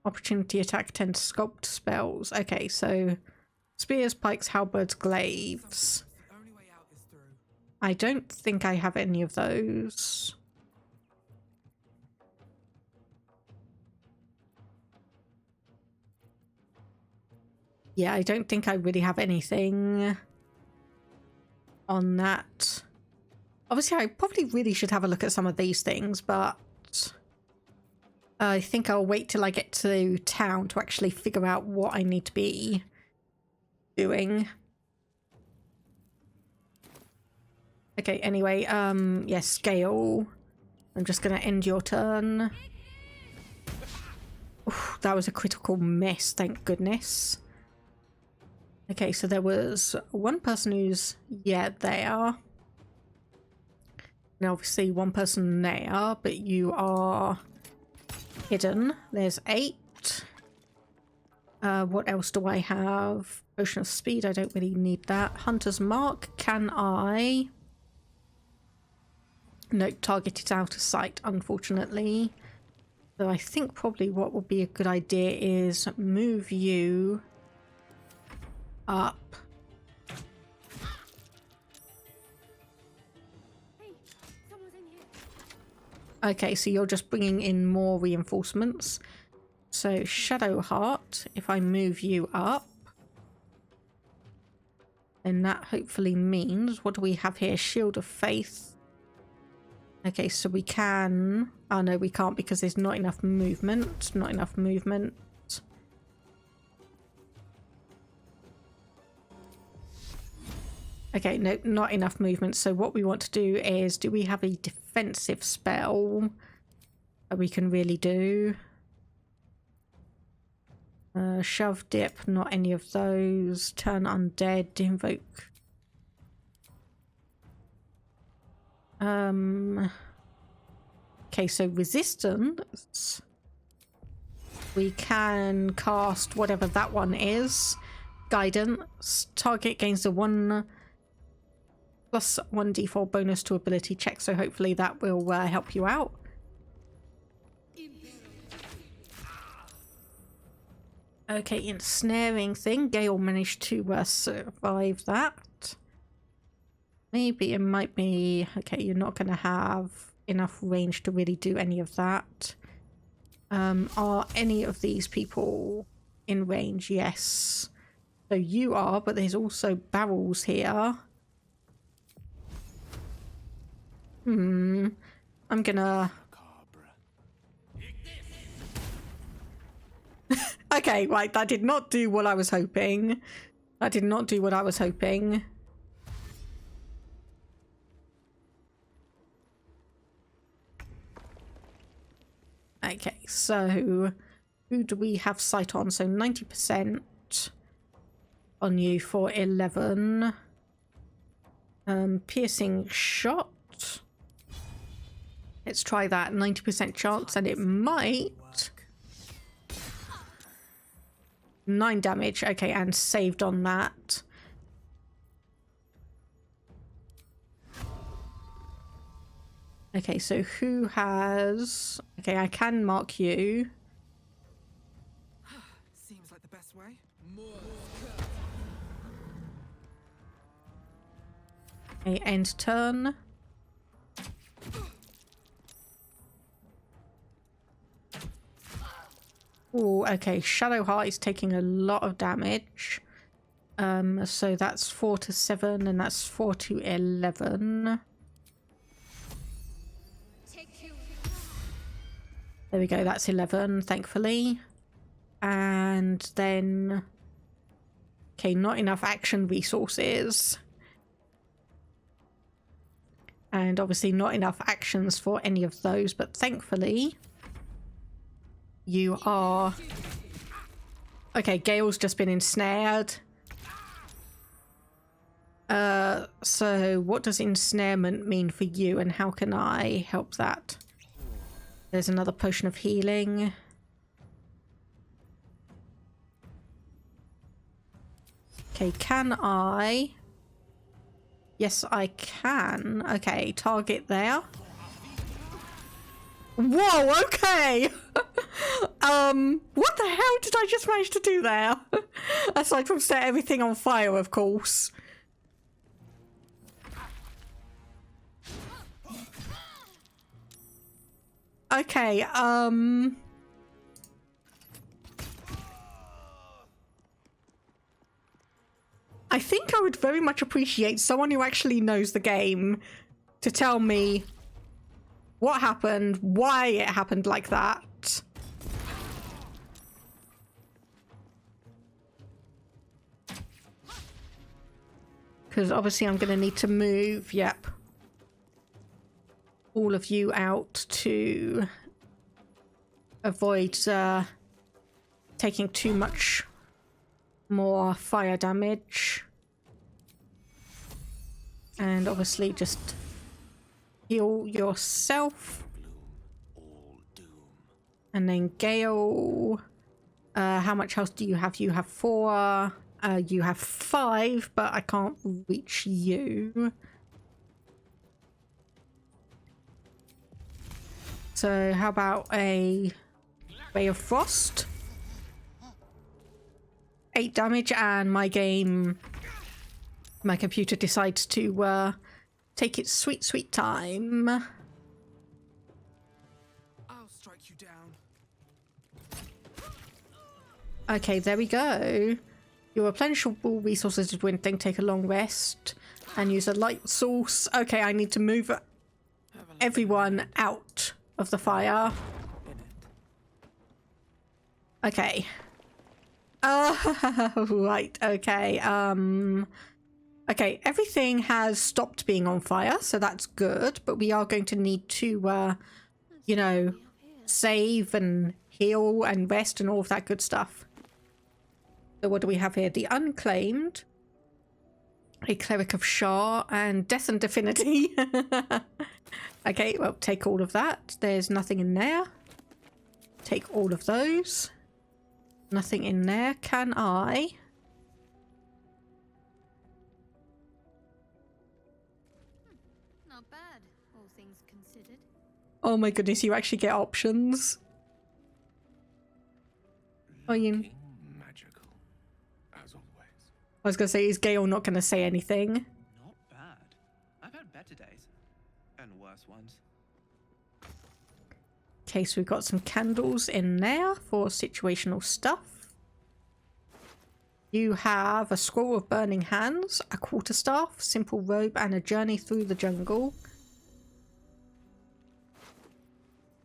Opportunity attack, 10 sculpt spells. Okay, so spears, pikes, halberds, glaives. I don't think I have any of those. Yeah, I don't think I really have anything on that. Obviously, I probably really should have a look at some of these things, but I think I'll wait till I get to town to actually figure out what I need to be doing. Okay, anyway, yes, Gale. I'm just gonna end your turn. Oof, that was a critical miss, thank goodness. Okay, so there was one person who's, yeah, there. And obviously one person there, but you are hidden. There's 8. What else do I have? Potion of speed, I don't really need that. Hunter's mark, can I? No, target is out of sight, unfortunately. So I think probably what would be a good idea is move you up. Okay, so you're just bringing in more reinforcements. So Shadowheart, if I move you up, then that hopefully means, what do we have here? Shield of Faith. Okay, so we can... Oh no, we can't because there's not enough movement. Not enough movement. Okay, no, not enough movement. So what we want to do is, do we have a defensive spell that we can really do? Shove, dip, not any of those. Turn undead, invoke. Okay, so resistance. We can cast whatever that one is. Guidance. Target gains a 1 plus 1d4 bonus to ability check, so hopefully that will help you out. Okay, ensnaring thing. Gale managed to survive that. Maybe it might be... Okay, you're not going to have enough range to really do any of that. Are any of these people in range? Yes. So you are, but there's also barrels here. I'm gonna... Okay, right, that did not do what I was hoping. That did not do what I was hoping. Okay, so who do we have sight on? So 90% on you for 11. Piercing shot. Let's try that. 90% chance, and it might... 9 damage. Okay, and saved on that. Okay, so who has... Okay, I can mark you. Seems like the best way. Okay, end turn. Oh, okay. Shadowheart is taking a lot of damage. So that's 4 to 7, and that's 4 to 11. There we go. That's 11, thankfully. And then... Okay, not enough action resources. And obviously not enough actions for any of those, but thankfully... You are... Okay, Gale's just been ensnared. So what does ensnarement mean for you, and how can I help that? There's another potion of healing. Okay, can I... Yes, I can. Okay, target there. Whoa, okay! What the hell did I just manage to do there? Aside from set everything on fire, of course. Okay, I think I would very much appreciate someone who actually knows the game to tell me what happened, why it happened like that. Because obviously I'm going to need to move. Yep. all of you out to avoid taking too much more fire damage. And obviously just heal yourself. And then Gale, how much health do you have? You have 4. You have 5, but I can't reach you. So how about a Ray of Frost? 8 damage, and my computer decides to take its sweet time. I'll strike you down. Okay, there we go. Your replenishable resources is when thing take a long rest and use a light source. Okay, I need to move everyone out of the fire. Okay. Right, okay. Okay, everything has stopped being on fire, so that's good, but we are going to need to, you know, save and heal and rest and all of that good stuff. So what do we have here? The Unclaimed, a Cleric of Shar, and Death and Divinity. Okay, well, take all of that. There's nothing in there. Take all of those. Nothing in there. Can I? Not bad, all things considered. Oh my goodness, you actually get options. Oh, you... Magical, as always. I was going to say, is Gale not going to say anything? Not bad. I've had better days. And worse ones. Okay, so we've got some candles in there for situational stuff. You have a Scroll of Burning Hands, a Quarterstaff, Simple Robe, and a Journey Through the Jungle.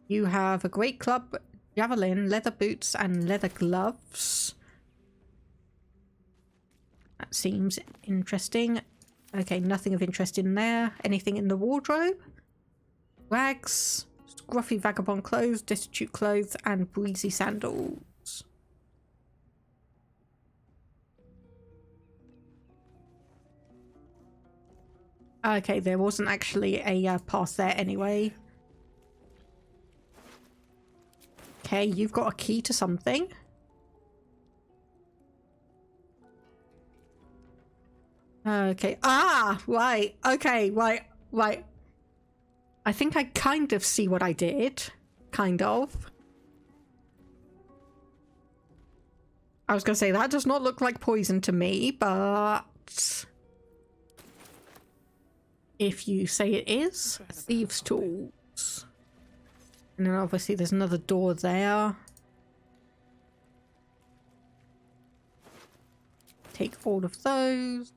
You have a Great Club, Javelin, Leather Boots, and Leather Gloves. That seems interesting. Okay, nothing of interest in there. Anything in the wardrobe? Rags, scruffy vagabond clothes, destitute clothes, and breezy sandals. Okay, there wasn't actually a path there anyway. Okay, you've got a key to something. Okay. Ah, right. Okay, right. I think I kind of see what I did. Kind of. I was going to say, that does not look like poison to me, but... if you say it is, thieves' tools. And then obviously there's another door there. Take all of those.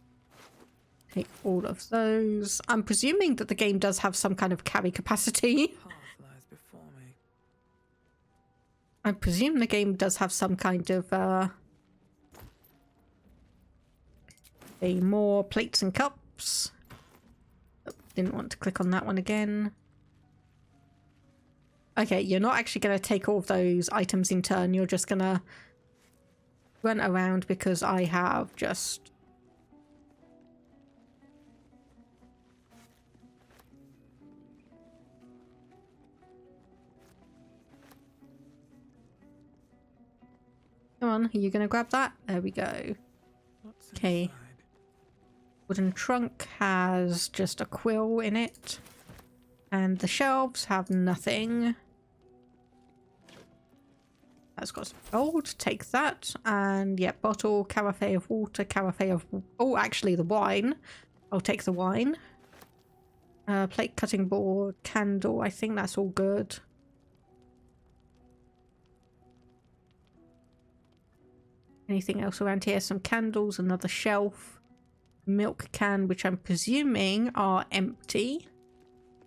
Take all of those. I'm presuming that the game does have some kind of carry capacity. I presume the game does have some kind of more plates and cups. Oh, didn't want to click on that one again. Okay, you're not actually going to take all of those items in turn. You're just going to run around because I have just... Come on, are you going to grab that? There we go. Okay. Wooden trunk has just a quill in it. And the shelves have nothing. That's got some gold. Take that. And yeah, bottle, carafe of water, carafe of... oh, actually the wine. I'll take the wine. Plate, cutting board, candle. I think that's all good. Anything else around here? Some candles, another shelf. Milk can, which I'm presuming are empty.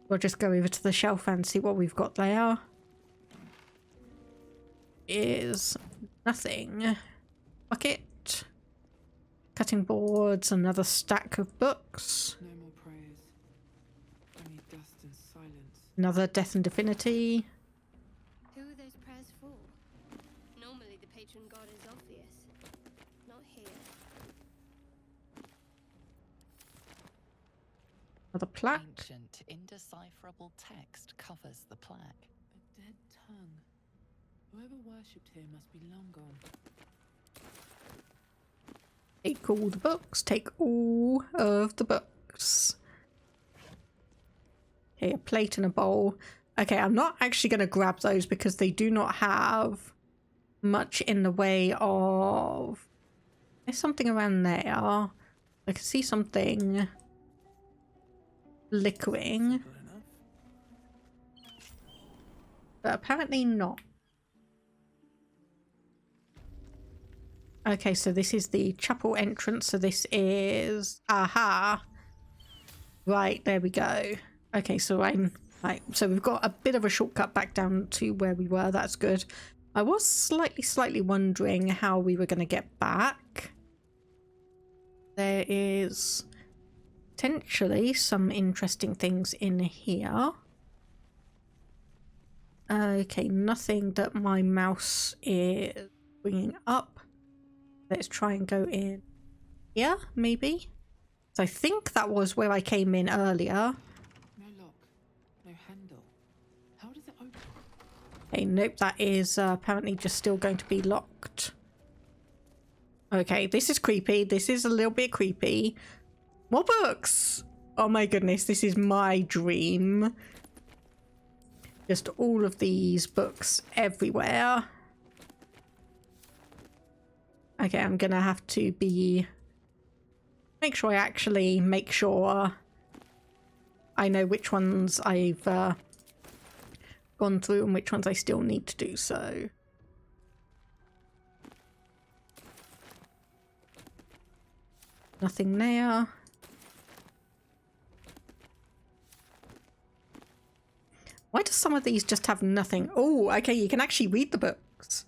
We'll just go over to the shelf and see what we've got there. Is nothing. Bucket. Cutting boards, another stack of books. No more praise. Only dust and silence. Another death and divinity. Who are those prayers for? Normally the patron god is obvious. Not here. Another plaque. Ancient, indecipherable text covers the plaque. A dead tongue. Whoever worshipped here must be long gone. Take all the books. Take all of the books. Okay, a plate and a bowl. Okay, I'm not actually going to grab those because they do not have much in the way of... There's something around there. I can see something flickering. But apparently not. Okay, so this is the chapel entrance. So this is... Aha! Right, there we go. Okay, so so we've got a bit of a shortcut back down to where we were. That's good. I was slightly wondering how we were going to get back. There is potentially some interesting things in here. Okay, nothing that my mouse is bringing up. Let's try and go in here, maybe. So I think that was where I came in earlier. No lock, no handle. How does it open? Okay, nope, that is apparently just still going to be locked. Okay, this is creepy. This is a little bit creepy. More books! Oh my goodness, this is my dream. Just all of these books everywhere. Okay, I'm gonna have to make sure I actually make sure I know which ones I've gone through and which ones I still need to do so. Nothing there. Why do some of these just have nothing? Oh, okay, you can actually read the books.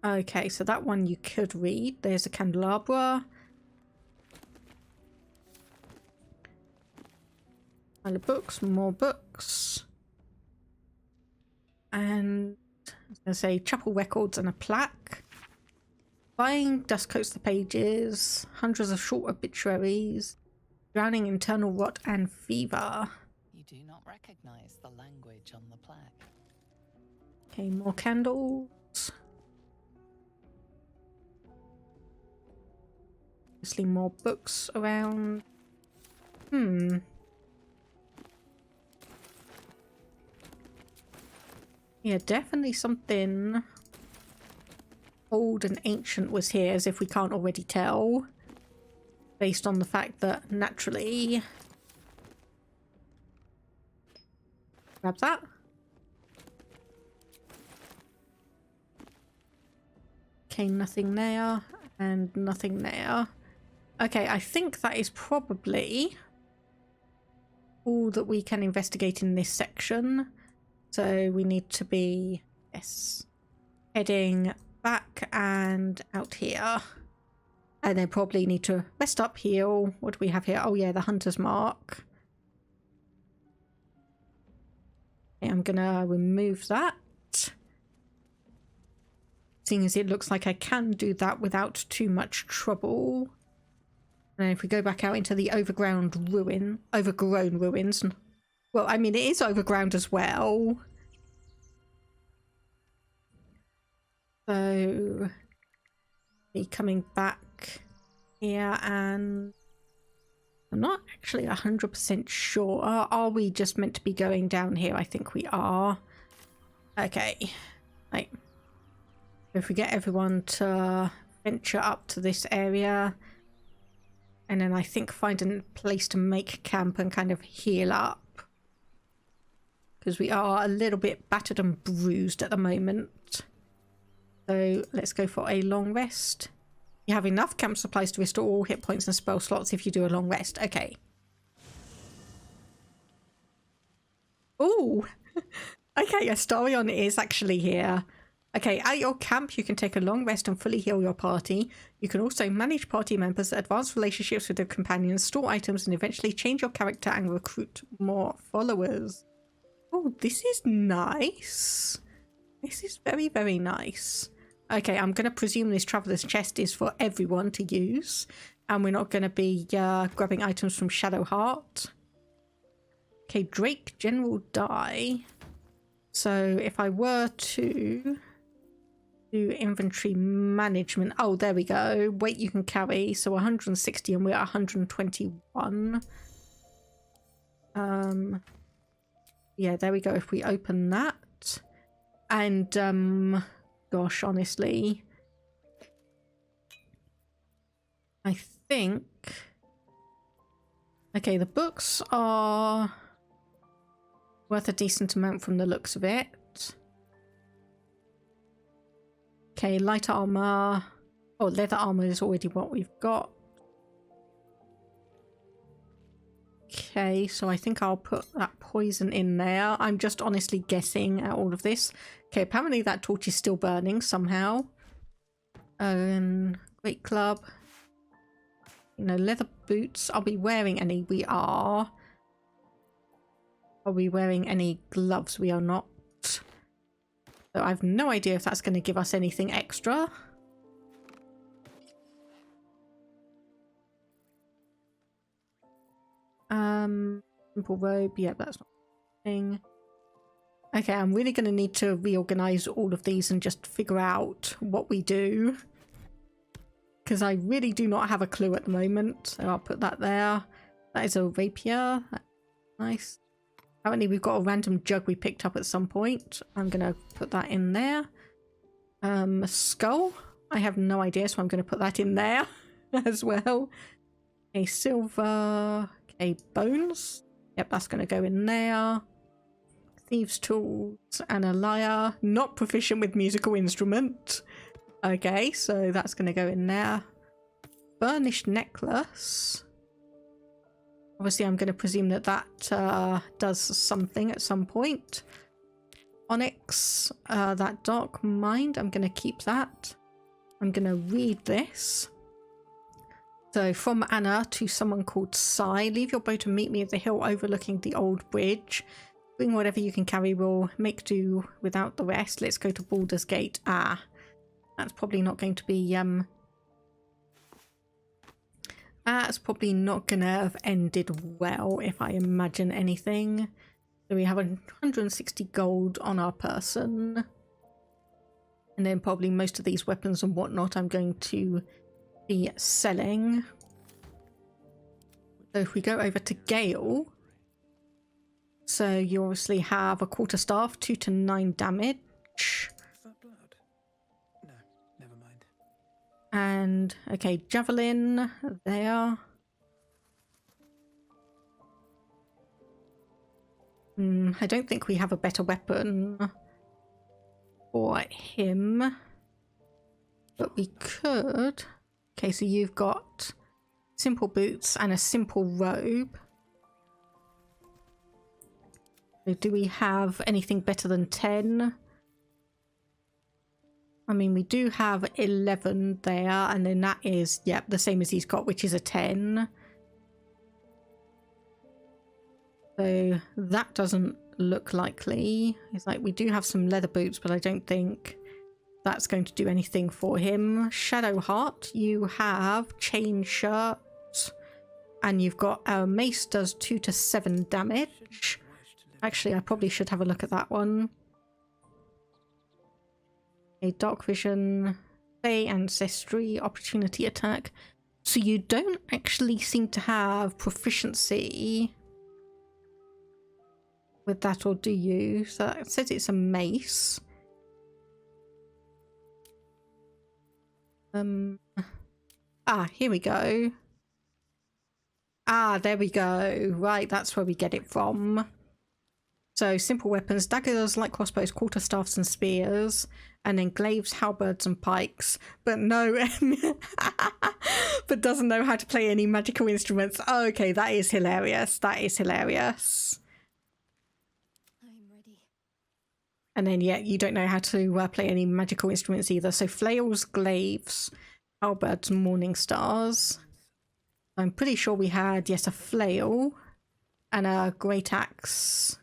Okay, so that one you could read. There's a candelabra. Pile of books, more books. And I was going to say chapel records and a plaque. Buying dust coats the pages. Hundreds of short obituaries. Drowning internal rot and fever. You do not recognize the language on the plaque. Okay, more candles. Obviously more books around. Yeah, definitely something old and ancient was here, as if we can't already tell. Based on the fact that naturally... Grab that. Okay, nothing there. And nothing there. Okay, I think that is probably all that we can investigate in this section. So we need to be, yes, heading back and out here. And then probably need to rest up, heal. What do we have here? Oh yeah, the hunter's mark. Okay, I'm gonna remove that. Seeing as it looks like I can do that without too much trouble. And if we go back out into the overgrown ruins. Well, I mean, it is overground as well. So, be coming back here, and I'm not actually 100% sure. Are we just meant to be going down here? I think we are. Okay. Right. If we get everyone to venture up to this area, and then I think find a place to make camp and kind of heal up. Because we are a little bit battered and bruised at the moment. So let's go for a long rest. You have enough camp supplies to restore all hit points and spell slots if you do a long rest. Okay. Oh! Okay, Astarion is actually here. Okay, at your camp, you can take a long rest and fully heal your party. You can also manage party members, advance relationships with their companions, store items, and eventually change your character and recruit more followers. Oh, this is nice. This is very, very nice. Okay, I'm going to presume this Traveler's Chest is for everyone to use. And we're not going to be grabbing items from Shadowheart. Okay, Drake General Die. So if I were to do inventory management. Oh, there we go. Weight you can carry. So 160 and we're at 121. Yeah, there we go. If we open that. And gosh, honestly, I think okay, the books are worth a decent amount from the looks of it. Okay, light armor. Oh, leather armor is already what we've got. Okay, so I think I'll put that poison in there. I'm just honestly guessing at all of this. Okay, apparently that torch is still burning somehow. Great club. You know, leather boots. Are we wearing any? We are. Are we wearing any gloves? We are not. So I have no idea if that's going to give us anything extra. Simple robe. Yeah, that's not a thing. Okay, I'm really going to need to reorganize all of these and just figure out what we do. Because I really do not have a clue at the moment. So I'll put that there. That is a rapier. That's nice. Apparently we've got a random jug we picked up at some point. I'm going to put that in there. A skull. I have no idea, so I'm going to put that in there as well. A silver. Okay, bones. Yep, that's going to go in there. Thieves' tools and a lyre. Not proficient with musical instrument. Okay, so that's going to go in there. Burnished necklace. Obviously, I'm going to presume that that does something at some point. Onyx, that dark mind, I'm going to keep that. I'm going to read this. So, from Anna to someone called Sai, leave your boat and meet me at the hill overlooking the old bridge. Bring whatever you can carry, we'll make do without the rest. Let's go to Baldur's Gate. Ah, that's probably not going to be, that's probably not going to have ended well, if I imagine anything. So we have 160 gold on our person. And then probably most of these weapons and whatnot I'm going to be selling. So if we go over to Gale, so you obviously have a quarterstaff, 2 to 9 damage. Is that blood? No, never mind. And okay, javelin there. I don't think we have a better weapon for him, but we could. Okay, so you've got simple boots and a simple robe. So do we have anything better than 10? I mean, we do have 11 there, and then that is, yep, the same as he's got, which is a 10. So that doesn't look likely. It's like we do have some leather boots, but I don't think that's going to do anything for him. Shadowheart, you have chain shirt, and you've got mace does 2 to 7 damage. Actually, I probably should have a look at that one. A dark vision, Fey ancestry, opportunity attack. So you don't actually seem to have proficiency with that, or do you? So it says it's a mace. Here we go. There we go. Right, that's where we get it from. So simple weapons, daggers, light crossbows, quarterstaffs and spears, and then glaives, halberds and pikes, but no, but doesn't know how to play any magical instruments. Okay, that is hilarious. That is hilarious. I'm ready. And then, yeah, you don't know how to play any magical instruments either. So flails, glaives, halberds, morning stars. I'm pretty sure we had, yes, a flail and a great axe.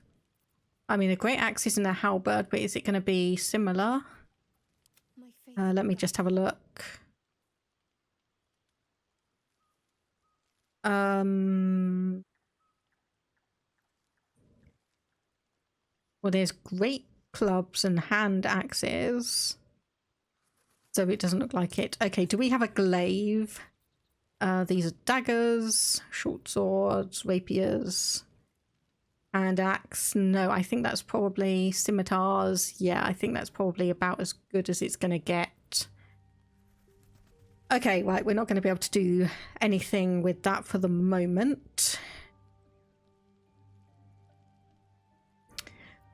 I mean, a great axe isn't a halberd, but is it going to be similar? Let me just have a look. Well, there's great clubs and hand axes. So it doesn't look like it. Okay, do we have a glaive? These are daggers, short swords, rapiers, hand axe. No, I think that's probably scimitars. Yeah, I think that's probably about as good as it's going to get. Okay, right, we're not going to be able to do anything with that for the moment.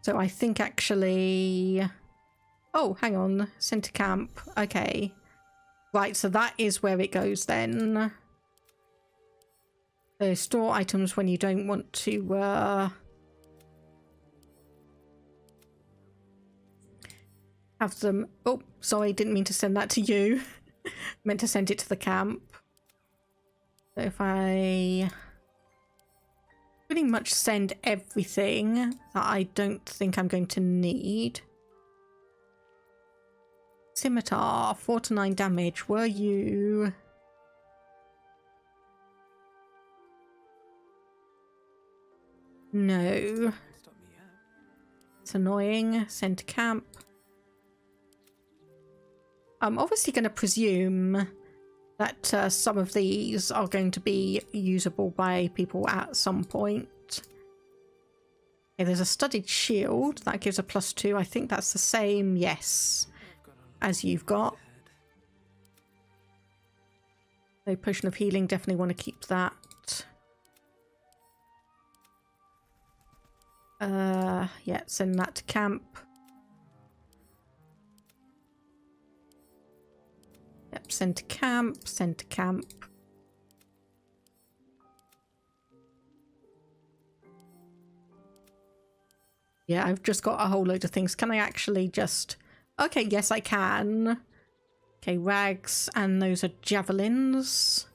So I think actually... Oh, hang on. Center camp. Okay. Right, so that is where it goes then. So store items when you don't want to have them. Oh, sorry, didn't mean to send that to you. Meant to send it to the camp. So if I pretty much send everything that I don't think I'm going to need. Scimitar, 4 to 9 damage. Were you... No. It's annoying. Send to camp. I'm obviously going to presume that some of these are going to be usable by people at some point. Okay, there's a studied shield. That gives a +2. I think that's the same, yes, as you've got. So potion of healing, definitely want to keep that. Yeah, send that to camp. Yep, send to camp, send to camp. Yeah, I've just got a whole load of things. Can I actually just... Okay, yes, I can. Okay, rags, and those are javelins.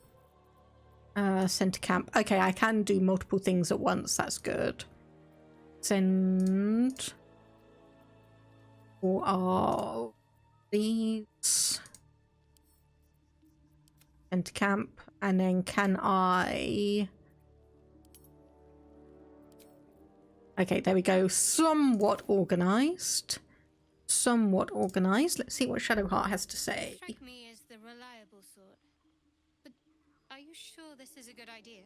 Send to camp. Okay, I can do multiple things at once. That's good. Send... Or are these... Send to camp. And then can I... Okay, there we go. Somewhat organised. Somewhat organised. Let's see what Shadowheart has to say. Strike me as the reliable sort. But are you sure this is a good idea?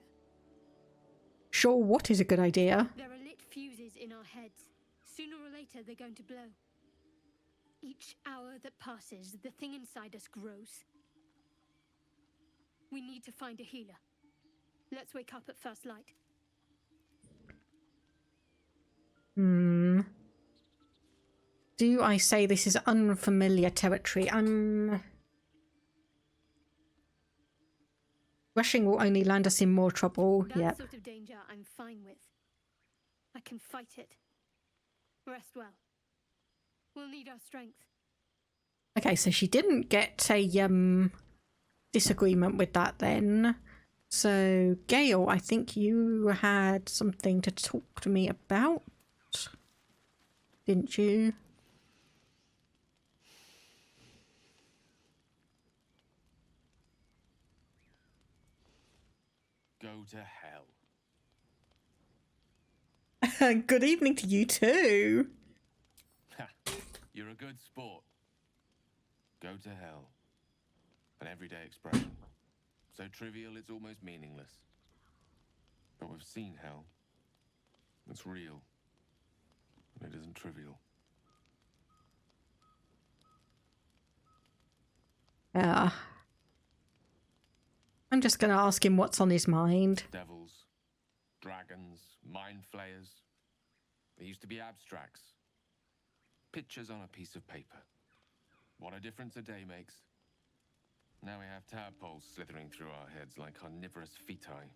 Sure, what is a good idea? There are lit fuses in our heads. Sooner or later, they're going to blow. Each hour that passes, the thing inside us grows. We need to find a healer. Let's wake up at first light. Do I say this is unfamiliar territory? Rushing will only land us in more trouble. That sort of danger I'm fine with. I can fight it. Rest well. We'll need our strength. Okay, so she didn't get a disagreement with that then. So Gale, I think you had something to talk to me about, didn't you? Go to hell. Good evening to you too. You're a good sport. Go to hell. An everyday expression. So trivial it's almost meaningless. But we've seen hell. It's real. And it isn't trivial. I'm just going to ask him what's on his mind. Devils, dragons, mind flayers. They used to be abstracts. Pictures on a piece of paper. What a difference a day makes. Now we have tadpoles slithering through our heads like carnivorous feti.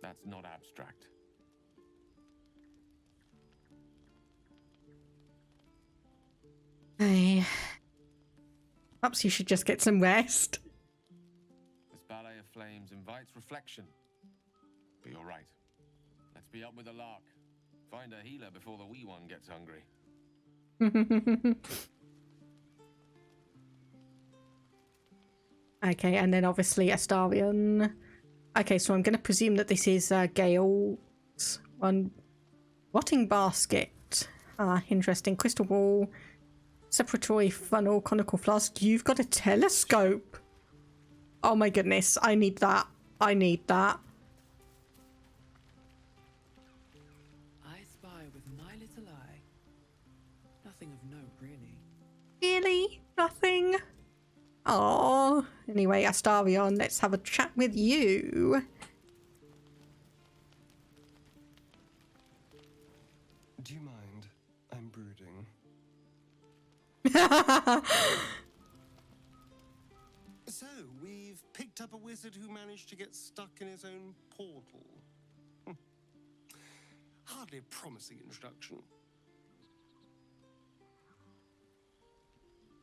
That's not abstract. Hey. Perhaps you should just get some rest. This ballet of flames invites reflection. But you're right. Let's be up with the lark. Find a healer before the wee one gets hungry. Okay, and then obviously Astarion. Okay, so I'm going to presume that this is Gale's one. Rotting basket. Ah, interesting. Crystal ball. Separatory funnel. Conical flask. You've got a telescope. Oh my goodness. I need that. I need that. I spy with my little eye. Nothing of note, really. Really? Nothing? Oh. Anyway, Astarion, let's have a chat with you. Do you mind? I'm brooding. So, we've picked up a wizard who managed to get stuck in his own portal. Hardly a promising introduction.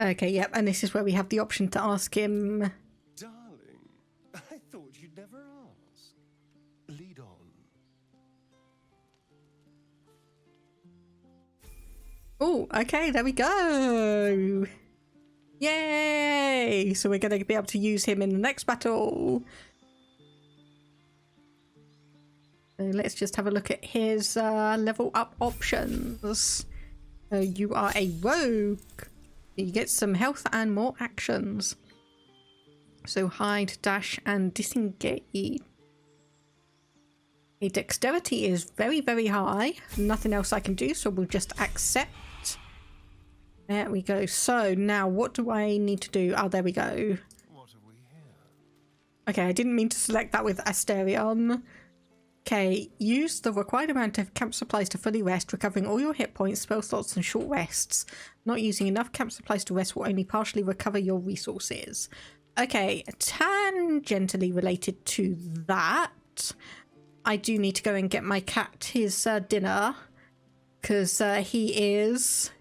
Okay, yep, and this is where we have the option to ask him. Darling, I thought you'd never ask. Lead on. Oh, okay, there we go. Yay! So we're going to be able to use him in the next battle. So let's just have a look at his level up options. So you are a rogue. You get some health and more actions. So hide, dash, and disengage. A dexterity is very, very high. Nothing else I can do, so we'll just accept. There we go. So now what do I need to do? Oh, there we go. What have we here? Okay, I didn't mean to select that with Astarion. Okay, use the required amount of camp supplies to fully rest, recovering all your hit points, spell slots, and short rests. Not using enough camp supplies to rest will only partially recover your resources. Okay, tangentially related to that, I do need to go and get my cat his dinner, because he is...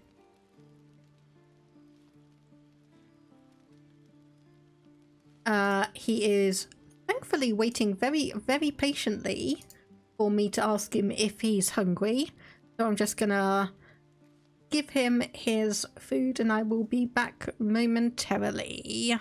he is thankfully waiting very, very patiently for me to ask him if he's hungry. So I'm just gonna give him his food and I will be back momentarily.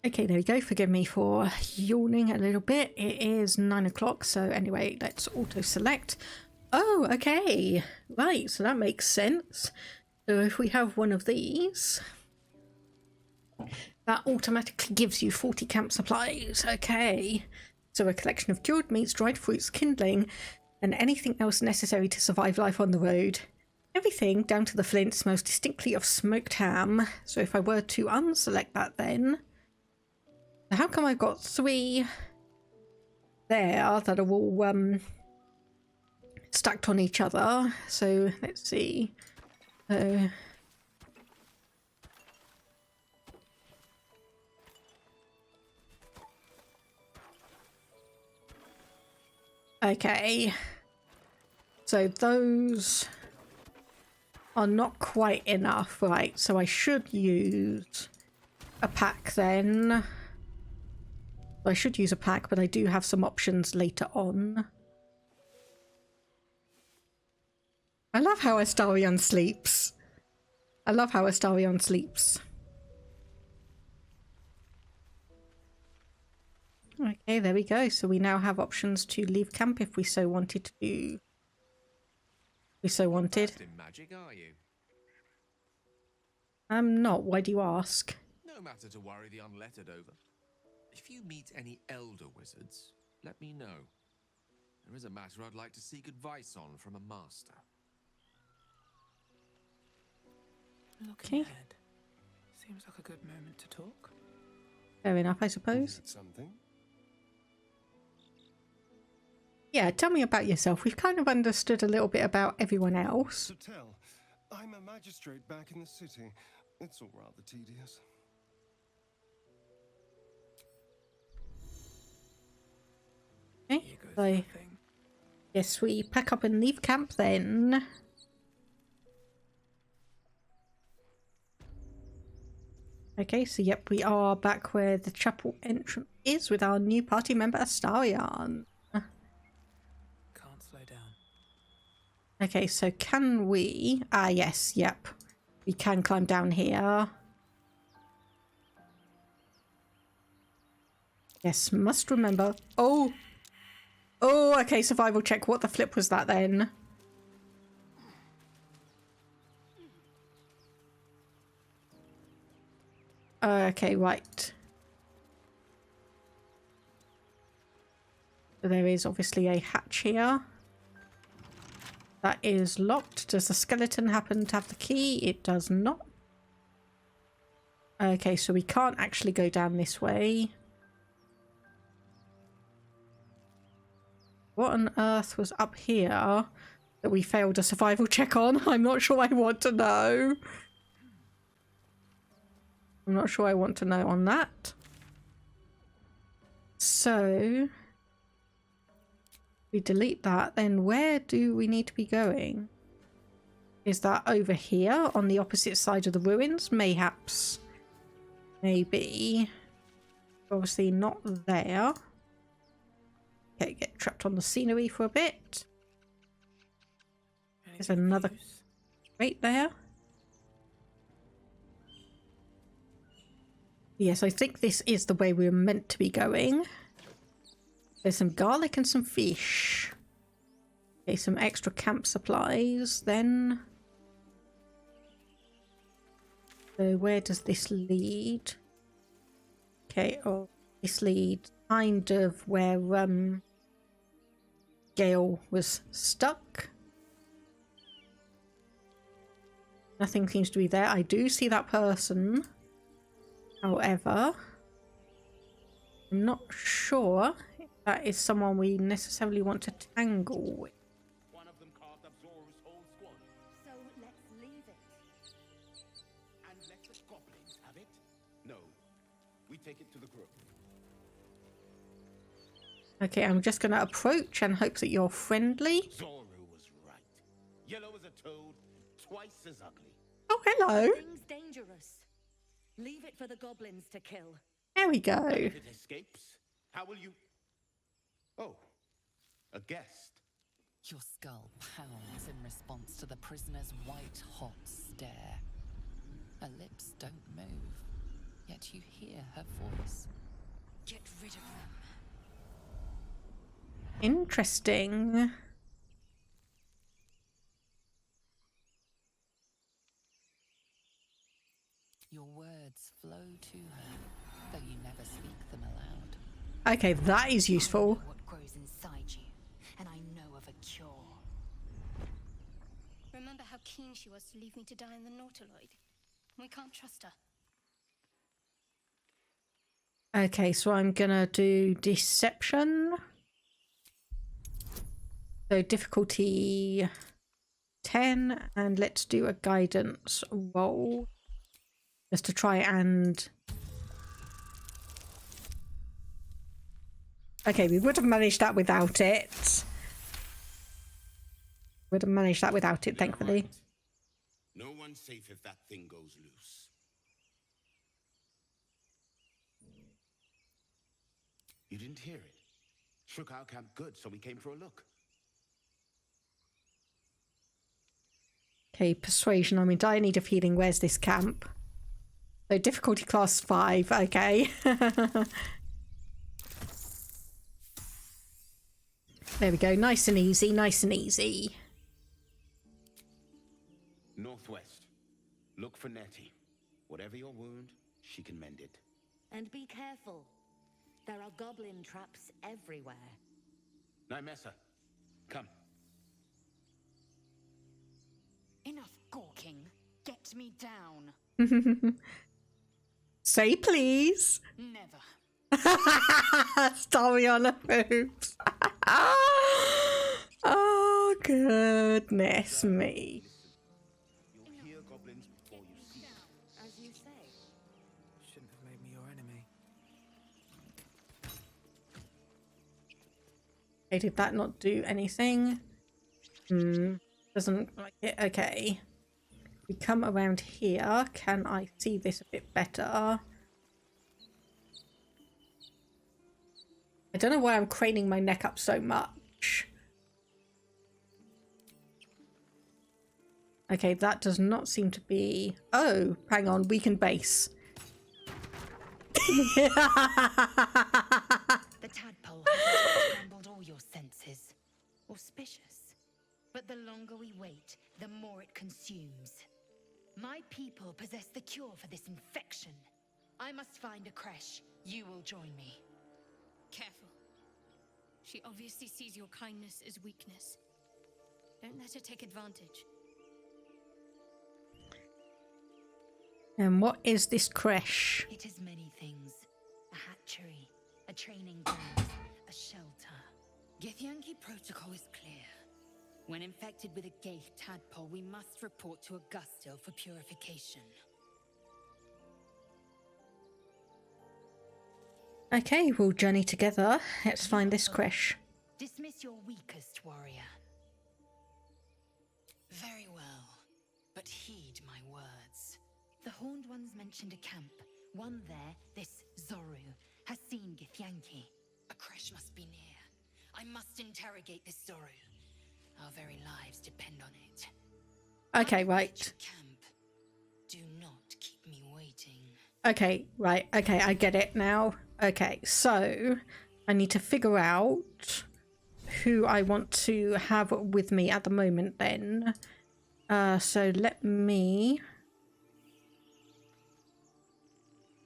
Okay, there we go. Forgive me for yawning a little bit. It is 9 o'clock, so anyway, let's auto-select. Oh, okay. Right, so that makes sense. So if we have one of these, that automatically gives you 40 camp supplies. Okay. So a collection of cured meats, dried fruits, kindling, and anything else necessary to survive life on the road. Everything, down to the flint, smells distinctly of smoked ham. So if I were to unselect that then... How come I've got 3 there that are all stacked on each other? So let's see. Okay. So those are not quite enough, right? So I should use a pack then. I should use a pack, but I do have some options later on. I love how Astarion sleeps. I love how Astarion sleeps. Okay, there we go. So we now have options to leave camp if we so wanted to do. If we so wanted. In magic, are you? I'm not. Why do you ask? No matter to worry the unlettered over. If you meet any elder wizards, let me know. There is a matter I'd like to seek advice on from a master. Looking ahead. Seems like a good moment to talk. Fair enough, I suppose. Something? Yeah, tell me about yourself. We've kind of understood a little bit about everyone else. To tell, I'm a magistrate back in the city. It's all rather tedious. Okay, so yes, we pack up and leave camp then. Okay, so yep, we are back where the chapel entrance is with our new party member Astarion. Can't slow down. Okay, so can we... Ah, yes, yep. We can climb down here. Yes, must remember. Oh! Oh, okay, survival check. What the flip was that then? Okay, right. So there is obviously a hatch here. That is locked. Does the skeleton happen to have the key? It does not. Okay, so we can't actually go down this way. What on earth was up here that we failed a survival check on? I'm not sure I want to know. I'm not sure I want to know on that. So, we delete that. Then where do we need to be going? Is that over here on the opposite side of the ruins? Mayhaps. Maybe. Obviously not there. Okay, get trapped on the scenery for a bit. There's another crate there. Yes, I think this is the way we were meant to be going. There's some garlic and some fish. Okay, some extra camp supplies then. So where does this lead? Okay, oh, this leads kind of where Gale was stuck. Nothing seems to be there. I do see that person. However, I'm not sure if that is someone we necessarily want to tangle with. One of them carved up Zoru's whole squad. So let's leave it. And let the goblins have it? No. We take it to the group. Okay, I'm just going to approach and hope that you're friendly. Zoru was right. Yellow as a toad, twice as ugly. Oh, hello. Thing's dangerous. Leave it for the goblins to kill. There we go. If it escapes, how will you... Oh, a guest. Your skull pounds in response to the prisoner's white-hot stare. Her lips don't move. yet you hear her voice. Get rid of them. Interesting. Your words flow to her, though you never speak them aloud. Okay, that is useful. I know what grows inside you, and I know of a cure. Remember how keen she was to leave me to die in the Nautiloid? We can't trust her. Okay, so I'm gonna do deception. So difficulty 10, and let's do a guidance roll. Just to try and... Okay, we would have managed that without it. Would have managed that without it, thankfully. No one's safe if that thing goes loose. You didn't hear it. Shook our camp good, so we came for a look. Okay, persuasion. I'm in dire need of healing. Where's this camp? So difficulty class 5, okay. There we go, nice and easy, nice and easy. Northwest. Look for Nettie. Whatever your wound, she can mend it. And be careful. There are goblin traps everywhere. Nymessa, come. Enough gawking. Get me down. Say please. Never. Story on the boobs. Oh goodness me. You'll hear goblins before you see them. As you say. Shouldn't have made me your enemy. Okay, did that not do anything? Doesn't look like it. Okay. We come around here. Can I see this a bit better? I don't know why I'm craning my neck up so much. Okay, that does not seem to be... Oh, hang on. Weakened base. The tadpole has scrambled all your senses. Auspicious. But the longer we wait, the more it consumes. My people possess the cure for this infection. I must find a creche. You will join me. Careful. She obviously sees your kindness as weakness. Don't let her take advantage. And what is this creche? It is many things. A hatchery, a training ground, a shelter. Githyanki protocol is clear. When infected with a Gaith tadpole, we must report to Augustil for purification. Okay, we'll journey together. Let's find this creche. Dismiss your weakest warrior. Very well, but heed my words. The Horned Ones mentioned a camp. One there, this Zoru, has seen Githyanki. A creche must be near. I must interrogate this Zoru. Our very lives depend on it. Okay, right. Camp. Do not keep me waiting. Okay, right. Okay, I get it now. Okay, so I need to figure out who I want to have with me at the moment then. So let me...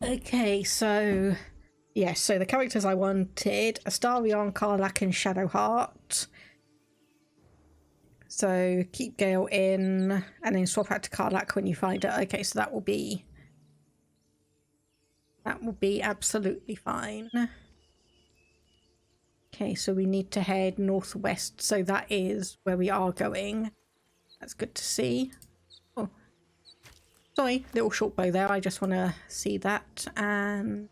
Okay, so... Yeah, so the characters I wanted, Astarion, Karlach and Shadowheart. So keep Gale in and then swap out to Karlach when you find her. Okay, so that will be absolutely fine. Okay, so we need to head northwest. So that is where we are going. That's good to see. Oh, sorry, little short bow there. I just want to see that. And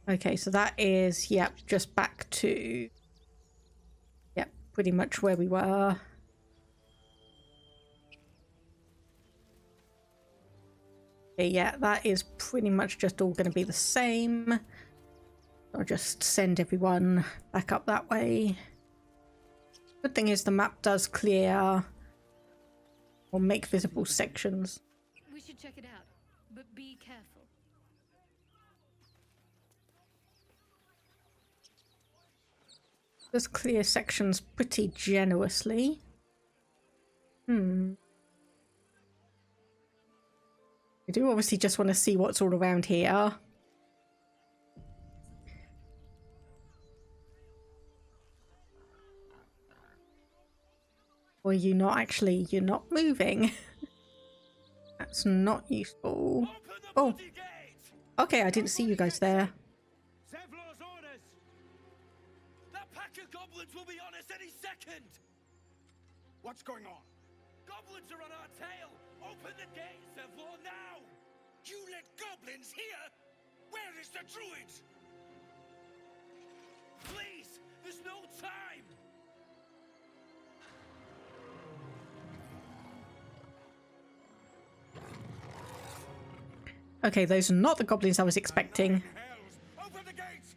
okay, so that is, yep, just back to, yep, pretty much where we were. Okay, yeah, that is pretty much just all going to be the same. I'll just send everyone back up that way. Good thing is the map does clear or make visible sections. We should check it out, but be careful. Does clear sections pretty generously. I do obviously just want to see what's all around here. Or you're not moving. That's not useful. Oh, okay, I didn't see you guys there. Zevlor's orders. That pack of goblins will be on us any second. What's going on? Goblins are on our tail. Open the gate, Zevlor, now. You let goblins here? Where is the druid? Please, there's no time. Okay, those are not the goblins I was expecting. Open the gates!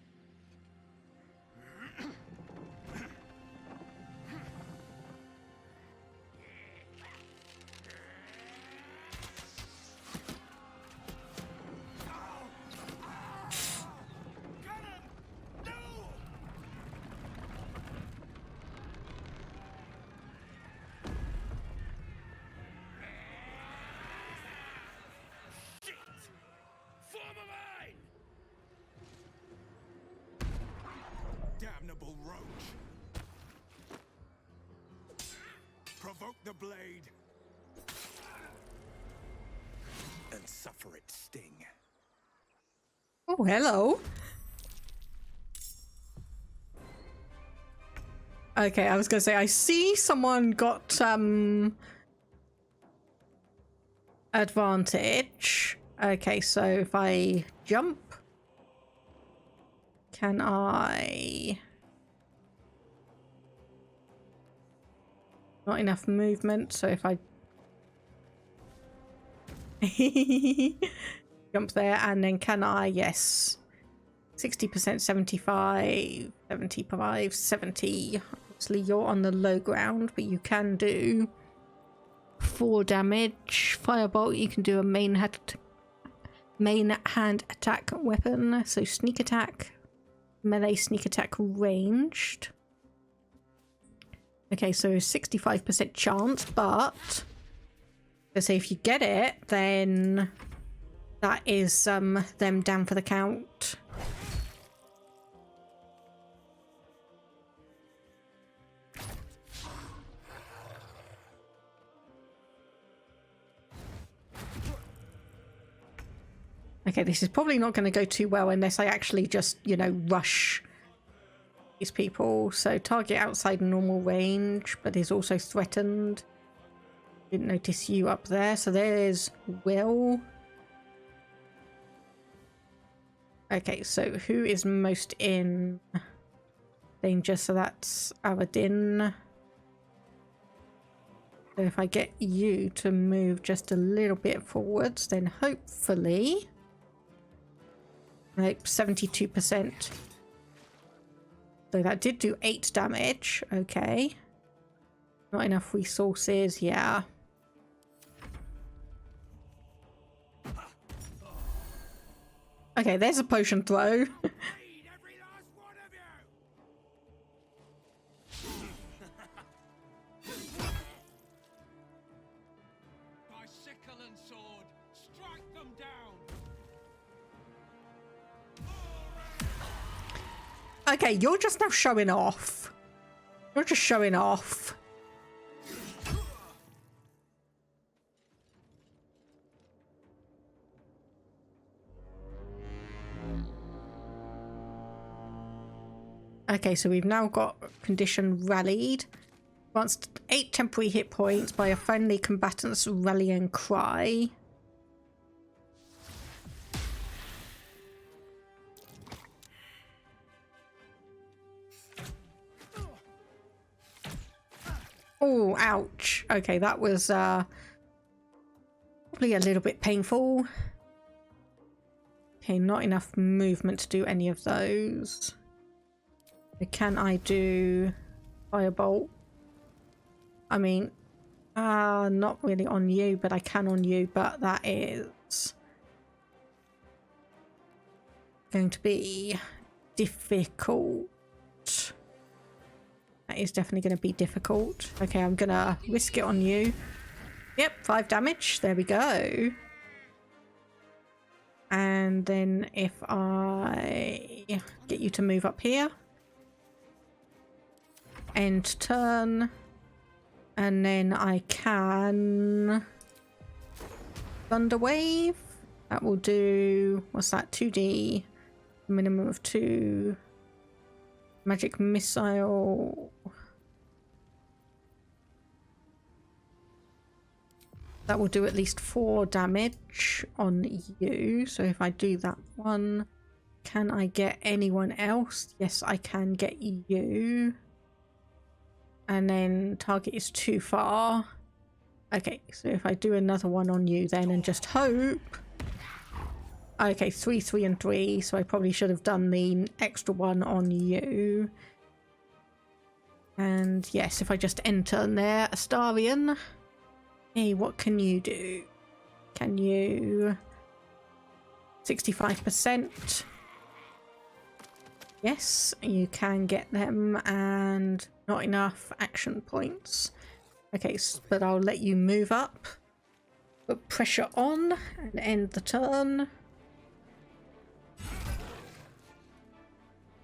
Damnable roach! Provoke the blade and suffer its sting. Oh, hello. Okay, I was gonna say I see someone got advantage. Okay, so if I jump, can I? Not enough movement, so if I jump there, and then can I? Yes. 60%, 75, 75, 70. Obviously you're on the low ground, but you can do 4 damage. Firebolt, you can do a main hand attack weapon, so sneak attack, melee sneak attack ranged. Okay, so 65% chance, but let's say if you get it, then that is them down for the count. Okay, this is probably not going to go too well unless I actually just, you know, rush these people. So target outside normal range, but is also threatened. Didn't notice you up there. So there's Will. Okay, so who is most in danger? So that's Aradin. So if I get you to move just a little bit forwards, then hopefully... Like 72%. So that did do 8 damage. Okay. Not enough resources. Yeah. Okay, there's a potion throw. By sickle and sword, strike them down. Okay, you're just now showing off. You're just showing off. Okay, so we've now got condition rallied. Advanced 8 temporary hit points by a friendly combatant's rallying cry. Oh, ouch. Okay, that was probably a little bit painful. Okay, not enough movement to do any of those. Can I do Firebolt? I mean, Not really on you, but I can on you, but that is going to be difficult. That is definitely going to be difficult. Okay, I'm going to risk it on you. Yep, 5 damage. There we go. And then if I get you to move up here. End turn. And then I can Thunder Wave. That will do, what's that, 2D, minimum of 2. Magic Missile. That will do at least 4 damage on you. So if I do that one, can I get anyone else? Yes, I can get you. And then target is too far. Okay, so if I do another one on you then and just hope. Okay, 3, 3, and 3. So I probably should have done the extra one on you. And yes, if I just enter there, Astarion. Hey, what can you do? Can you... 65%. Yes, you can get them, and not enough action points. Okay, but I'll let you move up. Put pressure on and end the turn.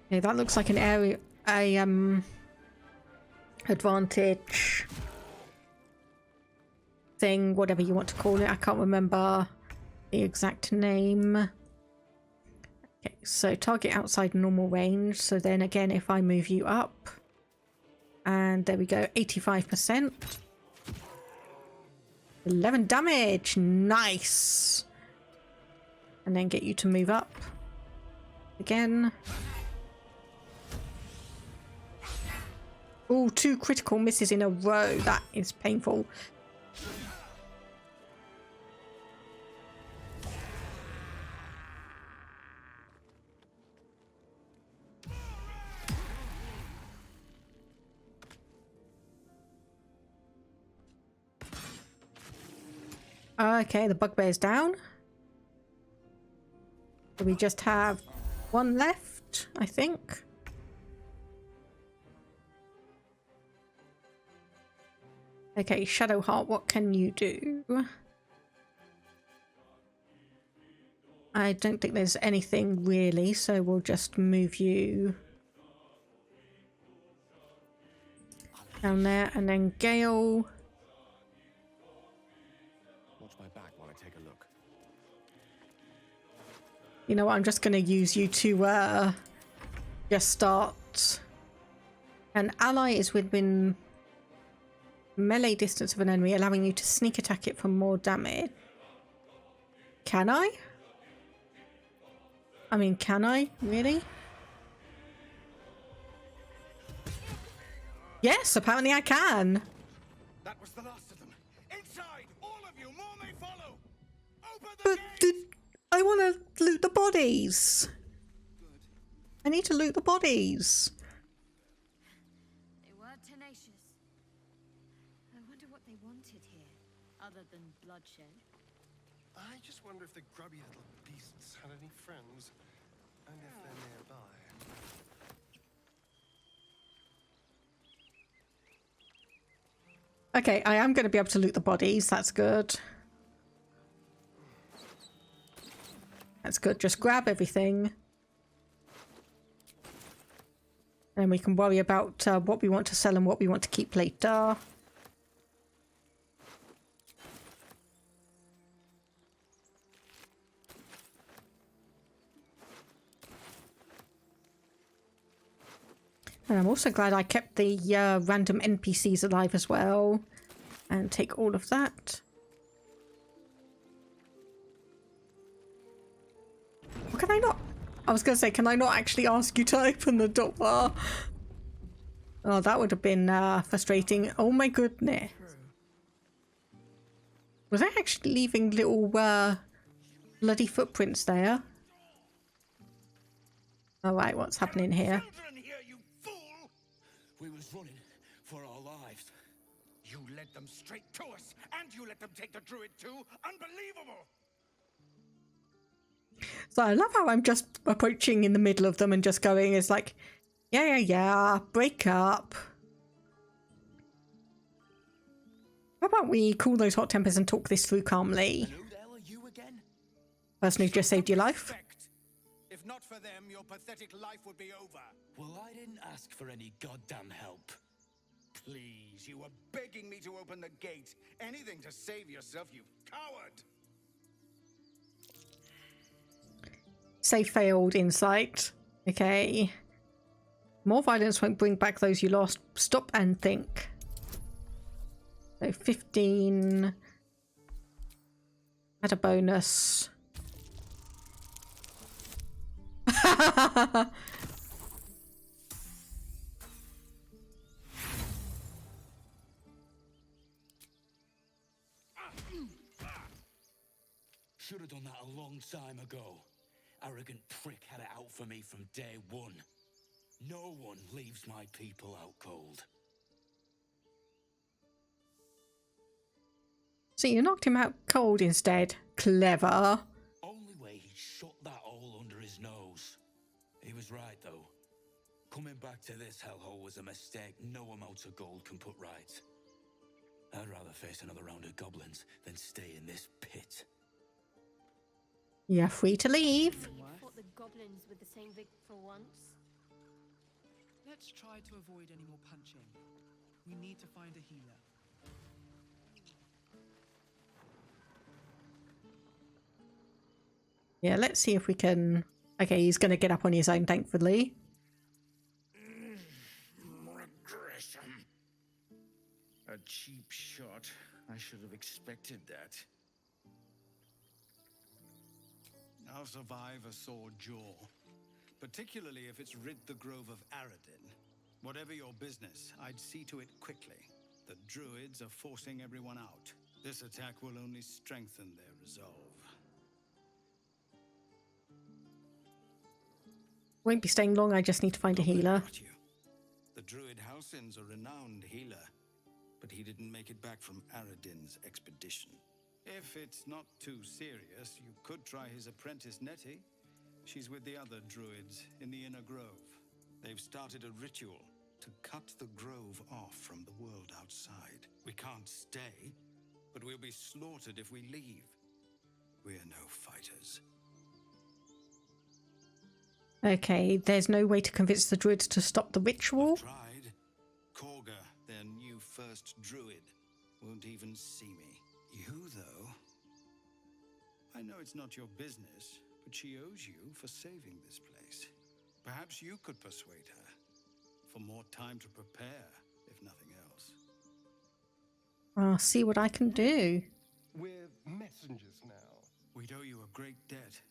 Okay, that looks like an area, advantage thing, whatever you want to call it. I can't remember the exact name. Okay, so target outside normal range. So then again, if I move you up, and there we go, 85%. 11 damage, nice. And then get you to move up again. Oh, 2 critical misses in a row. That is painful. Okay, the bugbear's down. So we just have 1 left, I think. Okay, Shadowheart, what can you do? I don't think there's anything really, so we'll just move you down there, and then Gale. Watch my back while I take a look. You know what, I'm just going to use you to just start. An ally is within melee distance of an enemy, allowing you to sneak attack it for more damage. Can I? I mean, can I? Really? Yes, apparently I can. That was the last of them. Inside, all of you, more may follow. Open the But I want to loot the bodies. I need to loot the bodies. They were tenacious. I wonder what they wanted here, other than bloodshed. I just wonder if the grubby little beasts had any friends, and if they're nearby. Okay, I am going to be able to loot the bodies. That's good. That's good. Just grab everything. And we can worry about what we want to sell and what we want to keep later. And I'm also glad I kept the random NPCs alive as well. And take all of that. What can I not? I was going to say, can I not actually ask you to open the door? Oh, that would have been frustrating. Oh my goodness. Was I actually leaving little bloody footprints there? Alright, what's happening here? children here, you fool! We was running for our lives. You led them straight to us, and you let them take the druid too? Unbelievable! So I love how I'm just approaching in the middle of them and just going, it's like, yeah, break up. How about we cool those hot tempers and talk this through calmly? And who the hell are you again? Person who just saved your life. If not for them, your pathetic life would be over. Well, I didn't ask for any goddamn help. Please, you were begging me to open the gate. Anything to save yourself, you coward! Say failed insight. Okay. More violence won't bring back those you lost. Stop and think. So 15. Add a bonus. Should have done that a long time ago. Arrogant prick had it out for me from day one. No one leaves my people out cold. So you knocked him out cold instead. Clever. Only way he shut that hole under his nose. He was right, though. Coming back to this hellhole was a mistake no amount of gold can put right. I'd rather face another round of goblins than stay in this pit. You're free to leave. Fought the goblins with the same vigor for once. Let's try to avoid any more punching. We need to find a healer. Yeah, let's see if we can... Okay, he's going to get up on his own, thankfully. Regression. A cheap shot. I should have expected that. I'll survive a sore jaw. Particularly if it's rid the grove of Aradin. Whatever your business, I'd see to it quickly. The druids are forcing everyone out. This attack will only strengthen their resolve. Won't be staying long, I just need to find a healer. The druid Halsin's a renowned healer, but he didn't make it back from Aradin's expedition. If it's not too serious, you could try his apprentice Nettie. She's with the other druids in the inner grove. They've started a ritual to cut the grove off from the world outside. We can't stay, but we'll be slaughtered if we leave. We're no fighters. Okay, there's no way to convince the druids to stop the ritual. I've tried. Korga, their new first druid, won't even see me. You, though? I know it's not your business, but she owes you for saving this place. Perhaps you could persuade her. For more time to prepare, if nothing else. I'll see what I can do. We're messengers now. We'd owe you a great debt.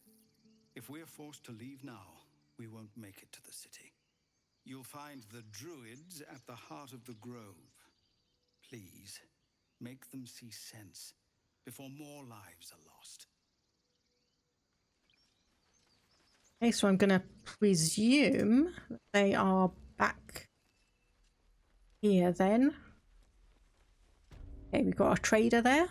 If we're forced to leave now, we won't make it to the city. You'll find the druids at the heart of the grove. Please, make them see sense before more lives are lost. Okay, so I'm going to presume they are back here then. Okay, we've got a trader there.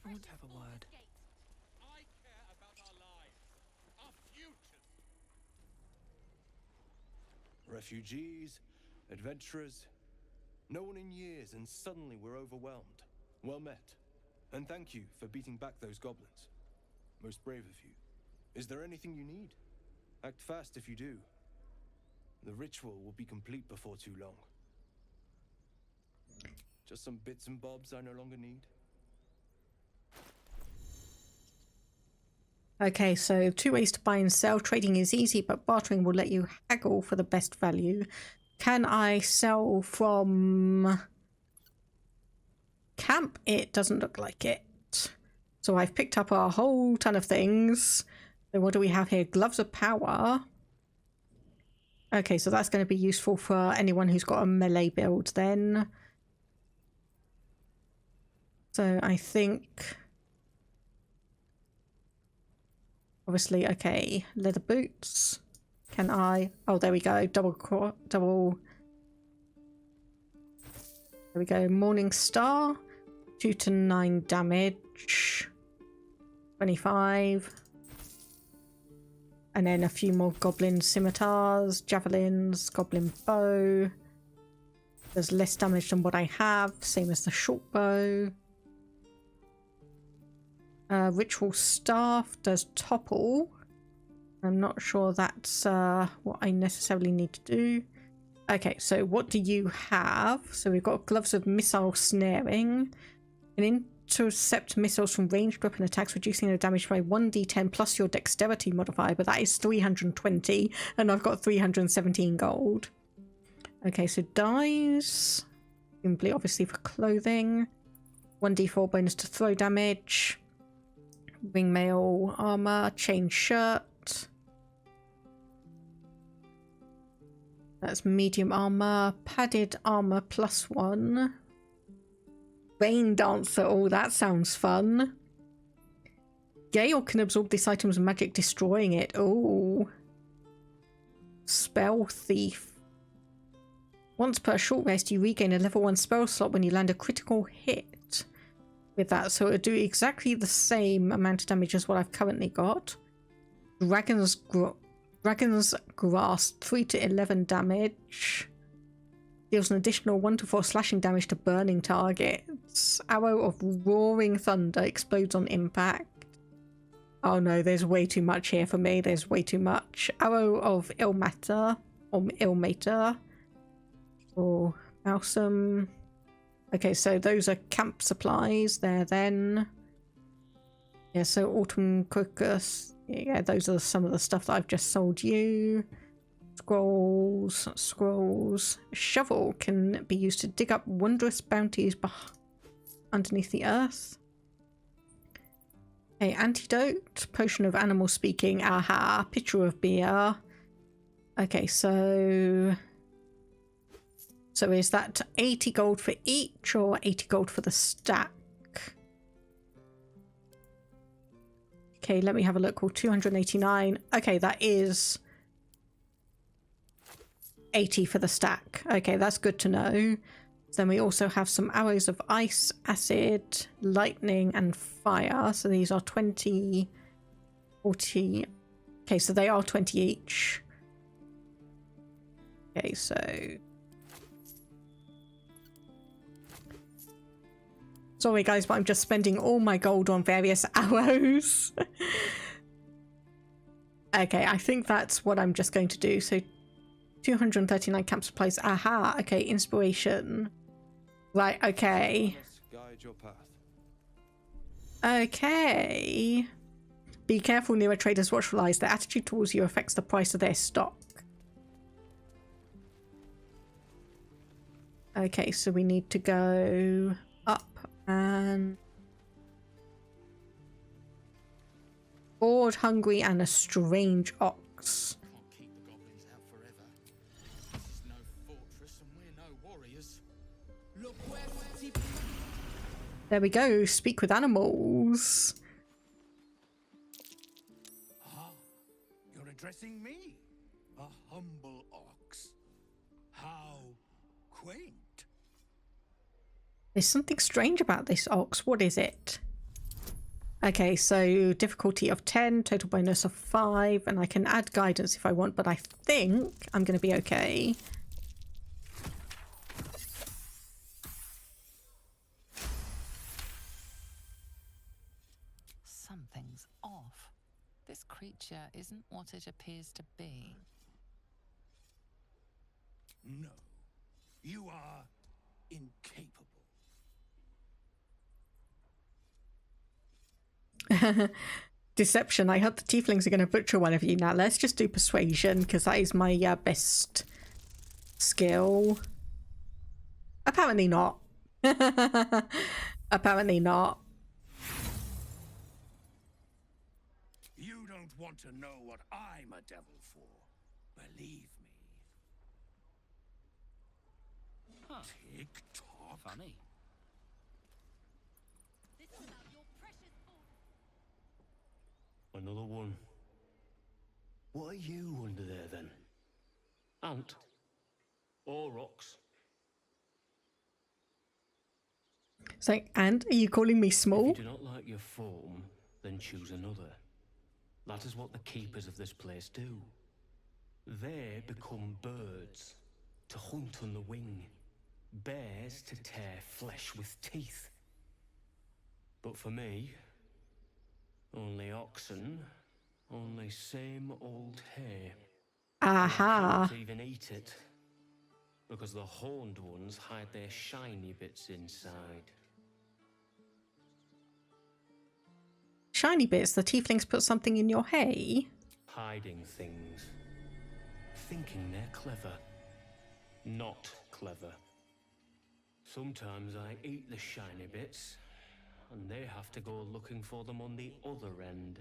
I want to have a word. I care about our lives, our futures. Refugees, adventurers, no one in years, and suddenly we're overwhelmed. Well met. And thank you for beating back those goblins. Most brave of you. Is there anything you need? Act fast if you do. The ritual will be complete before too long. Just some bits and bobs I no longer need. Okay, so 2 ways to buy and sell. Trading is easy, but bartering will let you haggle for the best value. Can I sell from camp? It doesn't look like it. So I've picked up a whole ton of things. So what do we have here? Gloves of power. Okay, so that's going to be useful for anyone who's got a melee build then. So I think... Obviously, okay, leather boots. Can I? Oh, there we go. Double. There we go. Morning Star. 2 to 9 damage. 25. And then a few more goblin scimitars, javelins, goblin bow. Does less damage than what I have, same as the short bow. Ritual staff does topple. I'm not sure that's what I necessarily need to do. Okay, so what do you have? So we've got gloves of missile snaring. An intercept missiles from ranged weapon attacks, reducing their damage by 1d10 plus your dexterity modifier, but that is 320, and I've got 317 gold. Okay, so dies, simply obviously for clothing. 1d4 bonus to throw damage. Ringmail armor, chain shirt. That's medium armor, padded armor +1. Rain dancer, oh that sounds fun. Gale can absorb this item's magic, destroying it. Oh. Spell thief. Once per short rest, you regain a level 1 spell slot when you land a critical hit with that. So it'll do exactly the same amount of damage as what I've currently got. Dragon's Grasp, 3 to 11 damage. Deals an additional 1 to 4 slashing damage to burning targets. Arrow of Roaring Thunder explodes on impact. Oh no, there's way too much here for me. There's way too much. Arrow of Ilmater. Or Ilmater. Or Balsam. Okay, so those are camp supplies there then. Yeah, so Autumn Crocus. Yeah, those are some of the stuff that I've just sold you. Scrolls. Shovel can be used to dig up wondrous bounties underneath the earth. Okay, antidote. Potion of animal speaking. Aha. Pitcher of beer. Okay, so is that 80 gold for each or 80 gold for the stack? Okay, let me have a look. 289. Okay, that is 80 for the stack. Okay, that's good to know. Then we also have some arrows of ice, acid, lightning, and fire. So these are 20, 40. Okay, so they are 20 each. Okay, so sorry guys, but I'm just spending all my gold on various arrows. Okay, I think that's what I'm just going to do. So 239 camp supplies. Aha, okay, inspiration. Right, okay. Guide your path. Okay. Be careful near a trader's watchful eyes. Their attitude towards you affects the price of their stock. Okay, so we need to go up and bored, hungry, and a strange ox. Can't keep the goblins out forever. This is no fortress and we're no warriors. Look where There we go. Speak with animals. Ah, you're addressing me, a humble ox. How quaint. There's something strange about this ox. What is it? Okay, so difficulty of 10, total bonus of 5, and I can add guidance if I want, but I think I'm going to be okay. Something's off. This creature isn't what it appears to be. No, you are incapable. Deception. I hope the tieflings are going to butcher one of you. Now let's just do persuasion, because that is my best skill. Apparently not. Apparently not. You don't want to know what I'm a devil for. Believe me. Huh. Tick-tock. Funny. Another one. What are you under there then? Ant? Or rocks? It's like, and are you calling me small? If you do not like your form, then choose another. That is what the keepers of this place do. They become birds, to hunt on the wing. Bears to tear flesh with teeth. But for me, only oxen, only same old hay. Aha. I can't even eat it, because the horned ones hide their shiny bits inside. Shiny bits, the tieflings put something in your hay? Hiding things. Thinking they're clever. Not clever. Sometimes I eat the shiny bits, and they have to go looking for them on the other end.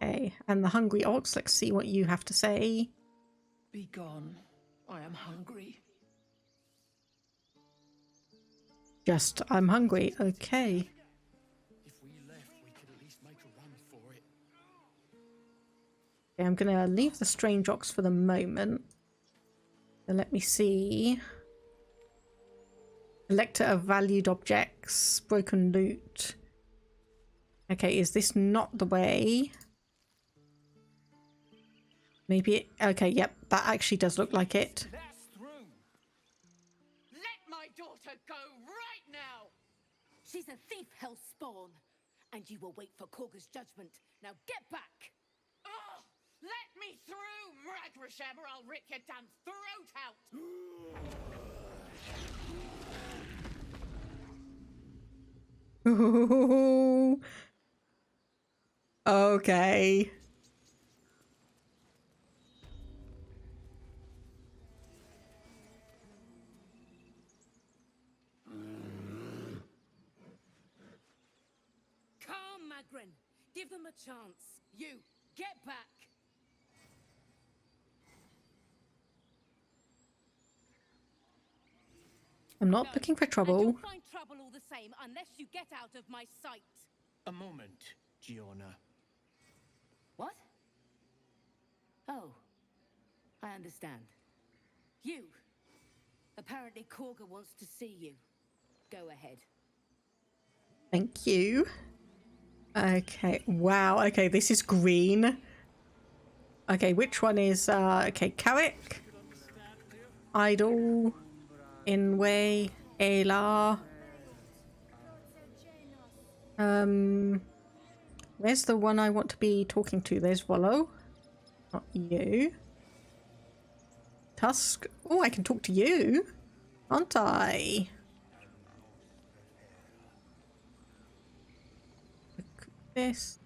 Okay, and the hungry ox, let's see what you have to say. Be gone. I am hungry. Just, I'm hungry, okay. If we left, we could at least make a run for it. Okay, I'm gonna leave the strange ox for the moment. So let me see. Collector of valued objects, broken loot. Okay, is this not the way? Maybe it, okay, yep, that actually does look like it. Let my daughter go right now! She's a thief, hellspawn, and you will wait for Korga's judgment. Now get back! Oh, let me through, Mragrasham, or I'll rip your damn throat out! Ooh. Okay. Calm, Magrin. Give them a chance. You, get back! I'm not looking for trouble. You'll find trouble all the same unless you get out of my sight. A moment, Giona. What? Oh, I understand. You. Apparently Korga wants to see you. Go ahead. Thank you. Okay, wow, okay, this is green. Okay, which one is, okay, Carrick, Idol, Inway, Aylar. Where's the one I want to be talking to? There's Wallow. Not you. Tusk. Oh, I can talk to you, aren't I? Look at this.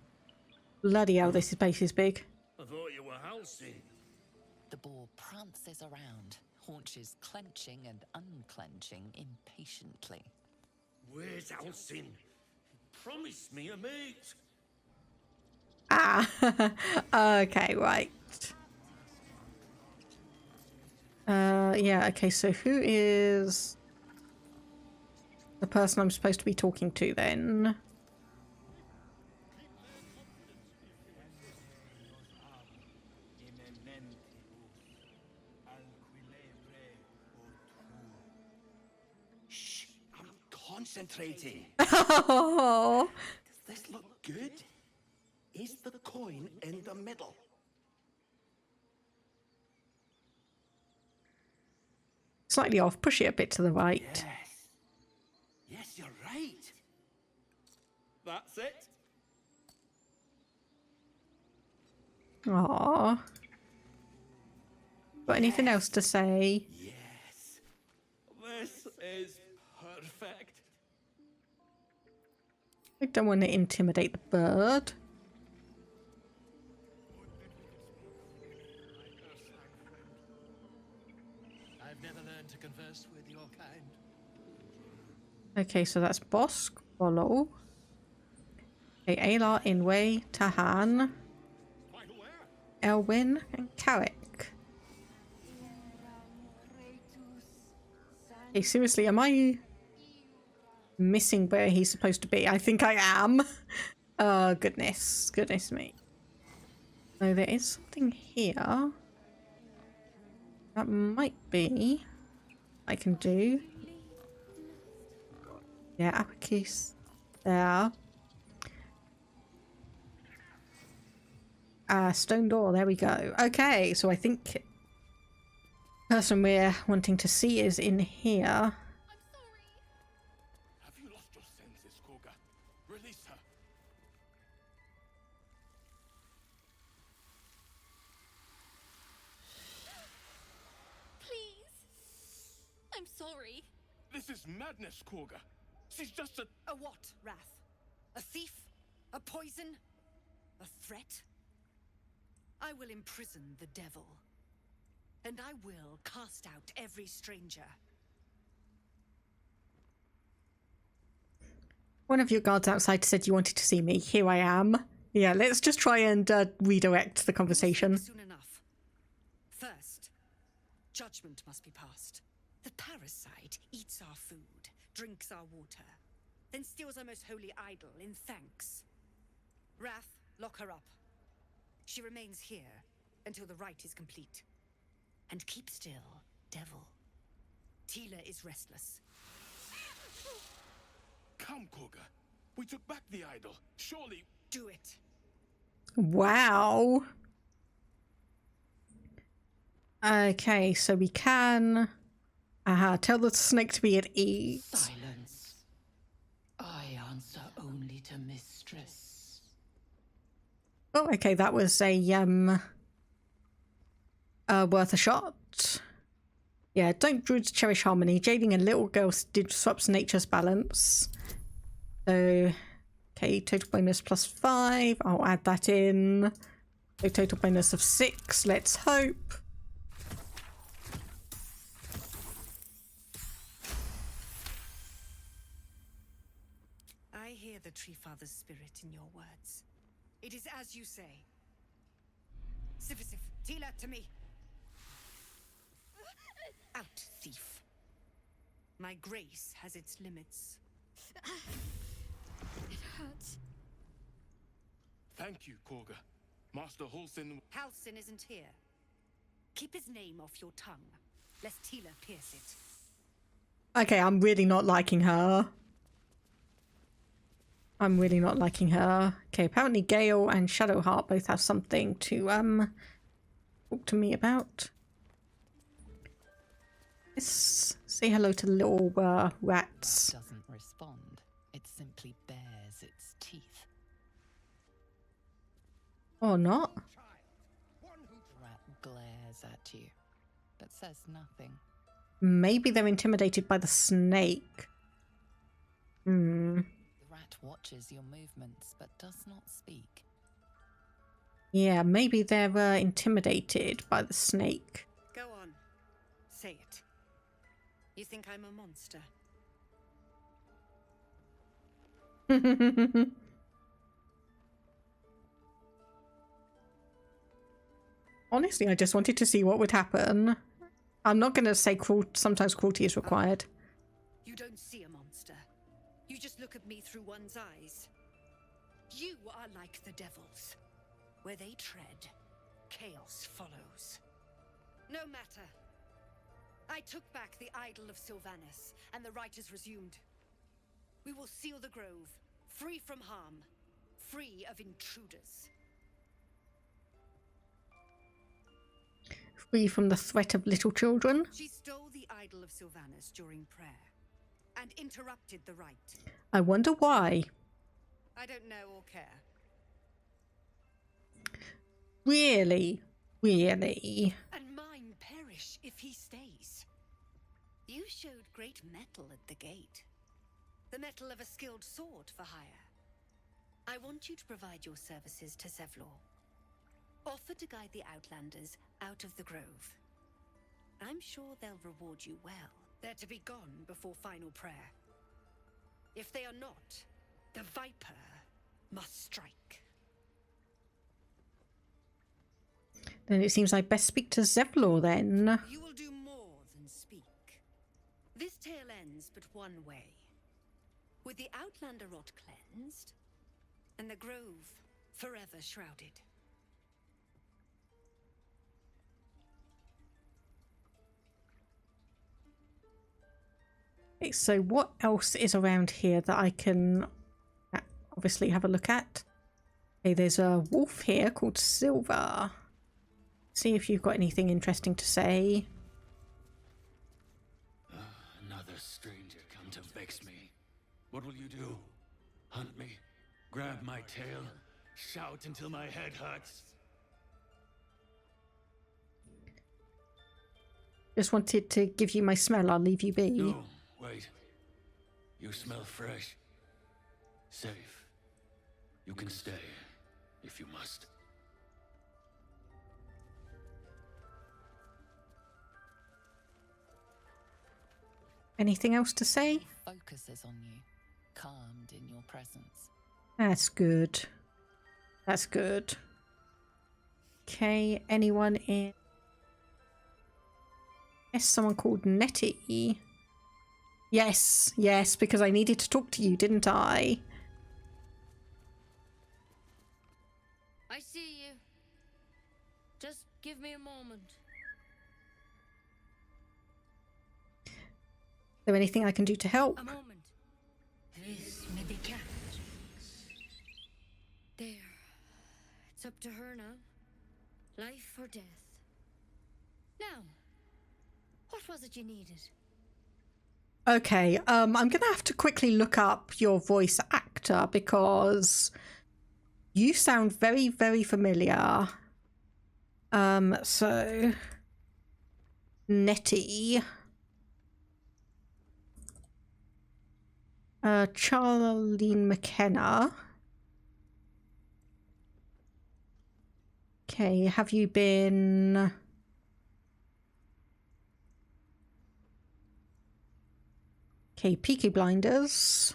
Bloody hell, this place is big. I thought you were Halcyon. The boar prances around, haunches clenching and unclenching impatiently. Where's Halcyon? Promise me a mate. Ah, okay, right. Yeah, okay, so who is the person I'm supposed to be talking to then? Shh, I'm concentrating. Oh. Does this look good? Is the coin in the middle? Slightly off, push it a bit to the right. Yes. Yes, you're right. That's it. Aww. Got anything else to say? Yes. This is perfect. I don't want to intimidate the bird. I've never learned to converse with your kind. Okay, so that's Bosk, Wallow. Okay, Aylar, Inway, Tahan, Elwyn, and Carrick. Okay, seriously, am I missing where he's supposed to be. I think I am. Oh, goodness me. So there is something here. That might be I can do. Yeah, Apicus there. Stone door, there we go. Okay, so I think the person we're wanting to see is in here. Have you lost your senses, Koga? Release her. Please. I'm sorry. This is madness, Koga. She's just a... A what, Wrath? A thief? A poison? A threat? I will imprison the devil. And I will cast out every stranger. One of your guards outside said you wanted to see me. Here I am. Yeah, let's just try and redirect the conversation. Soon enough. First, judgment must be passed. The parasite eats our food, drinks our water, then steals our most holy idol in thanks. Wrath, lock her up. She remains here until the rite is complete. And keep still, devil. Tila is restless. Come, Koga. We took back the idol. Surely... Do it. Wow. Okay, so we can... tell the snake to be at ease. Silence. I answer only to mistress. Oh, okay, that was a worth a shot. Yeah, don't druids cherish harmony. Jading a little girl disrupts nature's balance. So, okay, total bonus +5. I'll add that in. So total bonus of 6. Let's hope. I hear the Tree Father's spirit in your words. It is as you say. Sifisif, Tila, to me. Out, thief. My grace has its limits. It hurts. Thank you, Koga. Master Halsin... Halsin isn't here. Keep his name off your tongue, lest Tila pierce it. Okay, I'm really not liking her. I'm really not liking her. Okay, apparently Gale and Shadowheart both have something to talk to me about. Let's say hello to the little rats. It doesn't respond. It simply bares its teeth. Or not. The rat glares at you, but says nothing. Maybe they're intimidated by the snake. The rat watches your movements, but does not speak. Yeah, maybe they're intimidated by the snake. Go on. Say it. You think I'm a monster? Honestly, I just wanted to see what would happen. I'm not going to say sometimes cruelty is required. You don't see a monster. You just look at me through one's eyes. You are like the devils. Where they tread, chaos follows. No matter. I took back the idol of Sylvanas, and the rite is resumed. We will seal the grove, free from harm, free of intruders. Free from the threat of little children. She stole the idol of Sylvanas during prayer, and interrupted the rite. I wonder why. I don't know or care. Really? Really? And mine perish if he stays. You showed great mettle at the gate. The mettle of a skilled sword for hire. I want you to provide your services to Zevlor. Offer to guide the Outlanders out of the grove. I'm sure they'll reward you well. They're to be gone before final prayer. If they are not, the Viper must strike. Then it seems I best speak to Zevlor then. You will do more than speak. This tale ends but one way. with the Outlander rot cleansed, and the grove forever shrouded. Okay, so what else is around here that I can obviously have a look at? Okay, there's a wolf here called Silver. See if you've got anything interesting to say. Another stranger come to vex me. What will you do? Hunt me? Grab my tail? Shout until my head hurts? Just wanted to give you my smell. I'll leave you be. No, wait. You smell fresh. Safe. You can stay, if you must. Anything else to say? He focuses on you, calmed in your presence. That's good. That's good. Okay, anyone in? Yes, someone called Nettie. Yes, yes, because I needed to talk to you, didn't I? I see you. Just give me a moment. Is there anything I can do to help? A moment. This may be cat. There. It's up to her now. Life or death. Now, what was it you needed? Okay, I'm gonna have to quickly look up your voice actor because you sound very, very familiar. So Nettie. Charlene McKenna. Okay, have you been... Okay, Peaky Blinders.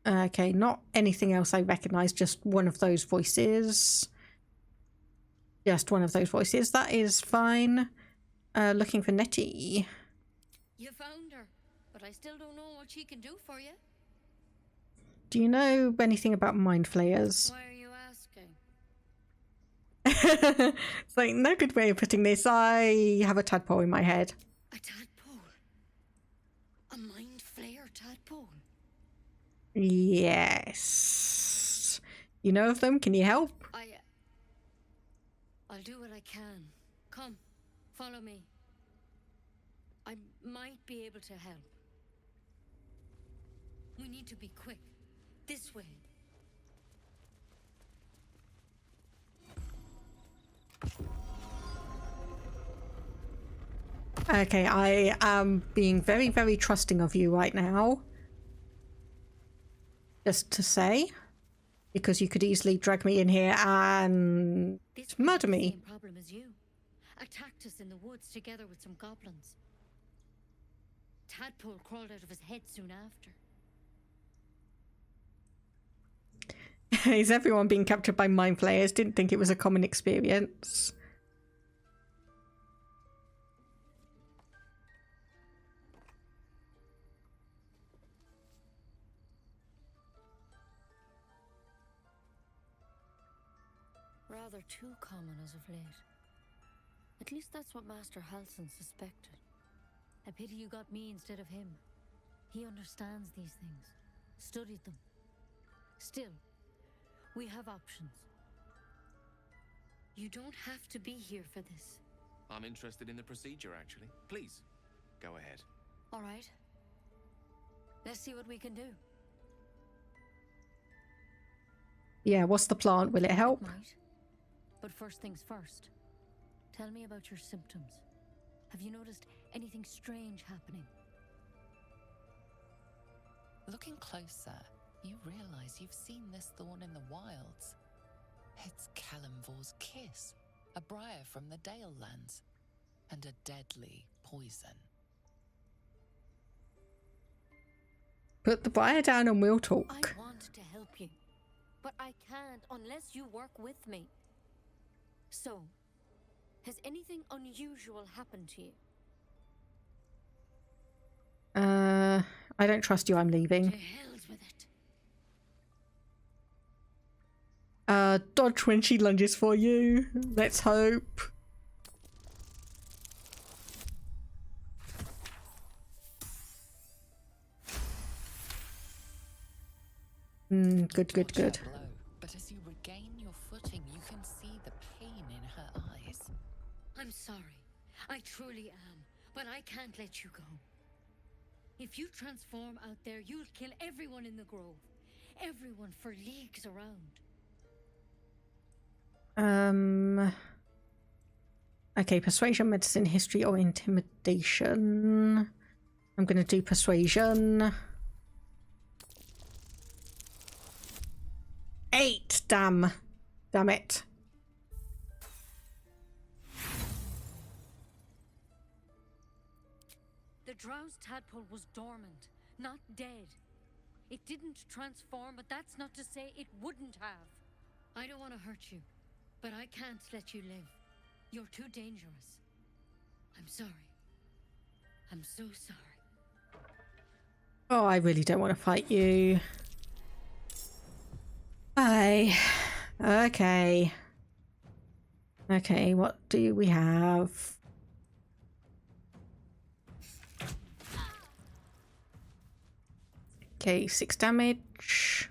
Okay, not anything else I recognize, just one of those voices. Just one of those voices. That is fine. Looking for Nettie. You found her, but I still don't know what she can do for you. Do you know anything about mind flayers? Why are you asking? It's like, no good way of putting this. I have a tadpole in my head. A tadpole? A mind flayer tadpole? Yes. You know of them? Can you help? I'll do what I can. Come, follow me. I might be able to help. We need to be quick. This way. Okay, I am being very, very trusting of you right now. Just to say. Because you could easily drag me in here and murder me. Same problem as you. Attacked us in the woods together with some goblins. Tadpole crawled out of his head soon after. Is everyone being captured by mind flayers? Didn't think it was a common experience. Rather too common as of late. At least that's what Master Halson suspected. A pity you got me instead of him. He understands these things. Studied them. Still, we have options. You don't have to be here for this. I'm interested in the procedure, actually. Please, go ahead. All right. Let's see what we can do. Yeah, what's the plan? Will it help? It might. But first things first. Tell me about your symptoms. Have you noticed anything strange happening? Looking closer, you realize you've seen this thorn in the wilds. It's Kalimvor's kiss, a briar from the Dale lands, and a deadly poison. Put the briar down and we'll talk. I want to help you, but I can't unless you work with me. So, has anything unusual happened to you? I don't trust you, I'm leaving. To hell's with it. Dodge when she lunges for you. Let's hope. Good. But as you regain your footing, you can see the pain in her eyes. I'm sorry. I truly am. But I can't let you go. If you transform out there, you'll kill everyone in the grove. Everyone for leagues around. Okay, persuasion, medicine, history, or intimidation. I'm gonna do persuasion. 8, damn it. The drowsed tadpole was dormant, not dead. It didn't transform, but that's not to say it wouldn't have. I don't want to hurt you, but I can't let you live. You're too dangerous. I'm sorry. I'm so sorry. Oh, I really don't want to fight you. Bye. Okay. Okay, what do we have? Okay, 6 damage.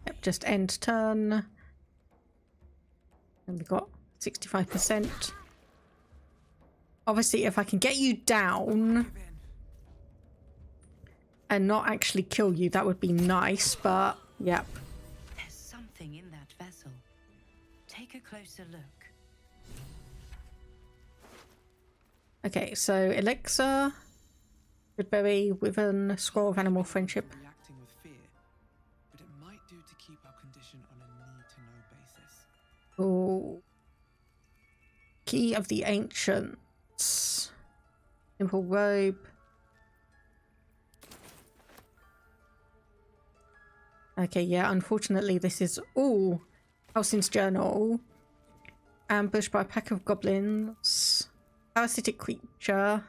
Yep, just end turn. And we got 65%. Obviously, if I can get you down and not actually kill you, that would be nice, but yep. There's something in that vessel. Take a closer look. Okay, so elixir, goodberry, wyvern, scroll of animal friendship. Reacting with fear, but it might do to keep our condition on a need-to-know basis. Oh, key of the ancients, simple robe. Okay, yeah, unfortunately this is all Halsin's journal. Ambushed by a pack of goblins. Parasitic creature.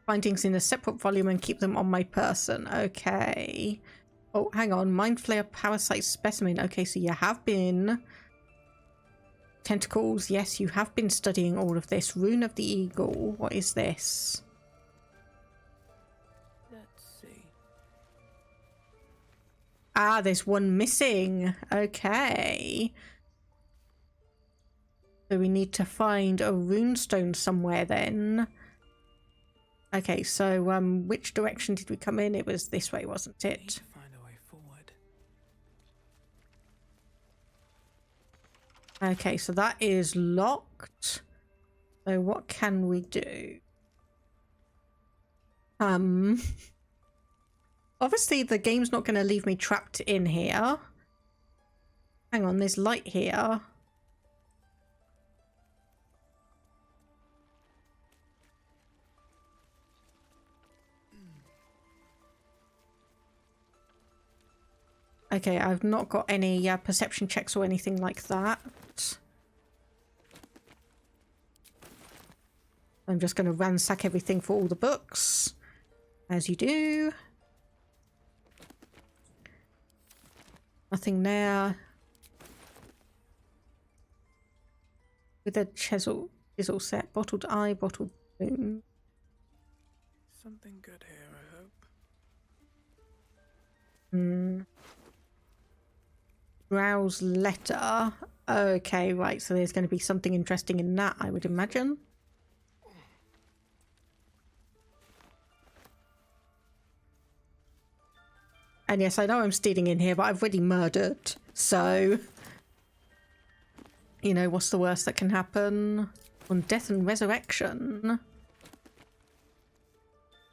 Findings in a separate volume and keep them on my person. Okay. Oh, hang on. Mind flayer parasite specimen. Okay, so you have been. Tentacles. Yes, you have been studying all of this. Rune of the eagle. What is this? Ah, there's one missing. Okay. So we need to find a runestone somewhere then. Okay, so which direction did we come in? It was this way, wasn't it? Need to find a way forward. Okay, so that is locked. So what can we do? Obviously the game's not going to leave me trapped in here. Hang on, there's light here. Okay, I've not got any perception checks or anything like that. I'm just going to ransack everything for all the books, as you do. Nothing there. With a chisel set, bottled eye, bottled boom. Something good here, I hope. Browse letter. Okay, right, so there's going to be something interesting in that, I would imagine. And yes, I know I'm stealing in here, but I've already murdered, so... You know, what's the worst that can happen? On death and resurrection.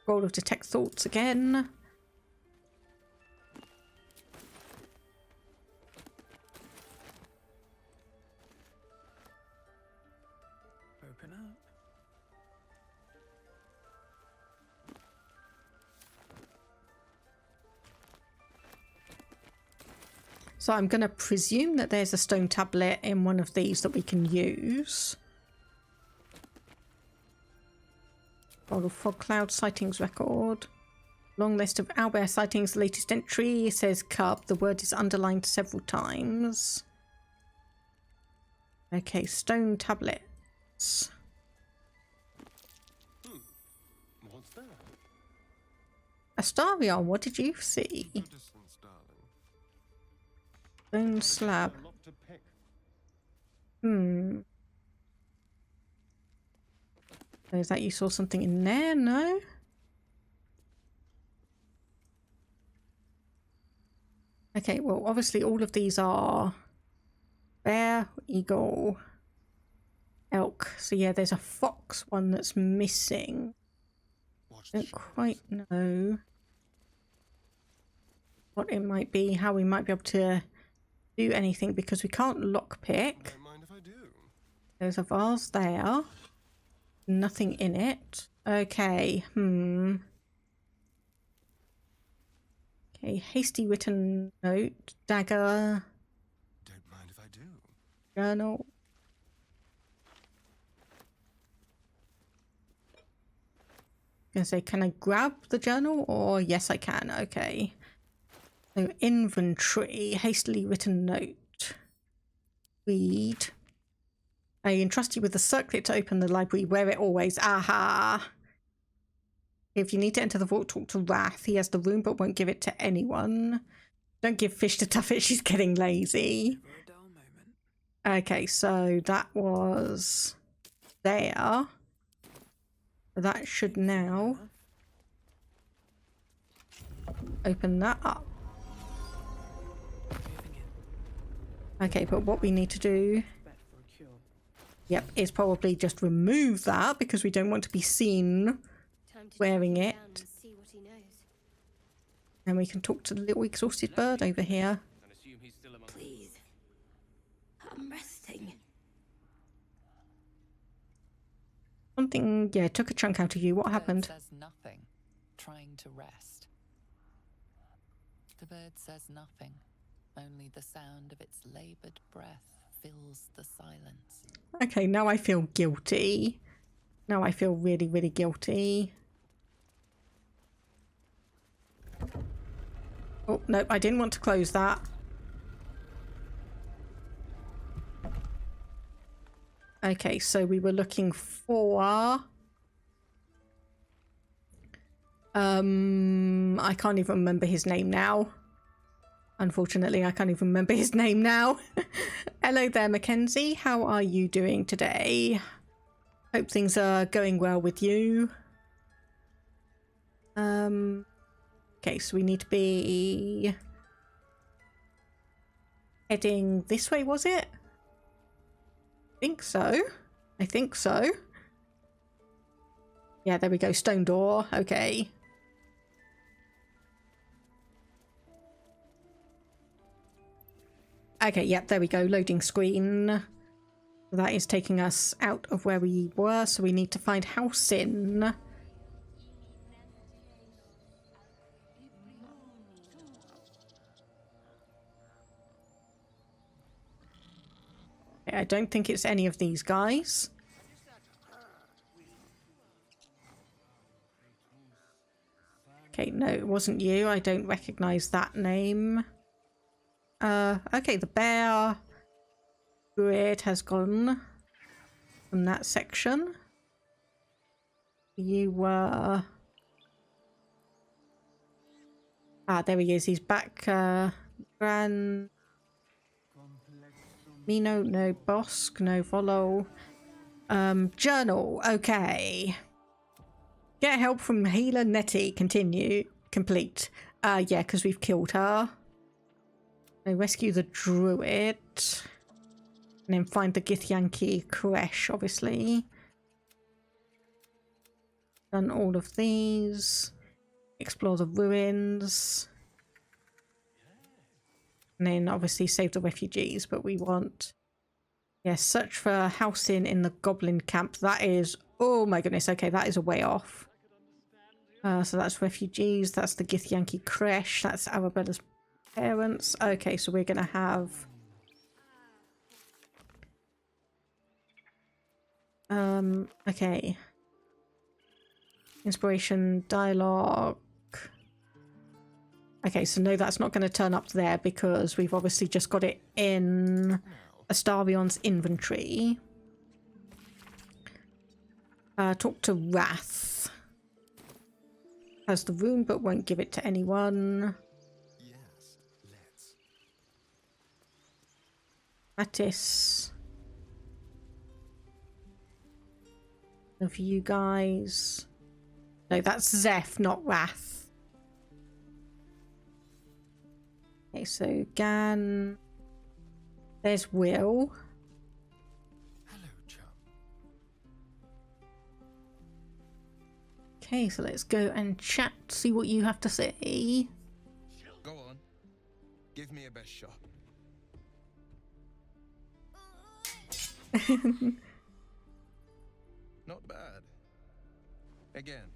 Roll of detect thoughts again. Open up. So I'm going to presume that there's a stone tablet in one of these that we can use. Bottle fog cloud sightings record. Long list of owlbear sightings. Latest entry says cub. The word is underlined several times. Okay, stone tablets. What's that? Astarion, what did you see? Stone slab. So is that you saw something in there? No? Okay, well, obviously all of these are bear, eagle, elk. So yeah, there's a fox one that's missing. Don't quite know what it might be, how we might be able to do anything because we can't lockpick. There's a vase there. Nothing in it. Okay, Okay, hasty written note, dagger. Don't mind if I do. Journal. Gonna say, can I grab the journal? Or yes, I can. Okay. So inventory, hastily written note. Read. I entrust you with the circlet to open the library. Wear it always. Aha. If you need to enter the vault, talk to Wrath. He has the room but won't give it to anyone. Don't give fish to Tuffet. She's getting lazy. Okay, so that was there. That should now open that up. Okay, but what we need to do, yep, is probably just remove that because we don't want to be seen wearing it. And we can talk to the little exhausted bird over here. Please. I'm resting. Something, yeah, took a chunk out of you. What happened? Says nothing, trying to rest. The bird says nothing. Only the sound of its laboured breath fills the silence. Okay, now I feel guilty. Now I feel really, really guilty. Oh, no, I didn't want to close that. Okay, so we were looking for... I can't even remember his name now. Unfortunately, I can't even remember his name now. Hello there, Mackenzie. How are you doing today? Hope things are going well with you. Okay, so we need to be heading this way, was it? I think so. I think so. Yeah, there we go. Stone door. Okay. Okay, yep, there we go. Loading screen. That is taking us out of where we were, so we need to find Halsin. Okay, I don't think it's any of these guys. Okay, no, it wasn't you. I don't recognize that name. Okay, the bear druid has gone from that section. You were... Ah, there he is. He's back. Gran... Mino, no. Bosk, no. Volo. Journal. Okay. Get help from healer Nettie. Continue. Complete. Yeah, because we've killed her. So rescue the druid. And then find the Githyanki Koresh, obviously. Done all of these. Explore the ruins. And then obviously save the refugees, but we want... Yeah, search for Halsin in the goblin camp. That is... Oh my goodness, okay, that is a way off. So that's refugees, that's the Githyanki Koresh, that's Arabella's Parents. Okay, so we're gonna have okay. Inspiration, dialogue. Okay, so no, that's not going to turn up there because we've obviously just got it in Astarion's inventory. Talk to Wrath. Has the rune but won't give it to anyone. Yes, let's. Attis. Of you guys. No, that's Zeph, not Wrath. Okay, so Gan. There's Will. Hello, chum. Okay, so let's go and chat, see what you have to say. Go on. Give me a best shot. Not bad. Again.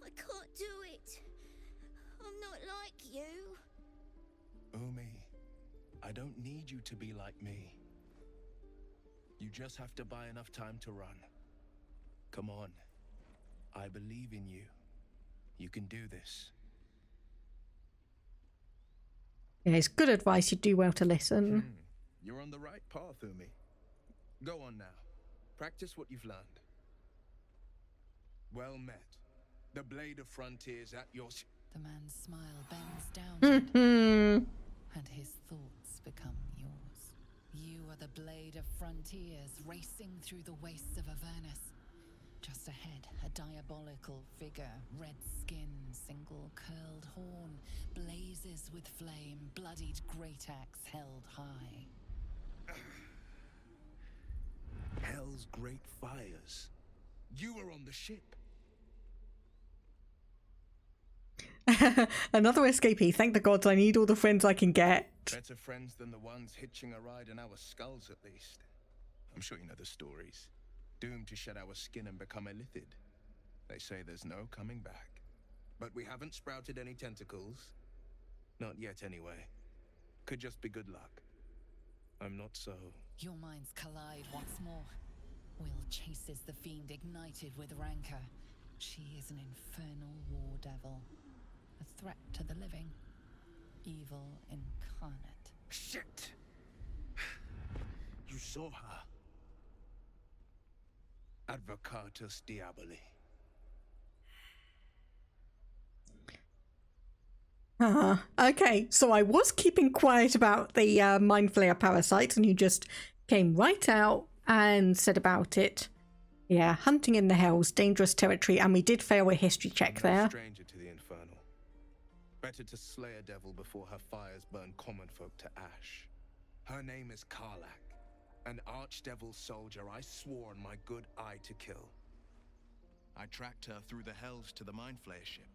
I can't do it. I'm not like you. Umi, I don't need you to be like me. You just have to buy enough time to run. Come on. I believe in you. You can do this. Yeah, it's good advice. You do well to listen. You're on the right path, Umi. Go on now. Practice what you've learned. Well met. The blade of frontiers at your... The man's smile bends downward, and his thoughts become yours. You are the blade of frontiers racing through the wastes of Avernus. Just ahead, a diabolical figure, red skin, single curled horn, blazes with flame, bloodied great axe held high. Hell's great fires. You were on the ship. Another escapee. Thank the gods, I need all the friends I can get. Better friends than the ones hitching a ride in our skulls, at least. I'm sure you know the stories. Doomed to shed our skin and become illithid. They say there's no coming back. But we haven't sprouted any tentacles. Not yet, anyway. Could just be good luck. I'm not so... Your minds collide once more. Will chases the fiend ignited with rancor. She is an infernal war devil. A threat to the living. Evil incarnate. Shit! You saw her. Advocatus Diaboli. Okay, so I was keeping quiet about the mind flayer parasites, and you just came right out and said about it. Yeah, hunting in the hells, dangerous territory, and we did fail a history check there. Stranger to the infernal. Better to slay a devil before her fires burn common folk to ash. Her name is Karlach, an archdevil soldier I swore on my good eye to kill. I tracked her through the hells to the mind flayer ship,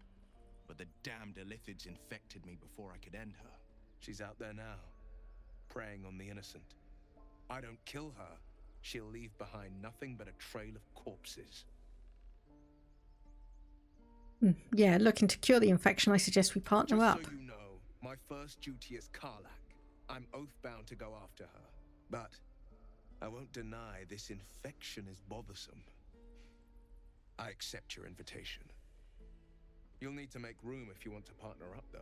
but the damned illithids infected me before I could end her. She's out there now, preying on the innocent. I don't kill her, she'll leave behind nothing but a trail of corpses. Yeah, looking to cure the infection, I suggest we partner up. Just so you know, my first duty is Karlach. I'm oath-bound to go after her. But I won't deny this infection is bothersome. I accept your invitation. You'll need to make room if you want to partner up, though.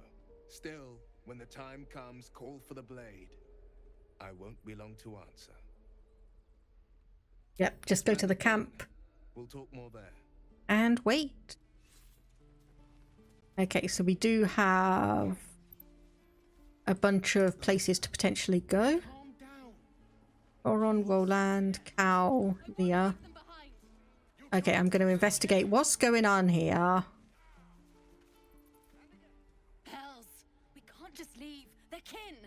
Still, when the time comes, call for the blade. I won't be long to answer. Yep, just go to the camp. We'll talk more there. And wait. Okay, so we do have a bunch of places to potentially go. Oron, Roland, Cal, Leah. Okay, I'm going to investigate what's going on here. Hells! We can't just leave. They're kin!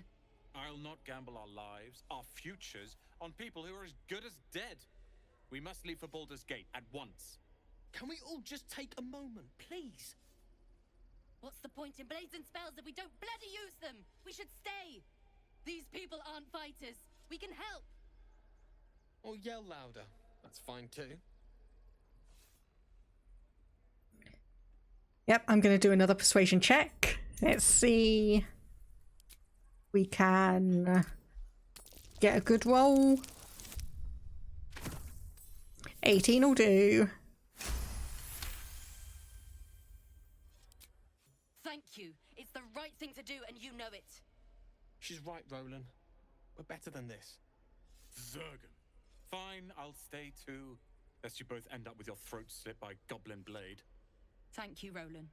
I'll not gamble our lives, our futures, on people who are as good as dead. We must leave for Baldur's Gate at once. Can we all just take a moment, please? What's the point in blades and spells if we don't bloody use them? We should stay. These people aren't fighters. We can help. Or yell louder. That's fine too. Yep, I'm going to do another persuasion check. Let's see. We can get a good roll. 18 will do. Thank you. It's the right thing to do, and you know it. She's right, Roland. We're better than this. Zergan. Fine, I'll stay too. Lest you both end up with your throats slit by Goblin Blade. Thank you, Roland.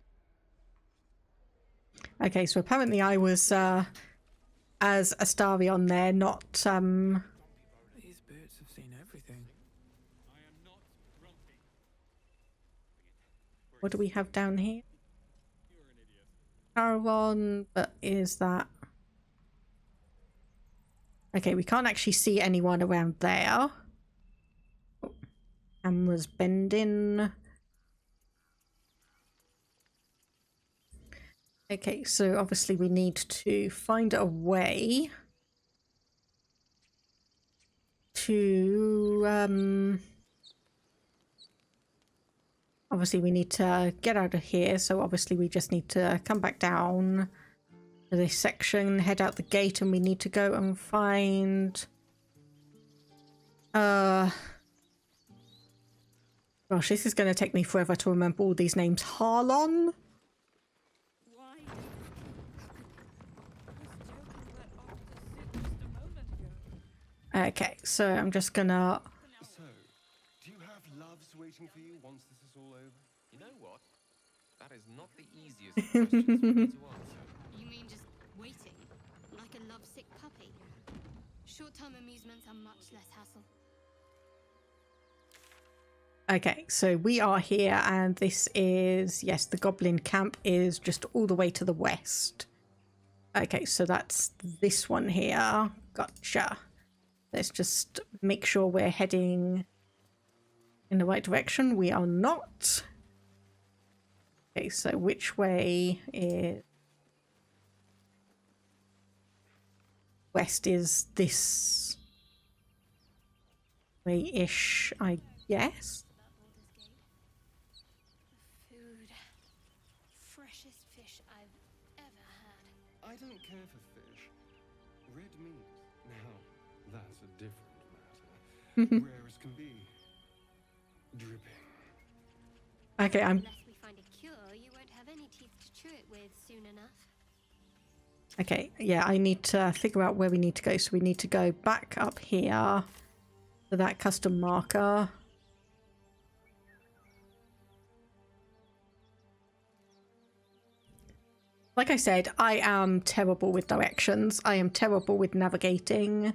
Okay, so apparently I was as Astarion there, not These boots have seen everything. what do we have down here? Caravan, but is that... Okay, we can't actually see anyone around there. Camera's bending. Okay, so obviously we need to find a way to obviously we need to get out of here, so obviously we just need to come back down to this section, head out the gate, and we need to go and find gosh, this is going to take me forever to remember all these names. Harlon? Okay, so I'm just gonna... So, do you have loves waiting for you once this is all over? You know what? That is not the easiest question for me to answer. You mean just waiting? Like a lovesick puppy? Short-term amusements are much less hassle. Okay, so we are here, and this is... Yes, the Goblin camp is just all the way to the west. Okay, so that's this one here. Gotcha. Let's just make sure we're heading in the right direction. We are not. Okay, so which way is... West is this way-ish, I guess. Food. Freshest fish I've ever had. I don't care for fish. Red meat. Now, that's a different matter. Rare as can be. Dripping. Okay, I'm... Unless we find a cure, you won't have any teeth to chew it with soon enough. Okay, yeah, I need to figure out where we need to go. So we need to go back up here to that custom marker. Like I said, I am terrible with directions. I am terrible with navigating.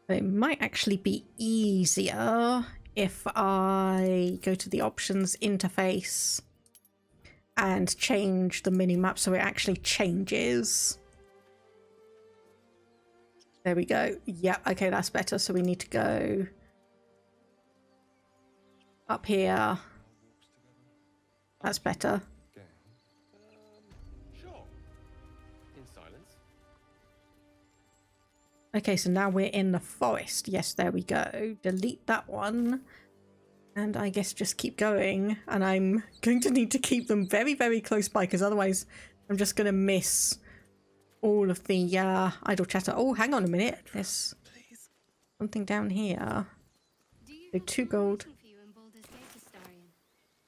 It might actually be easier if I go to the options interface and change the mini-map so it actually changes. There we go. Yeah, okay, that's better. So we need to go up here. That's better. Sure. In silence. Okay, so now we're in the forest. Yes, there we go. Delete that one. And I guess just keep going. And I'm going to need to keep them very, very close by, because otherwise I'm just going to miss all of the idle chatter. Oh, hang on a minute. There's something down here. So 2 gold.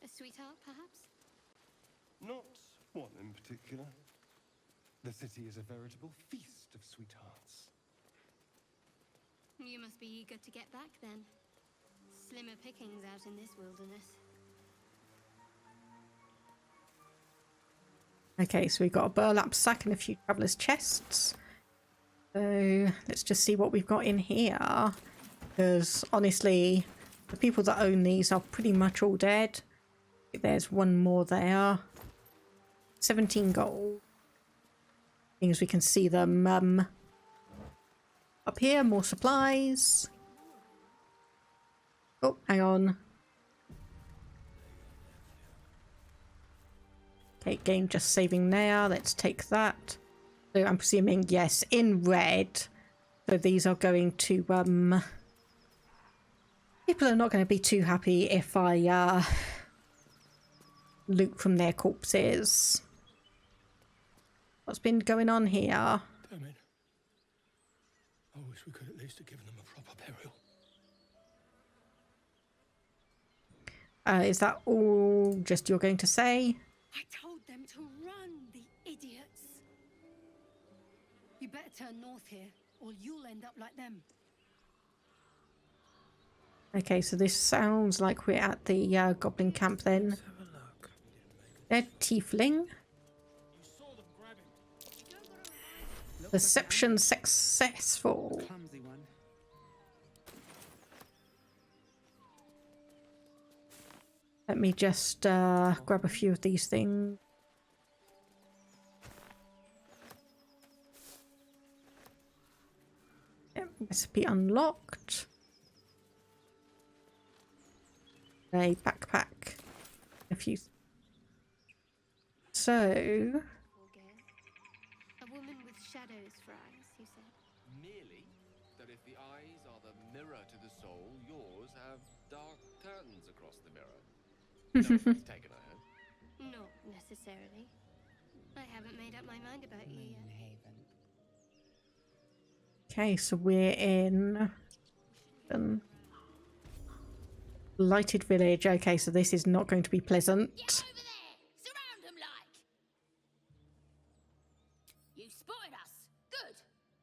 A sweetheart, perhaps? Not one in particular. The city is a veritable feast of sweethearts. You must be eager to get back then. Slimmer pickings out in this wilderness. Okay, so we've got a burlap sack and a few traveller's chests. So let's just see what we've got in here. Because honestly, the people that own these are pretty much all dead. There's one more there. 17 gold. Things we can see them up here. More supplies. Oh, hang on. Okay, game just saving there. Let's take that. So I'm presuming, yes, in red. So these are going to People are not going to be too happy if I loot from their corpses. What's been going on here? Damn it. I wish we could at least have given them a proper burial. Is that all just you're going to say? I told them to run, the idiots. You better turn north here, or you'll end up like them. Okay, so this sounds like we're at the goblin camp then. They're tiefling. Perception successful. Clumsy one. Let me just grab a few of these things. Yep, recipe unlocked. A backpack. A few. So. A woman with shadows for eyes, you said. Merely that if the eyes are the mirror to the soul, yours have dark curtains across the mirror. No offense taken, I hope. Not necessarily. I haven't made up my mind about you yet. Okay, so we're in lighted village. Okay, so this is not going to be pleasant. Surround them like. You spotted us. Good.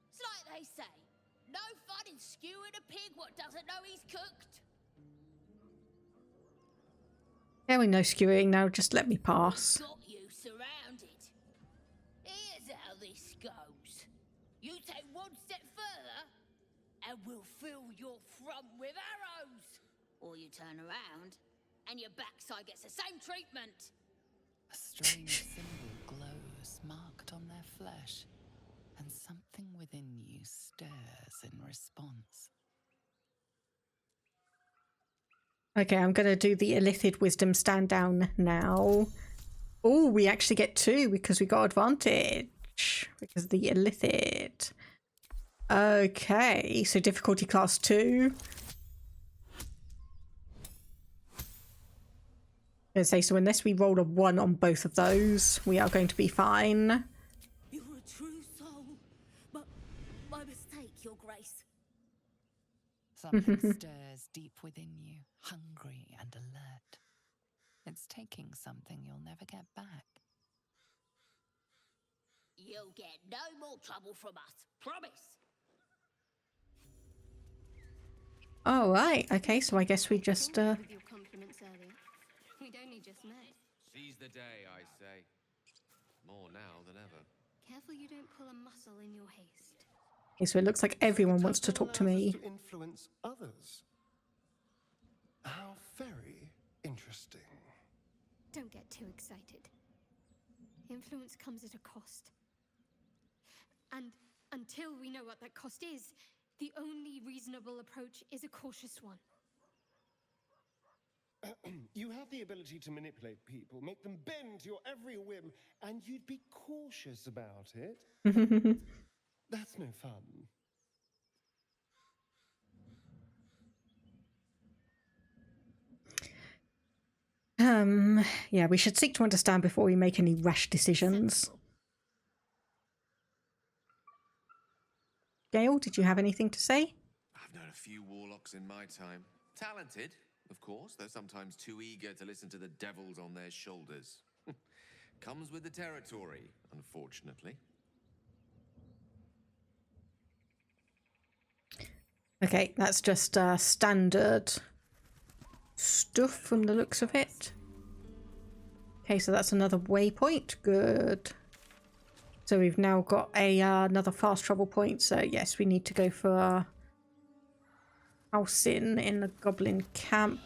It's like they say. No fun in skewing a pig what doesn't know he's cooked. There we no skewing now, just let me pass. Got you surrounded. Here's how this goes. You take one step further, and we'll fill your front with arrows. Or you turn around, and your backside gets the same treatment. A strange symbol glows, marked on their flesh, and something within you stirs in response. Okay, I'm going to do the Illithid Wisdom stand down now. Oh, we actually get 2 because we got advantage. Because of the Illithid. Okay, so difficulty class 2. I say, so unless we roll a 1 on both of those, we are going to be fine. You're a true soul, but my mistake, Your Grace. Something stirs deep within you, hungry and alert. It's taking something you'll never get back. You'll get no more trouble from us, promise. All right. Okay, so I guess we just With your compliments earlier. We'd only just met. Seize the day, I say. More now than ever. Careful you don't pull a muscle in your haste. Okay, so it looks like everyone wants to talk to me. To influence others. How very interesting. Don't get too excited. Influence comes at a cost. And until we know what that cost is, the only reasonable approach is a cautious one. You have the ability to manipulate people, make them bend to your every whim, and you'd be cautious about it. That's no fun. Yeah, we should seek to understand before we make any rash decisions. Gale, did you have anything to say? I've known a few warlocks in my time. Talented, of course, though sometimes too eager to listen to the devils on their shoulders. Comes with the territory, unfortunately. Okay, that's just standard stuff from the looks of it. Okay, so that's another waypoint. Good. So we've now got a another fast travel point. So yes, we need to go for a house in the goblin camp.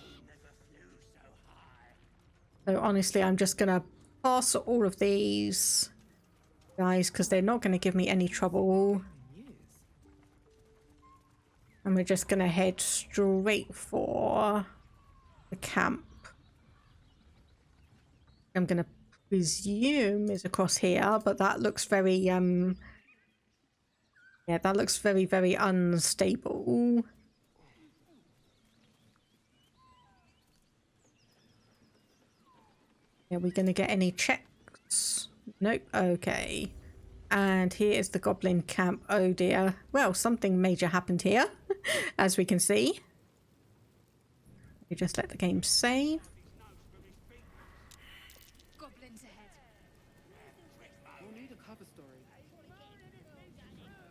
So honestly, I'm just gonna pass all of these guys because they're not going to give me any trouble. And we're just going to head straight for the camp. I'm going to presume is across here, but that looks very, yeah, that looks very, very unstable. Are we going to get any checks? Nope. Okay. And here is the goblin camp. Oh dear. Well, something major happened here, as we can see. We just let the game save. Goblins ahead. We'll need a cover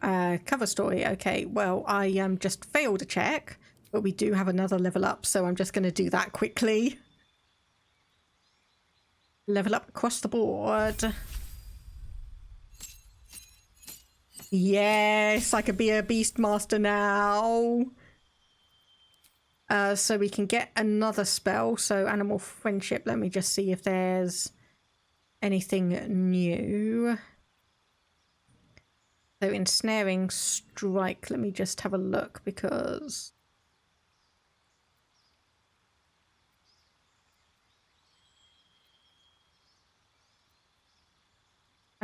story. Cover story. Okay, well, I just failed a check, but we do have another level up, so I'm just going to do that quickly. Level up across the board. Yes, I could be a Beastmaster now. So we can get another spell. So animal friendship. Let me just see if there's anything new. So ensnaring strike. Let me just have a look because...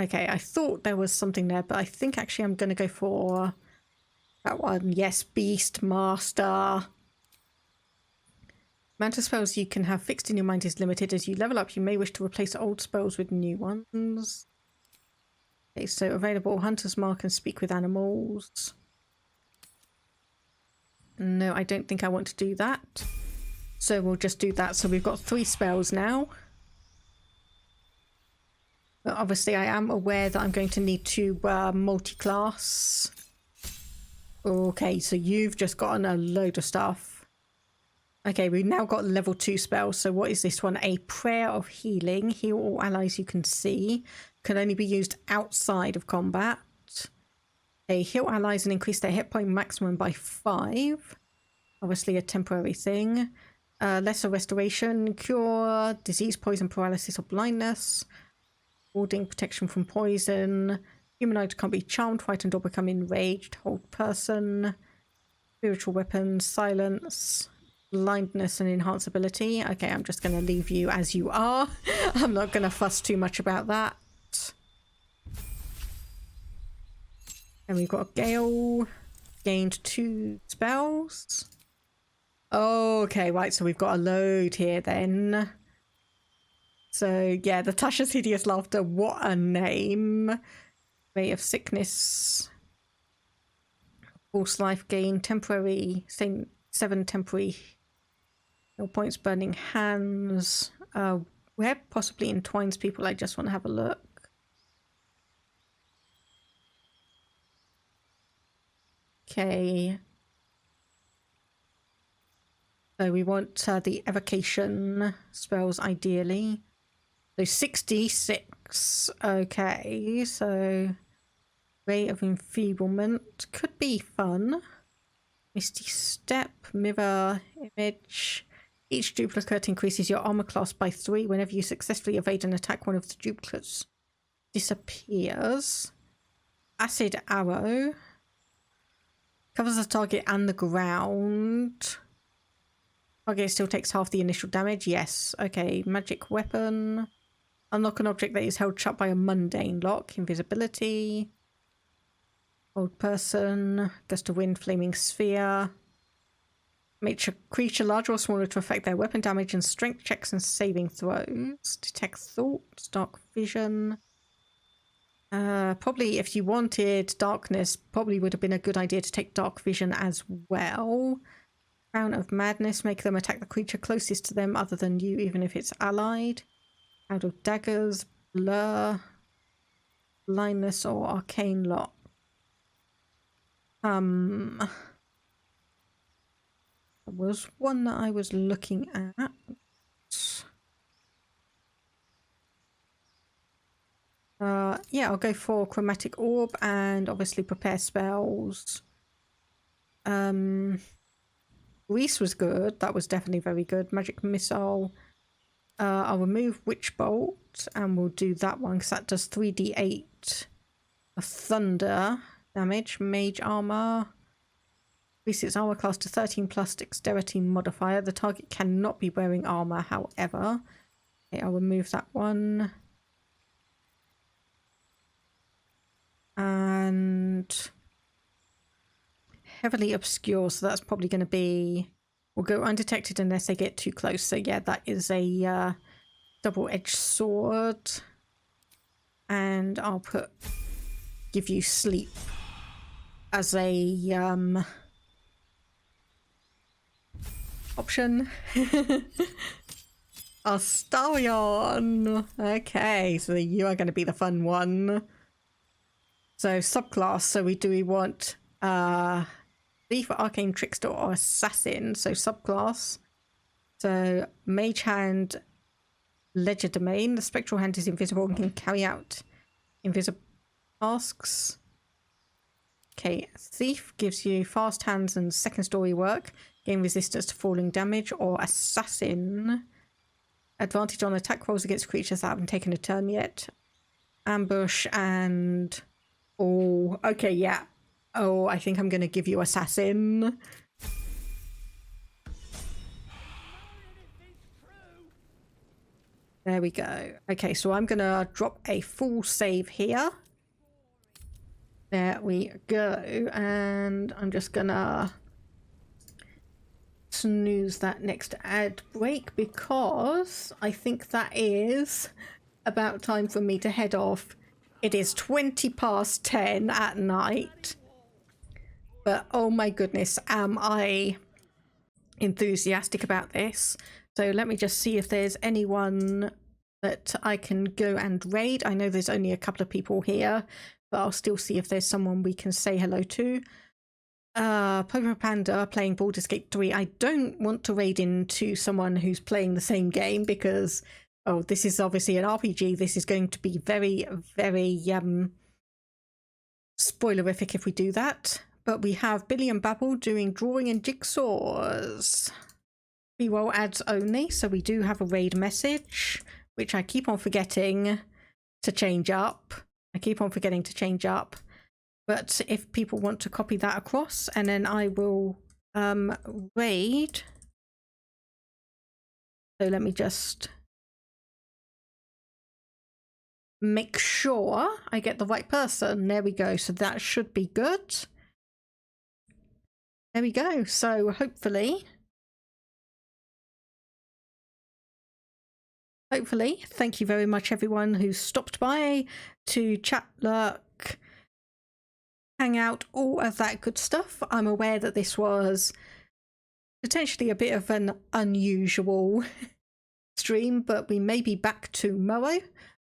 Okay, I thought there was something there, but I think actually I'm going to go for that one. Yes, Beastmaster. Amount of spells you can have fixed in your mind is limited. As you level up, you may wish to replace old spells with new ones. Okay, so available Hunter's Mark and Speak with Animals. No, I don't think I want to do that. So we'll just do that. So we've got 3 spells now. But obviously I am aware that I'm going to need to multi-class. Okay, so you've just gotten a load of stuff. Okay, we've now got level 2 spells. So what is this one? A Prayer of Healing. Heal all allies you can see. Can only be used outside of combat. Okay, heal allies and increase their hit point maximum by 5. Obviously a temporary thing. Lesser restoration. Cure disease, poison, paralysis or blindness. Warding, protection from poison. Humanoid can't be charmed, frightened or become enraged. Hold person. Spiritual weapons, silence. Blindness and enhance ability. Okay, I'm just going to leave you as you are. I'm not going to fuss too much about that. And we've got Gale. Gained 2 spells. Okay, right, so we've got a load here then. So, yeah, the Tasha's Hideous Laughter, what a name. Ray of Sickness. False life gain, temporary, 7 temporary heal points, burning hands. Where possibly entwines people, I just want to have a look. Okay. So we want the evocation spells ideally. So 66. Okay, so Ray of Enfeeblement could be fun. Misty Step, Mirror Image. Each duplicate increases your armor class by 3. Whenever you successfully evade an attack, one of the duplicates disappears. Acid Arrow. Covers the target and the ground. Target still takes half the initial damage. Yes. Okay. Magic Weapon. Unlock an object that is held shut by a mundane lock. Invisibility. Old Person. Gust of Wind. Flaming Sphere. Make a creature larger or smaller to affect their weapon damage and strength checks and saving throws. Detect thoughts. Dark Vision. Probably if you wanted darkness, probably would have been a good idea to take Dark Vision as well. Crown of Madness, make them attack the creature closest to them other than you, even if it's allied. Out of Daggers, Blur, Blindness or Arcane Lock. There was one that I was looking at. Yeah, I'll go for Chromatic Orb and obviously prepare spells. Grease was good. That was definitely very good. Magic Missile. I'll remove Witch Bolt and we'll do that one because that does 3d8 of thunder damage. Mage Armor. Increase its armor class to 13 plus dexterity modifier. The target cannot be wearing armor, however. Okay, I'll remove that one. And heavily obscure, so that's probably going to be... We'll go undetected unless they get too close. So yeah, that is a double-edged sword. And I'll put give you sleep as a option. Astarion. Okay, so you are going to be the fun one. So subclass. So we want thief, arcane trickster, or assassin. So subclass. So mage hand, ledger domain. The spectral hand is invisible and can carry out invisible tasks. Okay, thief gives you fast hands and second story work. Gain resistance to falling damage. Or assassin. Advantage on attack rolls against creatures that haven't taken a turn yet. Ambush and... Oh, okay, yeah. Oh, I think I'm going to give you assassin. There we go. Okay, so I'm going to drop a full save here. There we go. And I'm just going to snooze that next ad break because I think that is about time for me to head off. It is 10:20 at night. But oh my goodness, am I enthusiastic about this. So let me just see if there's anyone that I can go and raid. I know there's only a couple of people here, but I'll still see if there's someone we can say hello to. Popo Panda playing Baldur's Gate 3. I don't want to raid into someone who's playing the same game because, oh, this is obviously an RPG. This is going to be very, very spoilerific if we do that. But we have Billy and Babble doing drawing and jigsaws. B-roll ads only, so we do have a raid message, which I keep on forgetting to change up. But if people want to copy that across, and then I will raid. So let me just make sure I get the right person. There we go. So that should be good. There we go. So hopefully, thank you very much everyone who stopped by to chat, lurk, hang out, all of that good stuff. I'm aware that this was potentially a bit of an unusual stream, but we may be back tomorrow.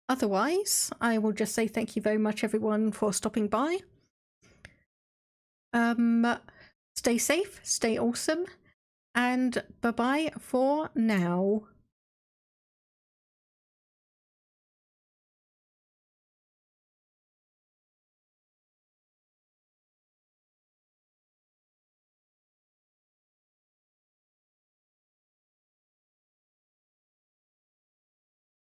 Otherwise, I will just say thank you very much everyone for stopping by. Stay safe, stay awesome, and bye-bye for now.